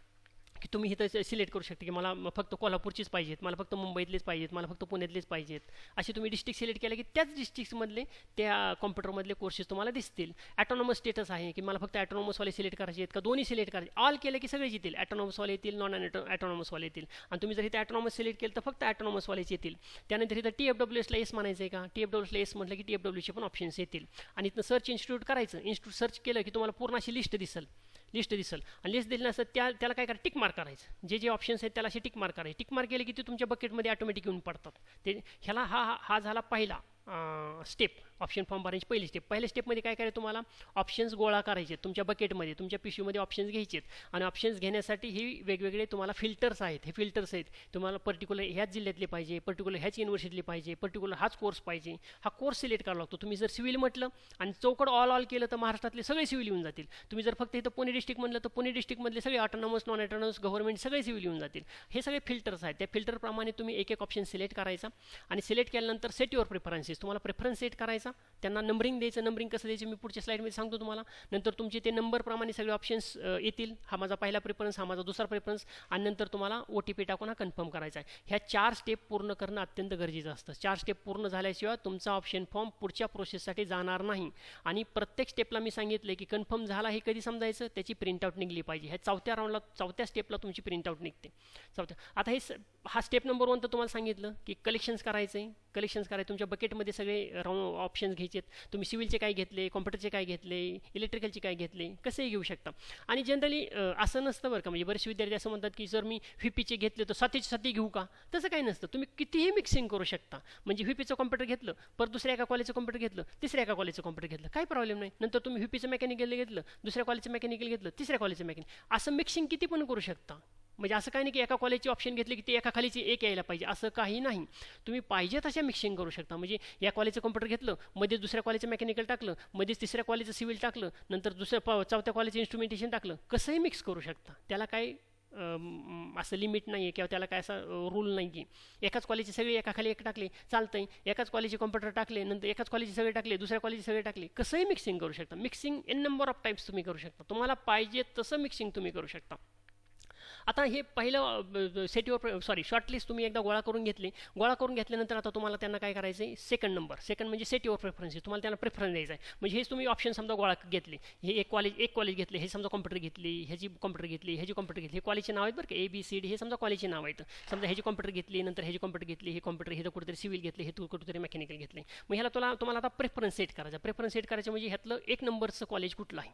की तुम्ही इथं सिलेक्ट करू शकता की मला फक्त कोल्हापूरचीच पाहिजेत, मला फक्त मुंबईतलेच पाहिजेत, मला फक्त पुण्यातलेच पाहिजेत. असे तुम्ही डिस्ट्रिक्ट सिलेक्ट केले की त्याच डिस्ट्रिक्टमधले त्या कॉम्प्युटरमधले कोर्सेस तुम्हाला दिसतील. ॲटोनॉमस स्टेटस आहे की मला फक्त ॲटोनॉमसवाले सिलेक्ट करायचे आहेत का दोन्ही सिलेक्ट करायचे. ऑल केलं की सगळेच येतील, ॲटोनॉमसवाले येतील, नॉन ॲटोनॉमसवाले येतील. आणि तुम्ही जर इथं ॲटोनॉमस सिलेक्ट केलं तर फक्त ॲटोनॉमसवालेच येतील. त्यानंतर इथं TFWSला येस म्हणायचं आहे का, TFWSला येस म्हटलं की TFWचे पण ऑप्शन्स येतील. आणि इथं सर्च इन्स्टिट्यूट करायचं, इन्स्टिट्यूट सर्च केलं की तुम्हाला पूर्ण अशी लिस्ट दिसेल. आणि लिस्ट दिली नसतं त्याला काय करा, टिक मार्क करायचं. जे ऑप्शन्स आहेत त्याला असे टिक मार्क करायचे. टिक मार्क केले की ते तुमच्या बकेटमध्ये ऑटोमॅटिक येऊन पडतात. ते ह्याला हा झाला पहिला स्टेप, ऑप्शन फॉर्म भरायची पहिली स्टेप. पहिल्या स्टेपमध्ये काय करायचं, तुम्हाला ऑप्शन्स गोळा करायचे तुमच्या बकेटमध्ये, तुमच्या पिशवीमध्ये ऑप्शन्स घ्यायचे. आणि ऑप्शन्स घेण्यासाठी ही वेगवेगळे तुम्हाला फिल्टर्स आहेत. हे फिल्टर्स आहेत तुम्हाला पर्टिक्युलर ह्याच जिल्ह्यातले पाहिजे, पर्टिक्युलर ह्याच युनिव्हर्सिटीतले पाहिजे, पर्टिक्युलर हाच कोर्स पाहिजे. हा कोर्स सिलेक्ट करावा लागतो. तुम्ही जर सिव्हिल म्हटलं आणि चौकड ऑल केलं तर महाराष्ट्रातले सगळे सिव्हिल येऊन जातील. तुम्ही जर फक्त इथं पुणे डिस्ट्रिक्ट म्हटलं तर पुणे डिस्ट्रिक्टमधले सगळे ऑटोनॉमस, नॉन ऑटोनॉमस, गव्हर्नमेंट सगळे सिव्हिल येऊन जातील. हे सगळे फिल्टर्स आहेत. त्या फिल्टरप्रमाणे तुम्ही एक ऑप्शन सिलेक्ट करायचा. आणि सिलेक्ट केल्यानंतर सेट युअर प्रेफरन्सेस, तुम्हाला प्रेफरन्स सेट करायचा, त्यांना नंबरिंग द्यायचं. नंबरिंग कसं द्यायचं मी पुढच्या स्लाईडमध्ये सांगतो तुम्हाला. नंतर तुमचे ते नंबरप्रमाणे सगळे ऑप्शन्स येतील. हा माझा पहिला प्रेफरन्स, हा माझा दुसरा प्रेफरन्स. आणि नंतर तुम्हाला OTP टाकून हा कन्फर्म करायचा आहे. ह्या 4 स्टेप पूर्ण करणं अत्यंत गरजेचं असतं. 4 स्टेप पूर्ण झाल्याशिवाय तुमचा ऑप्शन फॉर्म पुढच्या प्रोसेससाठी जाणार नाही. आणि प्रत्येक स्टेपला मी सांगितलं की कन्फर्म झाला हे कधी समजायचं, त्याची प्रिंटआउट निघली पाहिजे. ह्या चौथ्या स्टेपला तुमची प्रिंटआउट निघते. आता हा स्टेप नंबर 1 तर तुम्हाला सांगितलं की कलेक्शन्स करायचं. तुमच्या बकेटमध्ये सगळे ऑप्शन्स घ्यायचे. तुम्ही सिव्हिलचे काय घेतले, कॉम्प्युटरचे काय घेतले, इलेक्ट्रिकलचे काय घेतले, कसेही घेऊ शकता. आणि जनरली असं नसतं बरं का, म्हणजे बरेचसे विद्यार्थी असं म्हणतात की जर मी व्हीपीचे घेतले तर साथी घेऊ का, तसं काही नसतं. तुम्ही कितीही मिक्सिंग करू शकता. म्हणजे व्हीपीचं कॉम्प्युटर घेतलं, परत दुसऱ्या एका कॉलेजचं कॉम्प्युटर घेतलं, तिसऱ्या एका कॉलेजचं कॉम्प्युटर घेतलं, काही प्रॉब्लेम नाही. नंतर तुम्ही व्हीपीचं मेकॅनिकल घेतलं, दुसऱ्या कॉलेजचं मेकॅनिकल घेतलं, तिसऱ्या कॉलेजचं मेकॅनिकल, असं मिक्सिंग किती पण करू शकता. म्हणजे असं काही नाही की एका कॉलेजचे ऑप्शन घेतले की ते एका खालीचे एक यायला पाहिजे, असं काही नाही. तुम्ही पाहिजे तशा मिक्सिंग करू शकता. म्हणजे या कॉलेजचं कॉम्प्युटर घेतलं, मध्ये दुसऱ्या कॉलेजचं मेकॅनिकल टाकलं, मध्येच तिसऱ्या कॉलेजचं सिव्हिल टाकलं, नंतर चौथ्या कॉलेजचं इन्स्ट्रुमेंटेशन टाकलं, कसंही मिक्स करू शकता. त्याला काही असं लिमिट नाही आहे किंवा त्याला काय असा रूल नाही आहे. एकाच कॉलेजचे सगळे एका खाली एक टाकले चालतंय, एकाच कॉलेजचे कॉम्प्युटर टाकले, नंतर एकाच कॉलेजचे सगळे टाकले, दुसऱ्या कॉलेजचे सगळे टाकले, कसंही मिक्सिंग करू शकता. Mixing an number of types तुम्ही करू शकता. तुम्हाला पाहिजे तसं मिक्सिंग तुम्ही करू शकता. आता हे पहिलं शॉर्टलिस्ट तुम्ही एकदा गोळा करून घेतल्यानंतर आता तुम्हाला त्यांना काय करायचं आहे, सेकंड म्हणजे सेट युअर प्रेफरन्सेस. तुम्हाला त्यांना प्रेफरन्स द्यायचा आहे. म्हणजे हेच तुम्ही ऑप्शन समजा गोळा घेतले, हे एक कॉलेज घेतले, हे समजा कॉम्प्युटर घेतली, ह्याची कॉम्प्युटर घेतली, हे कॉलेजचे नाव आहेत बरं का, ABCD हे समजा कॉलेजचे नाव आहेत. समजा ह्याची कॉम्प्युटर घेतली, नंतर ह्याची कॉम्प्युटर घेतली, हे कॉम्प्युटर हे कुठेतरी सिव्हिल घेतले, हे कुठेतरी मेकॅनिकल घेतले. मग ह्याला तुम्हाला आता प्रेफरन्स सेट करायचा म्हणजे ह्यातलं 1 नंबरचं कॉलेज कुठलं आहे.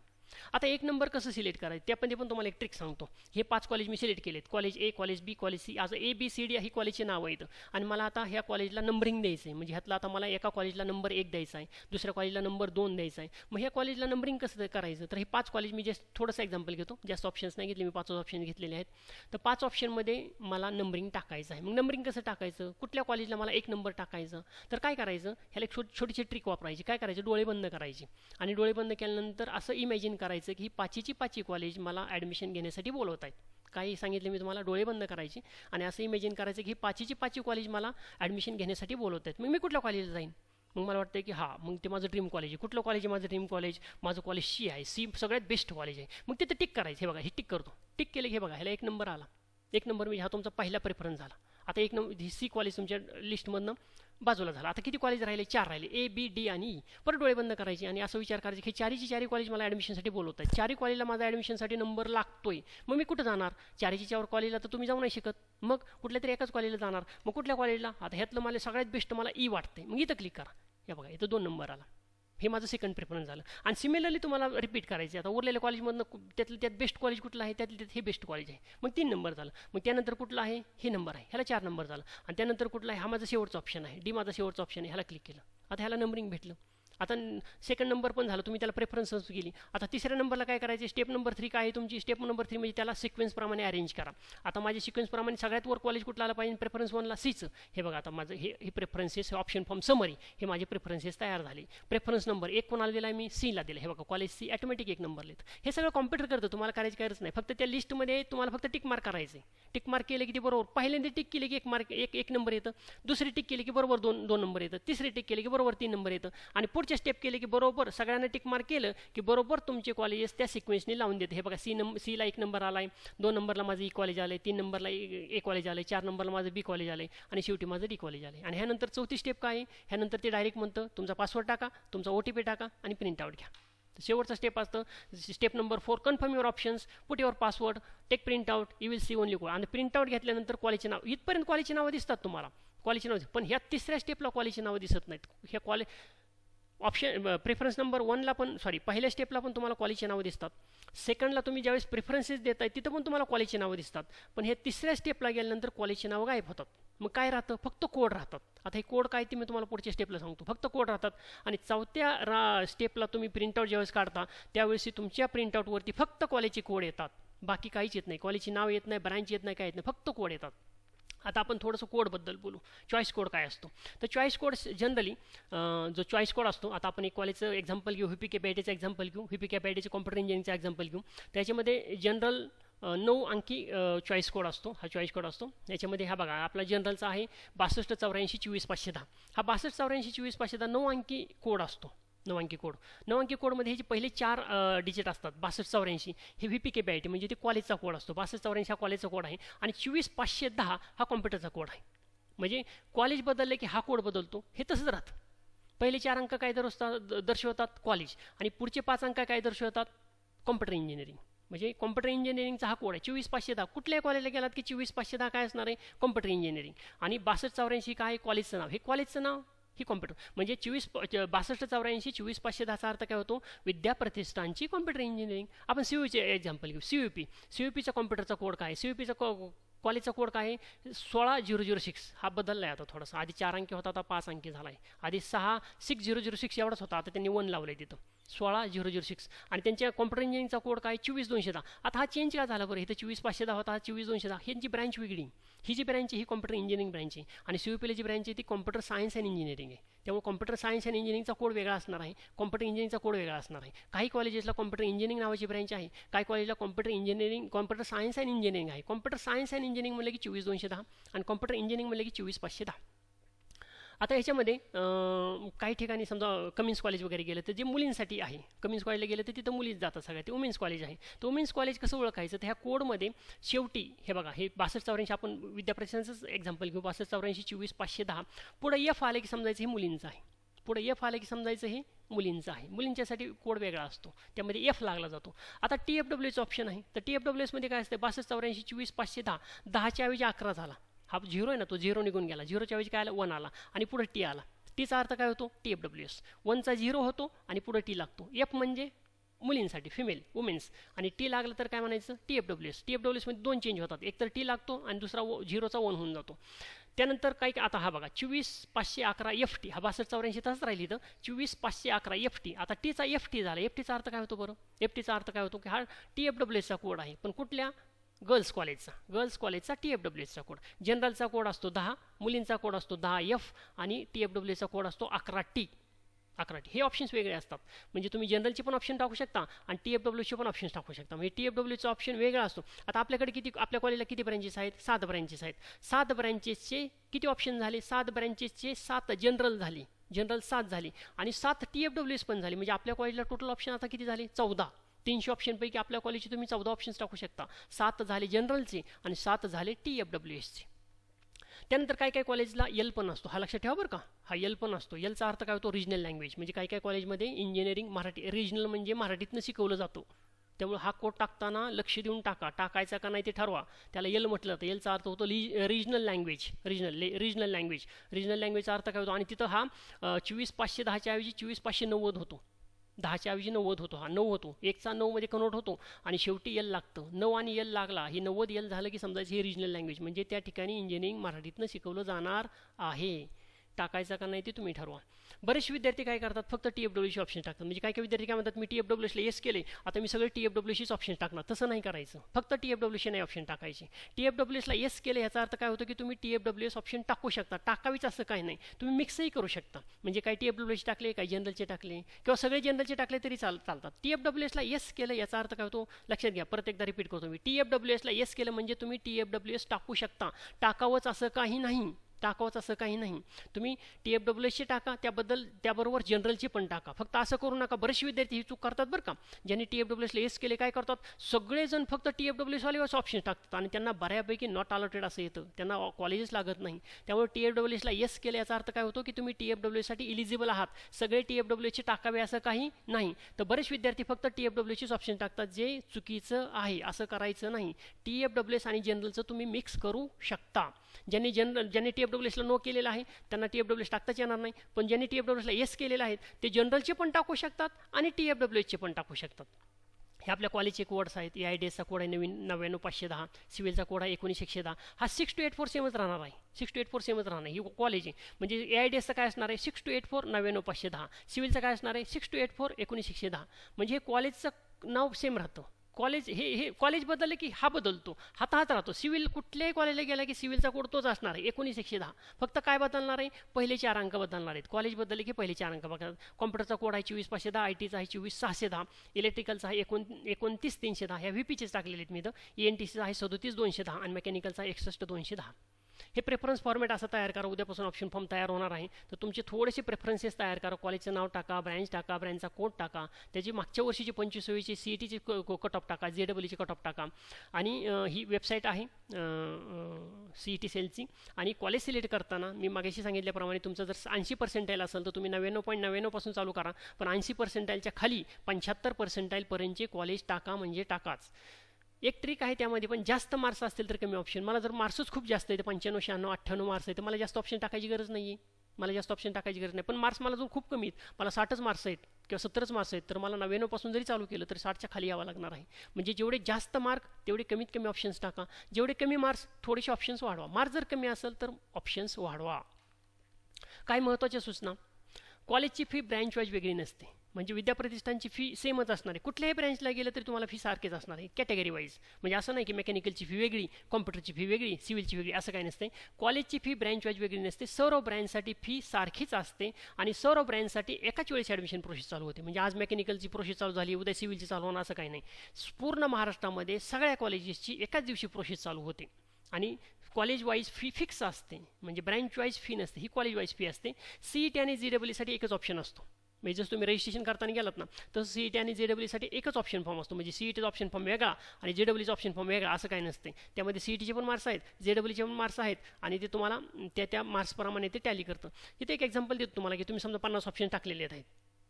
आता एक नंबर कसं सिलेक्ट करायचं त्यामध्ये पण तुम्हाला एक ट्रिक सांगतो. हे 5 कॉलेज मी सिलेक्ट केलेत, कॉलेज ए, कॉलेज बी, कॉलेज सी, असं ए बी सी डी ही कॉलेजची नावं आहेत. आणि मला आता ह्या कॉलेजला नंबरिंग द्यायचं आहे. म्हणजे ह्यातला आता मला एका कॉलेजला नंबर 1 द्यायचा आहे, दुसऱ्या कॉलेजला नंबर 2 द्यायचा आहे. मग ह्या कॉलेजला नंबरिंग कसं करायचं, तर हे 5 कॉलेज मी जस्ट थोडंसं एक्झाम्पल घेतो, जास्त ऑप्शन्स नाही घेतले मी, 5 ऑप्शन घेतलेले आहेत. तर 5 ऑप्शनमध्ये मला नंबरिंग टाकायचं आहे. मग नंबरिंग कसं टाकायचं, कुठल्या कॉलेजला मला 1 नंबर टाकायचं, तर काय करायचं, ह्याला एक छोटीशी ट्रिक वापरायची. काय करायचं, डोळे बंद करायचे आणि डोळे बंद केल्यानंतर असं इमॅजिन करायचं की ही 5ची कॉलेज मला ॲडमिशन घेण्यासाठी बोलवत आहेत. काही सांगितले मी तुम्हाला, डोळे बंद करायचे आणि असं इमॅजिन करायचं की ही 5ची कॉलेज मला ॲडमिशन घेण्यासाठी बोलवत आहेत. मग मी कुठल्या कॉलेजला जाईन, मग मला वाटतं की हां मग ते माझं ड्रीम कॉलेज आहे. कुठलं कॉलेज आहे माझं ड्रीम कॉलेज, माझं कॉलेज सी आहे, सी सगळ्यात बेस्ट कॉलेज आहे. मग तिथं टिक करायचं. हे बघा, हे टिक करतो, टिक केलं की हे बघा ह्याला 1 नंबर आला. 1 नंबर म्हणजे हा तुमचा पहिला प्रेफरन्स झाला. आता 1 नंबर सी कॉलेज तुमच्या लिस्टमधनं बाजूला झाला. आता किती कॉलेज राहिले, 4 राहिले, ए बी डी आणि ई. परत डोळे बंद करायचे आणि असं विचार करायचे की 4ची कॉलेज मला ॲडमिशनसाठी बोलवत आहेत. 4 कॉलेजला माझा ॲडमिशनसाठी नंबर लागतोय. मग मी कुठं जाणार, 4च्या कॉलेजला तर तुम्ही जाऊ नाही शकत. मग कुठल्या तरी एकाच कॉलेजला जाणार. मग कुठल्या कॉलेजला, आता ह्यातलं मला सगळ्यात बेस्ट मला ई वाटते, मग इथं क्लिक करा. हे बघा इथं 2 नंबर आला. हे माझं सेकंड प्रेफरन्स झालं. आणि सिमिलरली तुम्हाला रिपीट करायचं. आता उरलेल्या कॉलेजमधनं त्यातलं त्यात बेस्ट कॉलेज कुठलं आहे, त्यातलं त्यात हे बेस्ट कॉलेज आहे. मग 3 नंबर झालं. मग त्यानंतर कुठलं आहे, हे नंबर आहे, ह्याला 4 नंबर झालं. आणि त्यानंतर कुठलं आहे, हा माझा शेवटचा ऑप्शन आहे, डी माझा शेवटचा ऑप्शन आहे, ह्याला क्लिक केलं. आता ह्याला नंबरिंग भेटलं. आता सेकंड नंबर पण झालं, तुम्ही त्याला प्रेफरन्स केली. आता तिसऱ्या नंबरला काय करायचे, स्टेप नंबर 3 काय आहे तुमची, स्टेप नंबर 3 म्हणजे त्याला सिक्वेन्सप्रमाणे अरेंज करा. आता माझ्या सिक्वेन्सप्रमाणे सगळ्यात वर कॉलेज कुठलं आलं पाहिजे, प्रेफरन्स 1ला सीचं. हे बघा आता माझं हे प्रेफरन्सेस, ऑप्शन फॉर्म समरी, हे माझे प्रेफरन्सेस तयार झाले. प्रेफरन्स नंबर 1 कोणाला दिला आहे मी, सीला दिला. हे बघा कॉलेज सी ऑटोमॅटिक 1 नंबर लिहित. हे सगळं कॉम्प्युटर करतं, तुम्हाला करायची गरज नाही. फक्त त्या लिस्टमध्ये तुम्हाला फक्त टिक मार्क करायचे. टिक मार्क केले की ते बरोबर, पहिल्यांदा टिक केले की 1 मार्क, एक नंबर येतं. दुसरी टिक केली की बरोबर 2 नंबर येतं. तिसरी टिक केली की बरोबर 3 नंबर येतं. आणि पुढचे स्टेप केले की बरोबर सगळ्यांना टिक मार्क केलं की बरोबर तुमचे कॉलेजेस त्या सिक्वेन्सने लावून देते. हे बघा सीला 1 नंबर आलाय, 2 नंबरला माझं ई कॉलेज आलंय, 3 नंबरला ए कॉलेज आलंय, 4 नंबरला माझं बी कॉलेज आलंय आणि शेवटी माझं डी कॉलेज आलंय. आणि ह्यानंतर चौथी स्टेप काय आहे, ह्यानंतर ते डायरेक्ट म्हणतं तुमचा पासवर्ड टाका, तुमचा OTP टाका आणि प्रिंट आउट घ्या. शेवटचा स्टेप असतं step number 4, confirm your options, put your password, take print out, you will see only code. आणि प्रिंट आउट घेतल्यानंतर कॉलेजचे नाव, इथपर्यंत कॉलेजची नावं दिसतात तुम्हाला, कॉलेजचे नाव. पण ह्या तिसऱ्या स्टेपला कॉलेजची नावं दिसत नाहीत. ह्या कॉलेज ऑप्शन प्रेफरन्स नंबर 1ला पण, सॉरी पहिल्या स्टेपला पण तुम्हाला कॉलेजची नावं दिसतात. सेकंडला तुम्ही ज्यावेळेस प्रेफरन्सेस देताय तिथं पण तुम्हाला कॉलेजची नावं दिसतात. पण हे तिसऱ्या स्टेपला गेल्यानंतर कॉलेजची नावं गायब होतात. मग काय राहतं, फक्त कोड राहतात. आता हे कोड काय ते मी तुम्हाला पुढच्या स्टेपला सांगतो. फक्त कोड राहतात. आणि चौथ्या स्टेपला तुम्ही प्रिंटआउट ज्यावेळेस काढता त्यावेळेस तुमच्या प्रिंटआउटवरती फक्त कॉलेजचे कोड येतात, बाकी काहीच येत नाही. कॉलेजची नाव येत नाही, ब्रँच येत नाही, काय येत नाही, फक्त कोड येतात. आता आपण थोडंसं कोडबद्दल बोलू. चॉईस कोड काय असतो, तर चॉईस कोड जनरली जो चॉईस कोड असतो, आता आपण एक कॉलेजचं एक्झाम्पल घेऊ, VPK एक्झाम्पल घेऊ, VPK कॉम्प्युटर इंजिनिअरिंगचं एक्झाम्पल घेऊ. त्याच्यामध्ये जनरल 9 अंकी चॉईस कोड असतो. हा चॉईस कोड असतो. याच्यामध्ये हा बघा आपला जनरलचा आहे 6284241510. हा 6284241510 9 अंकी कोड असतो. 9 अंकी कोड. 9 अंकी कोडमध्ये ह्याचे पहिले 4 डिजिट असतात. 6284 हे VPK म्हणजे ते कॉलेजचा कोड असतो. 6284 हा कॉलेजचा कोड आहे आणि 24510 हा कॉम्प्युटरचा कोड आहे. म्हणजे कॉलेज बदलले की हा कोड बदलतो. हे तसंच राहतं. पहिले 4 अंक काय दर्शवतात कॉलेज आणि पुढचे 5 अंक काय दर्शवतात कॉम्प्युटर इंजिनिअरिंग. म्हणजे कॉम्प्युटर इंजिनिअरिंगचा हा कोड आहे 24510. कुठल्याही कॉलेजला गेलात की 24510 काय असणार आहे, कॉम्प्युटर इंजिनिअरिंग. आणि 6284 काय कॉलेजचं नाव, हे कॉलेजचं नाव, ही कॉम्प्युटर. म्हणजे 6284 24510चा अर्थ काय होतो, विद्याप्रतिष्ठानची कॉम्प्युटर इंजिनिअरिंग. आपण CUEचे एक्झाम्पल घेऊ. CUEPचा कॉम्प्युटरचा कोड काय, CUEPचा कॉलेजचा कोड काय आहे 16006. हा बदलला आहे आता थोडासा. आधी 4 अंकी होता, आता 5 अंकी झाला आहे. आधी 6006 एवढाच होता, आता त्यांनी 1 लावलं आहे तिथं 16006. आणि त्यांच्या कॉम्प्युटर इंजिनिअरिंगचा कोड काय 24210. आता हा चेंज का झाला बरं, इथं 24510 होता, हा 24210. ह्यांची ब्रँच वेगळी. ही जी ब्रँच आहे ही कॉम्प्युटर इंजिनिअरिंग ब्रँच आहे आणि CUEPला जी ब्रँच आहे ती कॉम्प्युटर सायन्स अँड इंजिनिअरिंग आहे. त्यामुळे कॉम्प्युटर सायन्स अँड इंजिनिअरिंगचा कोड वेगळा असणार आहे, कॉम्प्युटर इंजिनिअरिंगचा कोड वेगळा असणार आहे. काही कॉलेजेसला कॉम्प्युटर इंजिनिअरिंग नावाची ब्रँच आहे, काही कॉलेजला कॉम्प्युटर सायन्स अँड इंजिनिअरिंग आहे. कॉम्प्युटर सायन्स अँड इंजिनिअरिंग म्हणलं की 24210 आणि कॉम्प्युटर इंजिनिअरिंग म्हणलं की 24510. आता ह्याच्यामध्ये काही ठिकाणी समजा कमिन्स कॉलेज वगैरे गेलं तर जे मुलींसाठी आहे, कमिन्स कॉलेजला गेलं तर तिथं मुलीच जातात सगळ्या, ते वुमेन्स कॉलेज आहे. तर वुमेन्स कॉलेज कसं ओळखायचं, तर ह्या कोडमध्ये शेवटी हे बघा, हे 6284 आपण विद्याप्रतिष्ठानचंच एक्झाम्पल घेऊ. 6284 24510 पुढं F आलं की समजायचं हे मुलींचं आहे. पुढे F आलं की समजायचं हे मुलींचं आहे. मुलींच्यासाठी कोड वेगळा असतो, त्यामध्ये F लागला जातो. आता TFWचं ऑप्शन आहे, तर TFWS मध्ये काय असतं 6284 24510 10च्या ऐवजी 11 झाला. हा 0 आहे ना, तो 0 निघून गेला. 0च्या ऐवजी काय आला 1 आला आणि पुढे T आला. टीचा अर्थ काय होतो TFWS. 1चा 0 होतो आणि पुढे T लागतो. F म्हणजे मुलींसाठी फिमेल वुमेन्स, आणि टी लागलं तर काय म्हणायचं TFWS. TFWSमध्ये 2 चेंज होतात, एक तर टी लागतो आणि दुसरा 0चा 1 होऊन जातो. त्यानंतर काय आता हा बघा 24511 FT, हा 6284 तास राहिली तर 24511 FT. आता टीचा FT झाला. FTचा अर्थ काय होतो बरं? FTचा अर्थ काय होतो की हा TFWSचा कोड आहे, पण कुठल्या गर्ल्स कॉलेजचा TFWSचा कोड. जनरलचा कोड असतो 10, मुलींचा कोड असतो 10F आणि TFWSचा कोड असतो 11T. हे ऑप्शन्स वेगळे असतात. म्हणजे तुम्ही जनरलचे पण ऑप्शन टाकू शकता आणि TFWचे पण ऑप्शन्स टाकू शकता. म्हणजे TFWचा ऑप्शन वेगळा असतो. आता आपल्याकडे आपल्या कॉलेजला किती ब्रँचेस आहेत? 7 ब्रँचेस आहेत. 7 ब्रँचेसचे किती ऑप्शन झाले? 7 ब्रँचेसचे 7 जनरल झाली, जनरल 7 झाली आणि 7 TFWS पण झाली. म्हणजे आपल्या कॉलेजला टोटल ऑप्शन आता किती झाले? 14. 300 ऑप्शनपैकी आपल्या कॉलेजचे तुम्ही 14 ऑप्शन्स टाकू शकता. 7 झाले जनरलचे आणि 7 झाले TFWSचे. त्यानंतर काय काय कॉलेजला यल पण असतो, हा लक्षात ठेवा बरं का. हा यल पण असतो. यलचा अर्थ काय होतो? Regional language. म्हणजे काय काय कॉलेजमध्ये इंजिनिअरिंग मराठी, रिजनल म्हणजे मराठीतनं शिकवलं जातो. त्यामुळे हा कोड टाकताना लक्ष देऊन टाकायचा का नाही ते ठरवा. त्याला यल म्हटलं तर यलचा अर्थ होतो रिजनल लँग्वेज. रिजनल लँग्वेजचा अर्थ काय होतो? आणि तिथं हा 24510च्या ऐवजी 24590 होतो. 10च्या ऐवजी 90 होतो. हा 9 होतो, 1चा 9 मध्ये कन्वर्ट होतो आणि शेवटी यल लागतं. 9 आणि यल लागला, हे 90 यल झालं की समजायचं हे रिजनल लँग्वेज, म्हणजे त्या ठिकाणी इंजिनिअरिंग मराठीतनं शिकवलं जाणार आहे. टाकायचा का नाही ते तुम्ही ठरवा. बरेचसे विद्यार्थी काय करतात? फक्त TFWC ऑप्शन टाकतात. म्हणजे काय काय विद्यार्थी काय म्हणतात? मी TFWSला येस केले, आता मी सगळे TFWCच ऑप्शन टाकणार. तसं नाही करायचं. फक्त TFWC नाही ऑप्शन टाकायचे. TFWSला येस केले याचा अर्थ काय होतो की तुम्ही TFWS ऑप्शन टाकू शकता. टाकावीच असं काही नाही, तुम्ही मिक्सही करू शकता. म्हणजे काही TFWC टाकले, काही जनरलचे टाकले किंवा सगळे जनरलचे टाकले तरी चालतात. TFWSला येस केलं याचा अर्थ काय होतो? लक्षात घ्या, परत एकदा रिपीट करतो मी. TFWSला येस केलं म्हणजे तुम्ही TFWS टाकू शकता. टाकावंच असं काही नाही. तुम्ही TFWSचे टाका, त्याबरोबर जनरलची पण टाका. फक्त असं करू नका. बरेचसे विद्यार्थी ही चूक करतात बरं का. ज्यांनी TFWSला येस केले काय करतात? सगळेजण फक्त TFWSवालेच ऑप्शन टाकतात आणि त्यांना बऱ्यापैकी नॉट अलॉटेड असं येतं, त्यांना कॉलेजेस लागत नाही. त्यामुळे TFWSला येस केले याचा अर्थ काय होतो की तुम्ही TFWSसाठी इलिजिबल आहात. सगळे TFWSचे टाकावे असं काही नाही. तर बरेच विद्यार्थी फक्त TFWSचेच ऑप्शन टाकतात, जे चुकीचं आहे. असं करायचं नाही. TFWS आणि जनरलचं तुम्ही मिक्स करू शकता. ज्यांनी TFWSला नो केलेलं आहे त्यांना TFWS टाकताच येणार नाही, पण ज्यांनी TFWSला येस केलेलं आहे ते जनरलचे पण टाकू शकतात आणि TFWSचे पण टाकू शकतात. हे आपल्या कॉलेजचे कोड्स आहेत. AIDSचा कोड आहे नवीन 99510, सिव्हिलचा कोड आहे 19110. हा 6 to 8 4 सेमच राहणार आहे. 6 to 8 4 सेमच राहणार आहे. ही कॉलेज आहे. म्हणजे AIDSचा काय असणार आहे? 6 to 8 4 99510. सिव्हिलचा काय असणार आहे? 6 to 8 4 19110. म्हणजे हे कॉलेजचं नाव सेम राहतं. कॉलेज हे कॉलेज बदलले की हा बदलतो, हाच राहतो. सिव्हिल कुठल्याही कॉलेजला गेला की सिव्हिलचा कोड तोच असणार आहे 19110. फक्त काय बदलणार आहे? पहिले 4 अंक बदलणार आहेत. कॉलेज बदलले की पहिले 4 अंक बघा. कॉम्प्युटरचा कोड आहे 24510, ITचा आहे 24610, इलेक्ट्रिकलचा आहे 29310. ह्या VPचेच टाकलेले आहेत मी इथं. ENTCचा आहे 37210 आणि मेकॅनिकलचा 61210. हे प्रेफरन्स फॉर्मॅट असं तयार करा. उद्यापासून ऑप्शन फॉर्म तयार होणार आहे, तर तुमचे थोडेसे प्रेफरन्सेस तयार करा. कॉलेजचं नाव टाका, ब्रँच टाका, ब्रँचचा कोड टाका, त्याची मागच्या वर्षीची 25वीची CETची कट ऑफ टाका, JEEची कट ऑफ टाका. आणि ही वेबसाईट आहे CET सेलची. आणि कॉलेज सिलेक्ट करताना मी मागेशी सांगितल्याप्रमाणे तुमचं जर 80% असेल तर तुम्ही 99.99 पासून चालू करा, पण 80% खाली 75% पर्यंतचे कॉलेज टाका, म्हणजे टाकाच. एक ट्रिक आहे त्यामध्ये, पण जास्त मार्क्स असतील तर कमी ऑप्शन. मला जर मार्क्सच खूप जास्त आहे, 95 96 98 मार्क्स आहे, तर मला जास्त ऑप्शन टाकायची गरज नाही आहे. पण मार्क्स मला जर खूप कमी आहेत, मला 60च मार्क्स आहेत किंवा 70च मार्क्स आहेत, तर मला 99 पासून जरी चालू केलं तरी 60च्या खाली यावं लागणार आहे. म्हणजे जेवढे जास्त मार्क तेवढे कमीत कमी ऑप्शन्स टाका. जेवढे कमी मार्क्स थोडेसे ऑप्शन्स वाढवा. मार्क्स जर कमी असेल तर ऑप्शन्स वाढवा. काही महत्त्वाच्या सूचना: कॉलेजची फी ब्रँच वाईज वेगळी नसते. म्हणजे विद्याप्रतिष्ठानची फी सेमच असणार आहे. कुठल्याही ब्रँचला गेलं तरी तुम्हाला फी सारखीच असणार आहे, कॅटेगरी वाईज. म्हणजे असं नाही की मेकॅनिकलची फी वेगळी, कॉम्प्युटरची फी वेगळी, सिव्हिलची वेगळी, असं काही नसते. कॉलेजची फी ब्रँच वाईज वेगळी नसते. सर्व ब्रँचसाठी फी सारखीच असते आणि सर्व ब्रँचसाठी एकाच वेळेस ॲडमिशन प्रोसेस चालू होते. म्हणजे आज मेकॅनिकलची प्रोसेस चालू झाली, उद्या सिव्हिलची चालू होणार असं काही नाही. पूर्ण महाराष्ट्रामध्ये सगळ्या कॉलेजेसची एकाच दिवशी प्रोसेस चालू होते आणि कॉलेज वाईज फी फिक्स असते. म्हणजे ब्रँच वाईज फी नसते, ही कॉलेज वाईज फी असते. CET आणि JEEसाठी एकच ऑप्शन असतो. म्हणजे जसं तुम्ही रजिस्ट्रेशन करताना गेलात ना, तसं CET आणि JEEसाठी एकच ऑप्शन फॉर्म असतो. म्हणजे CETचा ऑप्शन फॉर्म वेगळा आणि JEEचा ऑप्शन फॉर्म वेगळा, असं काही नसते. त्यामध्ये CETचे पण मार्क्स आहेत, JEEचे पण मार्क्स आहेत आणि ते तुम्हाला त्या मार्क्सप्रमाणे ते टॅली करतं. इथे एक एक्झाम्पल देतो तुम्हाला की तुम्ही समजा 50 ऑप्शन टाकलेले आहेत,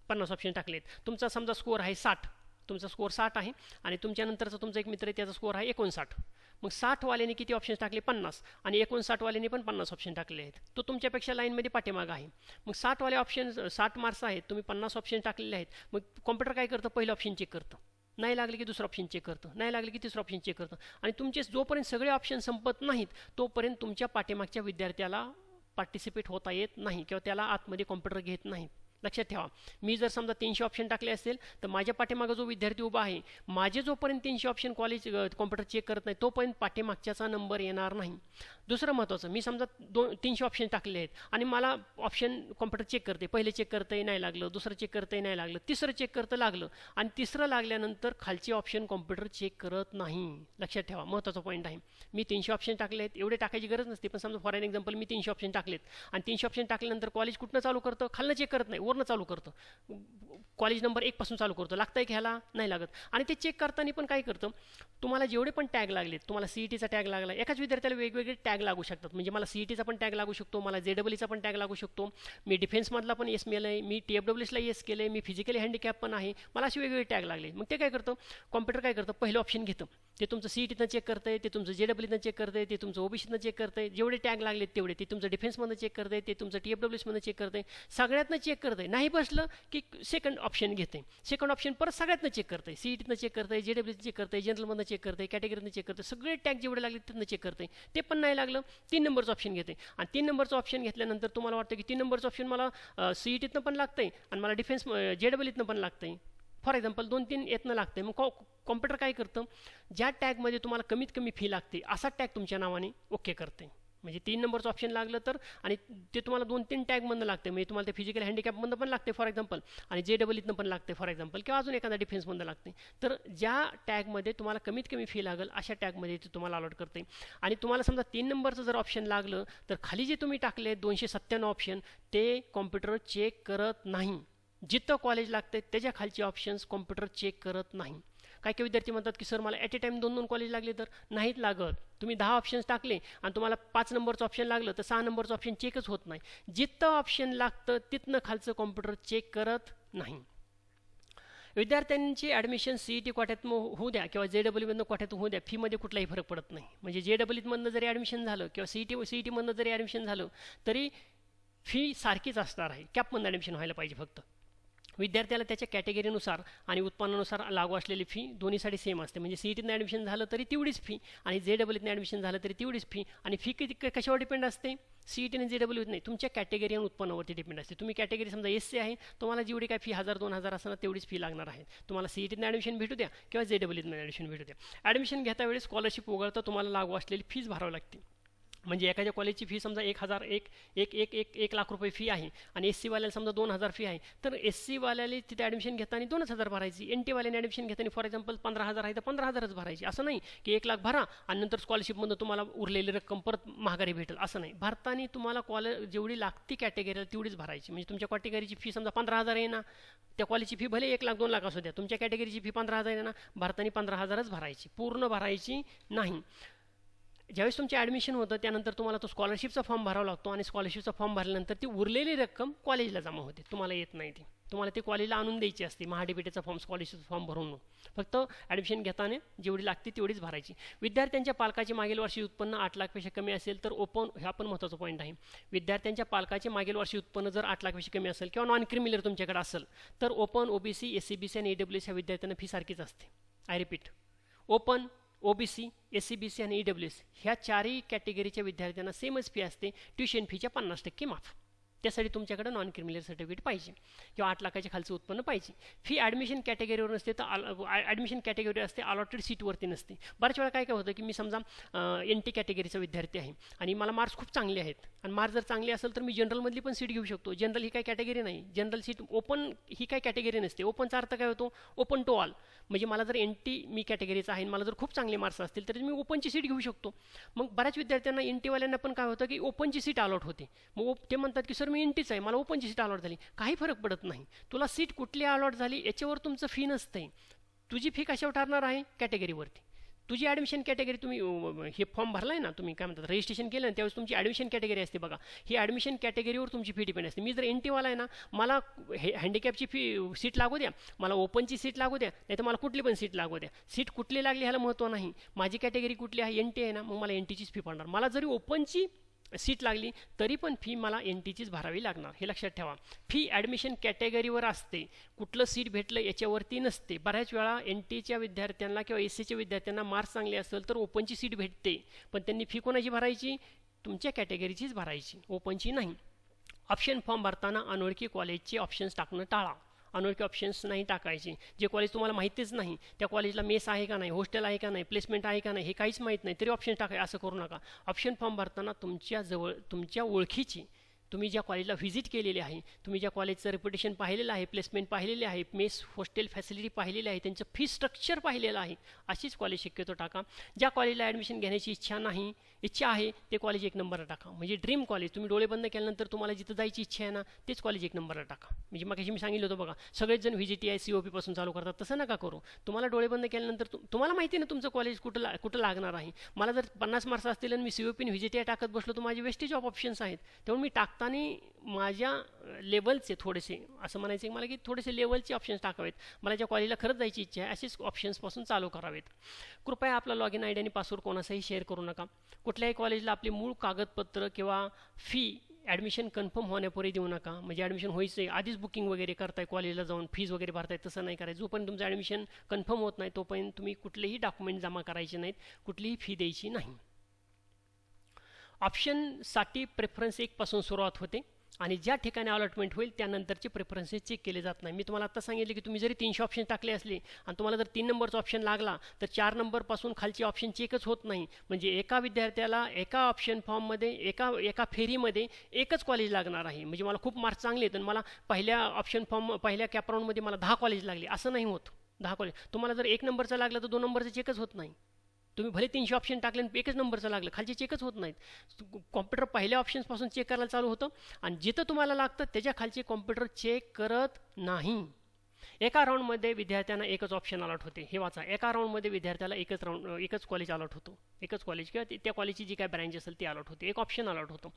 50 ऑप्शन टाकलेत. तुमचा समजा स्कोअर आहे 60, तुमचा स्कोअर 60 आहे आणि तुमच्यानंतरचा तुमचा एक मित्र आहे त्याचा स्कोअर आहे 59. मग 60वाल्याने किती ऑप्शन्स टाकले 50 आणि 59वाल्याने पण 50 ऑप्शन टाकले आहेत. तो तुमच्यापेक्षा लाईनमध्ये पाठीमागं आहे. मग 60वाले ऑप्शन 60 मार्क्स आहेत, तुम्ही 50 ऑप्शन टाकलेले आहेत. मग कॉम्प्युटर काय करतं, पहिलं ऑप्शन चेक करतं, नाही लागले की दुसरं ऑप्शन चेक करतं, नाही लागले की तिसरं ऑप्शन चेक करतं आणि तुमचे जोपर्यंत सगळे ऑप्शन संपत नाहीत तोपर्यंत तुमच्या पाठीमागच्या विद्यार्थ्याला पार्टिसिपेट होता येत नाही किंवा त्याला आतमध्ये कॉम्प्युटर घेत नाही. लक्षात ठेवा, मी जर समजा 300 ऑप्शन टाकले असेल तर माझ्या पाठीमागं जो विद्यार्थी उभा आहे, माझे जोपर्यंत 300 ऑप्शन कॉलेज कॉम्प्युटर चेक करत नाही तोपर्यंत पाठीमागच्याचा नंबर येणार नाही. दुसरं महत्त्वाचं, मी समजा 300 ऑप्शन टाकले आहेत आणि मला ऑप्शन कॉम्प्युटर चेक करते, पहिले चेक करतंय नाही लागलं, दुसरं चेक करतंय नाही लागलं, तिसरं चेक करतं लागलं आणि तिसरं लागल्यानंतर खालचे ऑप्शन कॉम्प्युटर चेक करत नाही. लक्षात ठेवा, महत्त्वाचा पॉईंट आहे. मी 300 ऑप्शन टाकले आहेत, एवढे टाकायची गरज नसते, पण समजा for an example me 300 option टाकलेत आणि 300 ऑप्शन टाकल्यानंतर कॉलेज कुठनं चालू करतं, खालनं चेक करत नाही, वरनं चालू करतं, कॉलेज नंबर 1 पासून चालू करतो, लागतंय की ह्याला नाही लागत. आणि ते चेक करताना पण काय करतं, तुम्हाला जेवढे पण टॅग लागलेत, तुम्हाला सीईटीचा टॅग लागला, एकाच विद्यार्थ्याला वेगवेगळे टॅग लागू शकतात. म्हणजे मला सीईटीचा पण टॅग लागू शकतो, मला जेडब्ल्यूचा पण टॅग लागू शकतो, मी डिफेन्समधला पण येस मिळालं आहे, मी TFWSला येस केलं आहे, मी फिजिकली हँडिकॅप पण आहे, मला असे वेगवेगळे टॅग लागले. मग ते काय करतं, कॉम्प्युटर काय करतं, पहिलं ऑप्शन घेतं, ते तुमचं सीईटीनं चेक करतंय, ते तुमचं जेडब्ल्यूनं चेक करतंय, ते तुमचं ओबीसीनं चेक करतंय, जेवढे टॅग लागलेत तेवढे, ते तुमचं डिफेन्समधनं चेक करतंय, ते तुमचं TFWSमधनं चेक करतंय, सगळ्यातनं चेक करतंय. नाही बसलं की सेकंड ऑप्शन घेते, सेकंड ऑप्शन परत सगळ्यातनं चेक करतंय, सीईटीनं चेक करतंय, जेडब्ल्यूचं चेक करतंय, जनरलमधनं चेक करतंय, कॅटेगरीनं चेक करतंय, सगळे टॅग जेवढे लागले तिथनं चेक करतंय. ते पण नाही लागलं, 3 नंबरचं ऑप्शन घेते आणि 3 नंबरचं ऑप्शन घेतल्यानंतर तुम्हाला वाटतं की 3 नंबरचं ऑप्शन मला सीईटीतनं पण लागतंय आणि मला डिफेन्स जेडब्ल्यूतनं पण लागतंय, फॉर एक्झाम्पल 2-3 येतनं लागतंय. मग कॉम्प्युटर काय करतं, ज्या टॅगमध्ये तुम्हाला कमीत कमी फी लागते असा टॅग तुमच्या नावाने ओके करते. म्हणजे 3 नंबरचं ऑप्शन लागलं तर आणि ते तुम्हाला 2-3 टॅगमधनं लागते, म्हणजे तुम्हाला ते फिजिकल हँडिकॅपमधनं पण लागते फॉर एक्झाम्पल आणि जेडब्ल्यूतनं पण लागते फॉर एक्झाम्पल किंवा अजून एखादा डिफेन्समधनं लागते. तर ज्या टॅगमध्ये तुम्हाला कमीत कमी फी लागेल अशा टॅगमध्ये ते तुम्हाला अलॉट करते. आणि तुम्हाला समजा 3 नंबरचं जर ऑप्शन लागलं तर खाली जे तुम्ही टाकले 297 ऑप्शन ते कॉम्प्युटर चेक करत नाही. जिथं कॉलेज लागते त्याच्या खालचे ऑप्शन्स कॉम्प्युटर चेक करत नाही. काही काही विद्यार्थी म्हणतात की सर मला ॲट ए टाईम 2-2 कॉलेज लागले तर नाहीत लागत. तुम्ही 10 ऑप्शन्स टाकले आणि तुम्हाला 5 नंबरचं ऑप्शन लागलं तर 6 नंबरचं ऑप्शन चेकच होत नाही. जिथं ऑप्शन लागतं तिथनं खालचं कॉम्प्युटर चेक करत नाही. विद्यार्थ्यांची ॲडमिशन सीईटी कोट्यातून होऊ द्या किंवा जेडब्ल्यूमधनं कोट्यातून होऊ द्या, फीमध्ये कुठलाही फरक पडत नाही. म्हणजे जेडब्ल्यूमधनं जरी ॲडमिशन झालं किंवा सीईटीमधनं जरी ॲडमिशन झालं तरी फी सारखीच असणार आहे. कॅपमधनं ॲडमिशन व्हायला पाहिजे फक्त. विद्यार्थ्याला त्याच्या कॅटेगरीनुसार आणि उत्पन्नानुसार लागू असलेली फी दोन्हीसाठी सेम असते. म्हणजे सीईटीनं ॲडमिशन झालं तरी तेवढीच फी आणि जेडब्ल्यूतनं ॲडमिशन झालं तरी तेवढीच फी. आणि फी किती कशावर डिपेंड असते, सीईटी आणि जेडब्ल्यूत नाही, तुमच्या कॅटेगरी आणि उत्पन्नावरती डिपेंड असते. तुम्ही कॅटेगरी समजा एससी आहे, तुम्हाला जेवढी काय फी 1000-2000 असणार तेवढीच फी लागणार आहे. तुम्हाला सीईटीनं ॲडमिशन भेटू द्या किंवा जेडब्ल्यूतनं ॲडमिशन भेटू द्या. ॲडमिशन घेता वेळेस स्कॉलरशिप वगळता तुम्हाला लागू असलेली फीज भरावी लागते. म्हणजे एखाद्या कॉलेजची फी समजा 1 लाख रुपये फी आहे आणि एससीवाल्याला समजा 2000 फी आहे, तर एससीवाल्याला तिथे ॲडमिशन घेताना 2000 भरायची, एनटीवाल्याने ॲडमिशन घेताना फॉर एक्झाम्पल 15000 आहे तर 15000च भरायची. असं नाही की 1 लाख भरा आणि नंतर स्कॉलरशिपमधून तुम्हाला उरलेली रक्कम परत महागारी भेटेल, असं नाही. भरताना तुम्हाला कॉलेज जेवढी लागती कॅटेगरीला तेवढीच भरायची. म्हणजे तुमच्या कॅटेगरीची फी समजा 15000 आहे ना, त्या कॉलेजची फी भले 1 लाख 2 लाख असू द्या, तुमच्या कॅटेगरीची फी 15000 आहे ना, भरताना 15000च भरायची, पूर्ण भरायची नाही. ज्यावेळेस तुमचे ॲडमिशन होतं त्यानंतर तुम्हाला तो स्कॉलरशिपचा फॉर्म भरावा लागतो आणि स्कॉलरशिपचा फॉर्म भरल्यानंतर ती उरलेली रक्कम कॉलेजला जमा होते, तुम्हाला येत नाही. ती तुम्हाला ते कॉलेजला आणून द्यायची असते, महाडीबीटीचा फॉर्म, स्कॉलरशिपचा फॉर्म भरून. फक्त ॲडमिशन घेताना जेवढी लागते तेवढीच भरायची. विद्यार्थ्यांच्या पालकाचे मागील वर्षी उत्पन्न 8 लाखपेक्षा कमी असेल तर ओपन, हा पण महत्त्वाचा पॉईंट आहे. विद्यार्थ्यांच्या पालकाचे मागील वर्षी उत्पन्न जर 8 लाखपेक्षा कमी असेल किंवा नॉन क्रिमिनल तुमच्याकडे असेल तर ओपन, ओबीसी, एससीबीसी आणि ईडब्ल्यूएस ह्या विद्यार्थ्यांना फी सारखीच असते. I repeat, open, OBC, SCBC आणि ईडब्ल्यूएस ह्या चारही कॅटेगरीच्या विद्यार्थ्यांना सेमच फी असते, ट्युशन फीच्या 50% माफ. त्यासाठी तुमच्याकडे नॉन क्रिमिनल सर्टिफिकेट पाहिजे किंवा 8 लाखाच्या खालचं उत्पन्न पाहिजे. फी ॲडमिशन कॅटेगरीवर नसते तर ॲडमिशन कॅटेगरी असते, अलॉटेड सीटवरती नसते. बऱ्याच वेळा काय होतं की मी समजा NT कॅटेगरीचा विद्यार्थी आहे आणि मला मार्क्स खूप चांगले आहेत आणि मार्क्स जर चांगले असेल तर मी जनरलमधली पण सीट घेऊ शकतो. जनरल ही काय कॅटेगरी नाही, जनरल सीट. ओपन ही काय कॅटेगरी नसते. ओपनचा अर्थ काय होतो, ओपन टू ऑल. म्हणजे मला जर NT मी कॅटेगरीचा आहे आणि मला जर खूप चांगले मार्क्स असतील तर मी ओपनची सीट घेऊ शकतो. मग बऱ्याच विद्यार्थ्यांना NTवाल्यांना पण काय होतं की ओपनची सीट अलॉट होते. मग ते म्हणतात की सर मी NTच आहे, मला ओपनची सीट अलॉट झाली. काही फरक पडत नाही, तुला सीट कुठली अलॉट झाली याच्यावर तुमचं फी नसते. तुझी फी कशावर ठरणार आहे, कॅटेगरीवरती. तुझी ॲडमिशन कॅटेगरी तुम्ही हे फॉर्म भरला आहे ना, तुम्ही काय म्हणतात रजिस्ट्रेशन केलं ना, त्यावेळेस तुमची ॲडमिशन कॅटेगरी असते बघा. ही ॲडमिशन कॅटेगरीवर तुमची फी डिपेंड असते. मी जर NT वाला आहे ना, मला हँडिकॅपची फी सीट लागू द्या, मला ओपनची सीट लागू द्या, नाही तर मला कुठली पण सीट लागू द्या. सीट कुठली लागली ह्याला महत्त्व नाही. माझी कॅटेगरी कुठली आहे, NT आहे ना, मग मला NTचीच फी पडणार. मला जरी ओपनची सीट लागली तरी पण फी मला NTचीच भरावी लागणार. हे लक्षात ठेवा. फी ॲडमिशन कॅटेगरीवर असते, कुठलं सीट भेटलं याच्यावरती नसते. बऱ्याच वेळा NTच्या विद्यार्थ्यांना किंवा SCच्या विद्यार्थ्यांना मार्क्स चांगले असेल तर ओपनची सीट भेटते, पण त्यांनी फी कोणाची भरायची, तुमच्या कॅटेगरीचीच भरायची, ओपनची नाही. ऑप्शन फॉर्म भरताना अनोळखी कॉलेजचे ऑप्शन्स टाकणं टाळा. अनोळखी ऑप्शन्स नाही टाकायचे. जे कॉलेज तुम्हाला माहितीच नाही, त्या कॉलेजला मेस आहे का नाही, हॉस्टेल आहे का नाही, प्लेसमेंट आहे का नाही, हे काहीच माहीत नाही तरी ऑप्शन टाकाय, असं करू नका. ऑप्शन फॉर्म भरताना तुमच्या ओळखीची, तुम्ही ज्या कॉलेजला व्हिजिट केलेली आहे, तुम्ही ज्या कॉलेजचं रेप्युटेशन पाहिलेलं आहे, प्लेसमेंट पाहिलेले आहे, मेस हॉस्टेल फॅसिलिटी पाहिलेली आहे, त्यांचं फी स्ट्रक्चर पाहिलेलं आहे, अशीच कॉलेज शक्यतो टाका. ज्या कॉलेजला ॲडमिशन घेण्याची इच्छा आहे ते कॉलेज 1 नंबरला टाका. म्हणजे ड्रीम कॉलेज, तुम्ही डोळे बंद केल्यानंतर तुम्हाला जिथं जायची इच्छा आहे ना, तेच कॉलेज 1 नंबरला टाका. म्हणजे मग मी सांगितलं होतं बघा, सगळेच जण VGTI COP पासून चालू करतात, तसं नका करू. तुम्हाला डोळे बंद केल्यानंतर तुम्हाला माहिती आहे ना तुमचं कॉलेज कुठं लागणार आहे. मला जर 50 मार्क्स असतील आणि मी COP आणि VGTI टाकत बसलो तर माझे वेस्टेज ऑफ ऑप्शन्स आहेत. त्यामुळे मी टाकताना माझ्या लेवलचे थोडेसे, असं म्हणायचं की मला की थोडेसे लेवलचे ऑप्शन्स टाकावेत. मला ज्या कॉलेजला खरंच जायची इच्छा आहे असेच ऑप्शन्सपासून चालू करावेत. कृपया आपला लॉगिन ID आणि पासवर्ड कोणाचाही शेअर करू नका. कुठल्याही कॉलेजला आपले मूळ कागदपत्र किंवा फी ॲडमिशन कन्फर्म होण्यापूर्वी देऊ नका. म्हणजे ॲडमिशन व्हायचं आहे आधीच बुकिंग वगैरे करताय, कॉलेजला जाऊन फीज वगैरे भरताय, तसं नाही करायचं. जोपर्यंत तुमचं ॲडमिशन कन्फर्म होत नाही तोपर्यंत तुम्ही कुठलेही डॉक्युमेंट जमा करायचे नाहीत, कुठलीही फी द्यायची नाही. ऑप्शनसाठी प्रेफरन्स 1 पासून सुरुवात होते आणि ज्या ठिकाणी अलॉटमेंट होईल त्यानंतरचे प्रेफरन्सेस चेक केले जात नाही. मी तुम्हाला आता सांगितले की तुम्ही जरी 300 ऑप्शन टाकले असले आणि तुम्हाला जर 3 नंबरचा ऑप्शन लागला तर 4 नंबरपासून खालची ऑप्शन चेकच होत नाही. म्हणजे एका विद्यार्थ्याला एका ऑप्शन फॉर्ममध्ये एका फेरीमध्ये एकच कॉलेज लागणार आहे. म्हणजे मला खूप मार्क्स चांगले आहेत आणि मला पहिल्या कॅपराऊंडमध्ये मला 10 कॉलेज लागले, असं नाही होत. 10 कॉलेज तुम्हाला जर 1 नंबरचा लागला तर 2 नंबरचं चेकच होत नाही. तुम्ही भले 300 ऑप्शन टाकले आणि एकच नंबरचं लागलं, खालचे चेकच होत नाहीत. कॉम्प्युटर पहिल्या ऑप्शन्सपासून चेक करायला चालू होतं आणि जिथं तुम्हाला लागतं त्याच्या खालचे कॉम्प्युटर चेक करत नाही. एका राऊंडमध्ये विद्यार्थ्यांना एकच ऑप्शन अलॉट होते. हे वाचा, एका राऊंडमध्ये विद्यार्थ्याला एकच कॉलेज अलॉट होतो, एकच कॉलेज किंवा त्या कॉलेजची जी काय ब्रँच असेल ती अलॉट होते, एक ऑप्शन अलॉट होतो.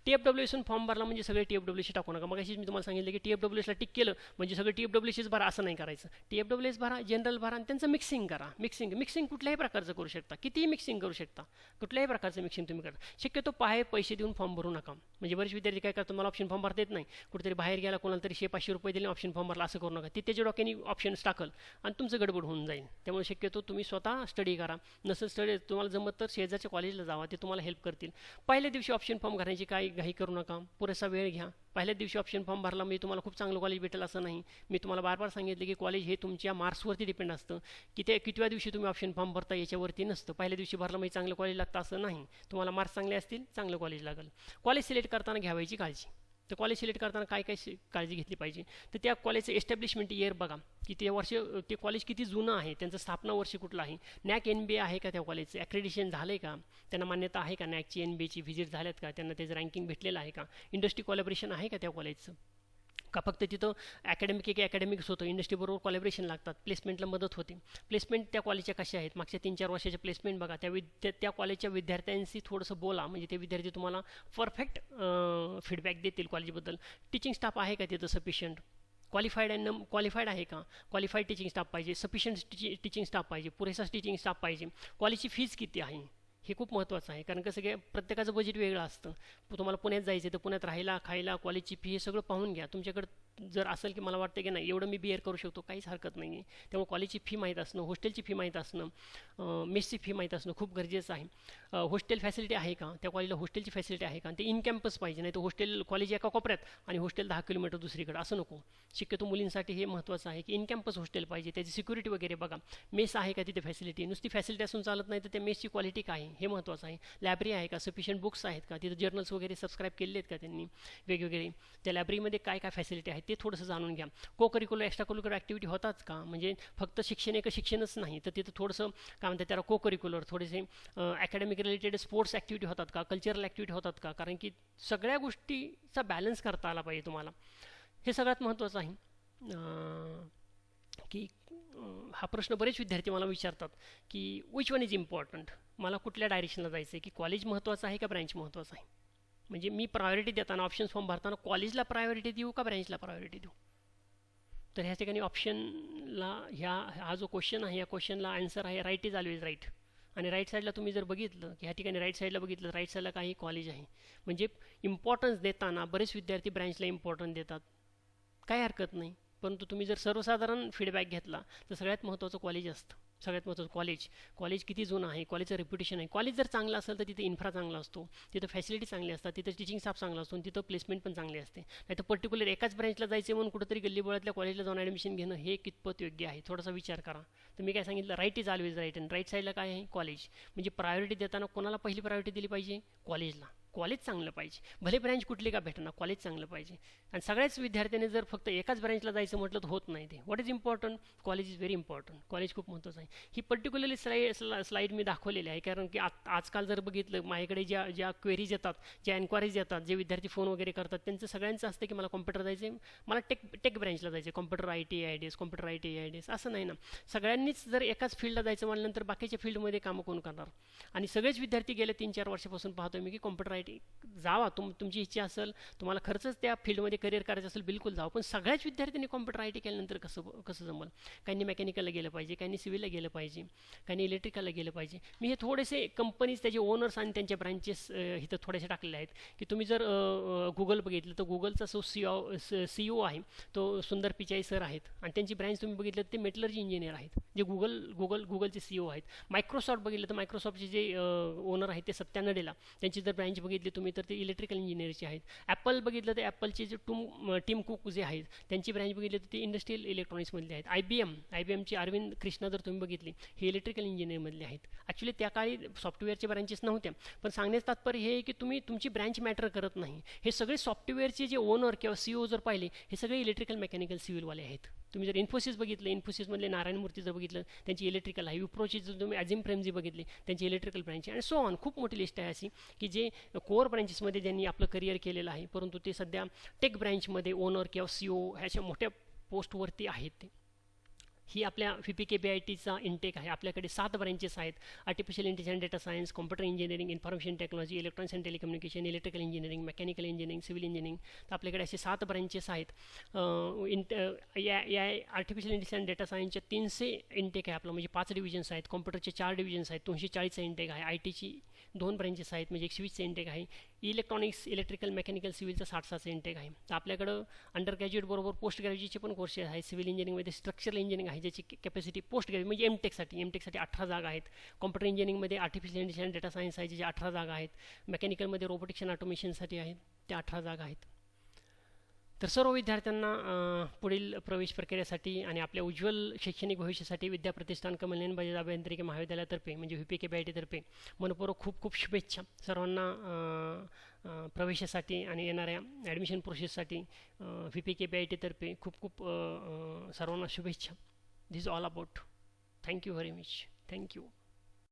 TFWS फॉर्म भरला म्हणजे सगळे TFWS टाकू नका. मग अशीच मी तुम्हाला सांगितलं की TFWSला टिक केलं म्हणजे सगळे TFWS भरा, असं नाही करायचं. TFWS भरा, जनरल भरा आणि त्यांचं मिक्सिंग करा. मिक्सिंग कुठल्याही प्रकारचं करू शकता, कितीही मिक्सिंग करू शकता, कुठल्याही प्रकारचं मिक्सिंग तुम्ही करा. शक्यतो पैसे देऊन फॉर्म भरू नका. म्हणजे बरेच विद्यार्थी काय करतात, मला ऑप्शन फॉर्म भरता येत नाही, कुठेतरी बाहेर गेला कोणाला तरी 100-500 रुपये दिले ऑप्शन फॉर्म भरला, असं करू नका. ते त्याच्या डोक्याने ऑप्शन्स टाकल आणि तुमचं गडबड होऊन जाईल. त्यामुळे शक्यतो तुम्ही स्वतः स्टडी करा. नसेल स्टडी तुम्हाला जमत तर शेजारच्या कॉलेजला जावा, ते तुम्हाला हेल्प करतील. पहिल्या दिवशी ऑप्शन फॉर्म भरण्याची काही घाई करू नका, पुरेसा वेळ घ्या. पहिल्या दिवशी ऑप्शन फॉर्म भरला म्हणजे तुम्हाला खूप चांगलं कॉलेज भेटेल असं नाही. मी तुम्हाला बार सांगितलं की कॉलेज हे तुमच्या मार्क्सवरती डिपेंड असतं, की ते कितव्या दिवशी तुम्ही ऑप्शन फॉर्म भरता याच्यावरती नसतं. पहिल्या दिवशी भरलं म्हणजे चांगलं कॉलेज लागतं असं नाही. तुम्हाला मार्क्स चांगले असतील चांगलं कॉलेज लागेल. कॉलेज सिलेक्ट करताना घ्यावायची काळजी. तर कॉलेज सिलेक्ट करताना काय काळजी घेतली पाहिजे, तर त्या कॉलेजचं एस्टॅब्लिशमेंट इयर बघा, की ते कॉलेज किती जुनं आहे, त्यांचं स्थापना वर्ष कुठलं आहे, NAC NBA आहे का त्या कॉलेजचं, ॲक्रेडिशन झालं आहे का, त्यांना मान्यता आहे का, NACची NBAची व्हिजिट झाल्यात का, त्यांना त्याचं रँकिंग भेटलेलं आहे का, इंडस्ट्री कोलॅबरेशन आहे का त्या कॉलेजचं, का फक्त तिथं ॲकॅडमिक्स होतं, इंडस्ट्रीबरोबर कोलॅबरेशन लागतात, प्लेसमेंटला मदत होते. प्लेसमेंट त्या कॉलेजच्या कशा आहेत, मागच्या 3-4 वर्षाचे प्लेसमेंट बघा. त्या कॉलेजच्या विद्यार्थ्यांशी थोडंसं बोला, म्हणजे ते विद्यार्थी तुम्हाला परफेक्ट फीडबॅक देतील कॉलेजबद्दल. टीचिंग स्टाफ आहे का तिथं सफिशियंट, क्वालिफाईड आहे का, क्वालिफाईड टीचिंग स्टाफ पाहिजे, सफिशियंट टीचिंग स्टाफ पाहिजे, पुरेसा टीचिंग स्टाफ पाहिजे. कॉलेजची फीज किती आहे हे खूप महत्त्वाचं आहे, कारण कसं काय प्रत्येकाचं बजेट वेगळं असतं. तुम्हाला पुण्यात जायचं तर पुण्यात राहायला खायला कॉलेजची फी हे सगळं पाहून घ्या. तुमच्याकडे जर असेल की मला वाटतं की नाही एवढं मी बिअर करू शकतो, काहीच हरकत नाही आहे. त्यामुळे कॉलेजची फी माहीत असणं, हॉस्टेलची फी माहीत असणं, मेसची फी माहीत असणं खूप गरजेचं आहे. हॉस्टेल फॅसिलिटी आहे का, त्या कॉलेजला हॉस्टेलची फॅसिलिटी आहे का, आणि ते इन कॅम्पस पाहिजे, नाही तर हॉस्टेल कॉलेज एका कोपऱ्यात आणि हॉस्टेल 10 किलोमीटर दुसरीकडे, असं नको. शक्यतो मुलींसाठी हे महत्त्वाचं आहे की इन कॅम्पस हॉस्टेल पाहिजे, त्याची सिक्युरिटी वगैरे बघा. मेस आहे का तिथे फॅसिलिटी, नुसती फॅसिलिटी असून चालत नाही, तर त्या मेसची क्वालिटी काय आहे हे महत्त्वाचं आहे. लायब्ररी आहे का, सफिशियंट बुक्स आहेत का, तिथं जर्नल्स वगैरे सबस्क्राईब केलेले आहेत का त्यांनी वेगवेगळे, त्या लायब्ररीमध्ये काय काय फॅसिलिटी आहे ते थोडंसं जाणून घ्या. को करिक्युलर एक्स्ट्रा करिक्युलर ॲक्टिव्हिटी होतात का, म्हणजे फक्त शिक्षणच नाही तर तिथं थोडंसं काय म्हणतात त्याला को करिक्युलर थोडेसे अकॅडमिक रिलेटेड स्पोर्ट्स ॲक्टिव्हिटी होतात का, कल्चरल ॲक्टिव्हिटी होतात का, कारण की सगळ्या गोष्टीचा बॅलन्स करता आला पाहिजे तुम्हाला, हे सगळ्यात महत्त्वाचं आहे. की हा प्रश्न बरेच विद्यार्थी मला विचारतात की विच वन इज इम्पॉर्टंट, मला कुठल्या डायरेक्शनला जायचं आहे, की कॉलेज महत्त्वाचं आहे का ब्रँच महत्त्वाचं आहे. म्हणजे मी प्रायोरिटी देताना ऑप्शन फॉर्म भरताना कॉलेजला प्रायोरिटी देऊ का ब्रँचला प्रायोरिटी देऊ. तर ह्या ठिकाणी ऑप्शनला हा जो क्वेश्चन आहे या क्वेश्चनला आन्सर आहे राईट इज ऑलवेज राईट. आणि राईट साईडला तुम्ही जर बघितलं की ह्या ठिकाणी राईट साईडला बघितलं राईट साईडला काही कॉलेज आहे. म्हणजे इम्पॉर्टन्स देताना बरेच विद्यार्थी ब्रँचला इम्पॉर्टन्स देतात, काही हरकत नाही. परंतु तुम्ही जर सर्वसाधारण फीडबॅक घेतला तर सगळ्यात महत्त्वाचं कॉलेज असतं. सगळ्यात महत्त्वाचं कॉलेज किती जुनं आहे, कॉलेजचं रेप्युटेशन आहे. कॉलेज जर चांगलं असेल तर तिथे इन्फ्रा चांगला असतो, तिथं फॅसिलिटी चांगली असतात, तिथं टीचिंग स्टाफ चांगला असतो आणि तिथं प्लेसमेंट पण चांगली असते. नाही तर पर्टिक्युलर एकाच ब्रँचला जायचं म्हणून कुठंतरी गल्लीबोळातल्या कॉलेजला जाऊन ॲडमिशन घेणं हे कितपत योग्य आहे, थोडासा विचार करा. तर मी काय सांगितलं, राईट इज ऑलवेज राईट. आणि राईट साईडला काय आहे, कॉलेज. म्हणजे प्रायोरिटी देताना कोणाला पहिली प्रायोरिटी दिली पाहिजे, कॉलेजला. कॉलेज चांगलं पाहिजे, भले ब्रँच कुठली का भेटणार, कॉलेज चांगलं पाहिजे. आणि सगळ्याच विद्यार्थ्यांनी जर फक्त एकाच ब्रँचला जायचं म्हटलं तर होत नाही. ते what is important, college is very important. College खूप महत्त्वाचं आहे. ही पर्टिक्युलरली स्लाईड मी दाखवलेली आहे कारण की आजकाल जर बघितलं माझ्याकडे ज्या क्वेरीज येतात, ज्या एन्क्वायरीज येतात, जे विद्यार्थी फोन वगैरे करतात, त्यांचं सगळ्यांचं असतं की मला कॉम्प्युटर जायचं आहे, मला टेक ब्रँचला जायचं आहे, computer IT IDS, computer IT IDS. असं नाही ना. सगळ्यांनीच जर एकाच फील्डला जायचं म्हटल्यानंतर बाकीच्या फील्डमध्ये कामं कोण करणार. आणि सगळेच विद्यार्थी गेले 3-4 वर्षापासून पाहतोय मी की कॉम्प्युटर IT जावा, तुमची इच्छा असेल, तुम्हाला खरंच त्या फील्डमध्ये करिअर करायचं असेल बिलकुल जावं. पण सगळ्याच विद्यार्थ्यांनी कॉम्प्युटर IT केल्यानंतर कसं जमल. काहींनी मेकॅनिकलला गेलं पाहिजे, काहींनी सिव्हिलला गेलं पाहिजे, काहींनी इलेक्ट्रिकलला गेलं पाहिजे. मी हे थोडेसे कंपनीज, त्याचे ओनर्स आणि त्यांच्या ब्रँचेस इथं थोडेसे टाकलेले आहेत. की तुम्ही जर गुगल बघितलं तर गुगलचा जो CEO आहे तो सुंदर पिचाई सर आहेत. आणि त्यांची ब्रँच तुम्ही बघितलं ते मेटलर्जी इंजिनियर आहेत, जे गुगलचे CEO आहेत. मायक्रोसॉफ्ट बघितलं तर मायक्रोसॉफ्टचे जे ओनर आहेत ते सत्या नडेला, त्यांची जर ब्रँच बघितली तुम्ही तर ते इलेक्ट्रिकल इंजिनिअरचे आहेत. ॲपल बघितलं तर ॲपलचे जे टीम कुक जे आहेत त्यांची ब्रँच बघितली तर ते इंडस्ट्रियल इलेक्ट्रॉनिक्समधले आहेत. IBMची अरविंद कृष्णा जर तुम्ही बघितली, हे इलेक्ट्रिकल इंजिनिअरमधले आहेत. ॲक्च्युली त्या काळी सॉफ्टवेअरच्या ब्रँचेस नव्हत्या, पण सांगण्याचं तात्पर्य हे की तुमची ब्रँच मॅटर करत नाही. हे सगळे सॉफ्टवेअरचे जे ओनर किंवा CEO जर पाहिले, हे सगळे इलेक्ट्रिकल मेकॅनिकल सिव्हिलवाले आहेत. तुम्ही जर इन्फोसिस बघितलं, इन्फोसिसमधले नारायण मूर्ती जर बघितलं, त्यांची इलेक्ट्रिकल आहे. विप्रोची जर तुम्ही अजिम प्रेमजी बघितली, त्यांची इलेक्ट्रिकल ब्रँच आहे. आणि सो ऑन, खूप मोठी लिस्ट आहे अशी की जे कोअर ब्रँचेसमध्ये ज्यांनी आपलं करिअर केलेलं आहे, परंतु ते सध्या टेक ब्रँचमध्ये ओनर किंवा CEO ह्याच्या मोठ्या पोस्टवरती आहेत. ते ही आपल्या VPK BITचा इंटेक आहे. आपल्याकडे 7 ब्रँचेस आहेत. Artificial intelligence, data science, computer engineering, information technology, electronics and telecommunication, electrical engineering, mechanical engineering, civil engineering. तर आपल्याकडे असे 7 ब्रँचेस आहेत. या आर्टिफिशियल इंटेलिजन्स अँड डेटा सायन्सच्या 300 इंटेक आहे आपलं, म्हणजे 5 डिव्हिजन्स आहेत. कॉम्प्युटरचे 4 डिव्हिजन्स आहेत, 240चा इंटेक आहे. ITची 2 ब्रँचेस आहेत, म्हणजे 120चा इंटेक आहे. इलेक्ट्रॉनिक्स, इलेक्ट्रिकल, मेकॅनिकल, सिव्हिलचा 60चा इंटेक आहे. तर आपल्याकडं अंडर ग्रॅज्युएट बरोबर पोस्ट ग्रॅज्युएटचे पण कोर्सेस आहेत. सिव्हिल इंजिनिअरिंगमध्ये स्ट्रक्चरल इंजिनिअरिंग आहे, ज्याची कॅपॅसिटी पोस्ट ग्रॅज्युएट म्हणजे एमटेकसाठी 18 जागा आहेत. कॉम्प्युटर इंजिनिअरिंगमध्ये आर्टिफिशियल इंटेलिजन्स डेटा सायन्स आहे, ज्याच्या 18 जागा आहेत. मेकॅनिकलमध्ये रोबोटिक्स अँड ऑटोमेशनसाठी आहेत, त्या 18 जागा आहेत. तर सर्व विद्यार्थ्यांना पुढील प्रवेश प्रक्रियेसाठी आणि आपल्या उज्ज्वल शैक्षणिक भविष्यासाठी विद्याप्रतिष्ठान कमलनयन बजाज अभियांत्रिकी महाविद्यालयातर्फे म्हणजे VPK BITतर्फे मनपूर्वक खूप खूप शुभेच्छा. सर्वांना प्रवेशासाठी आणि येणाऱ्या ॲडमिशन प्रोसेससाठी VPK BITतर्फे खूप खूप सर्वांना शुभेच्छा. This is all about. Thank you very much. Thank you.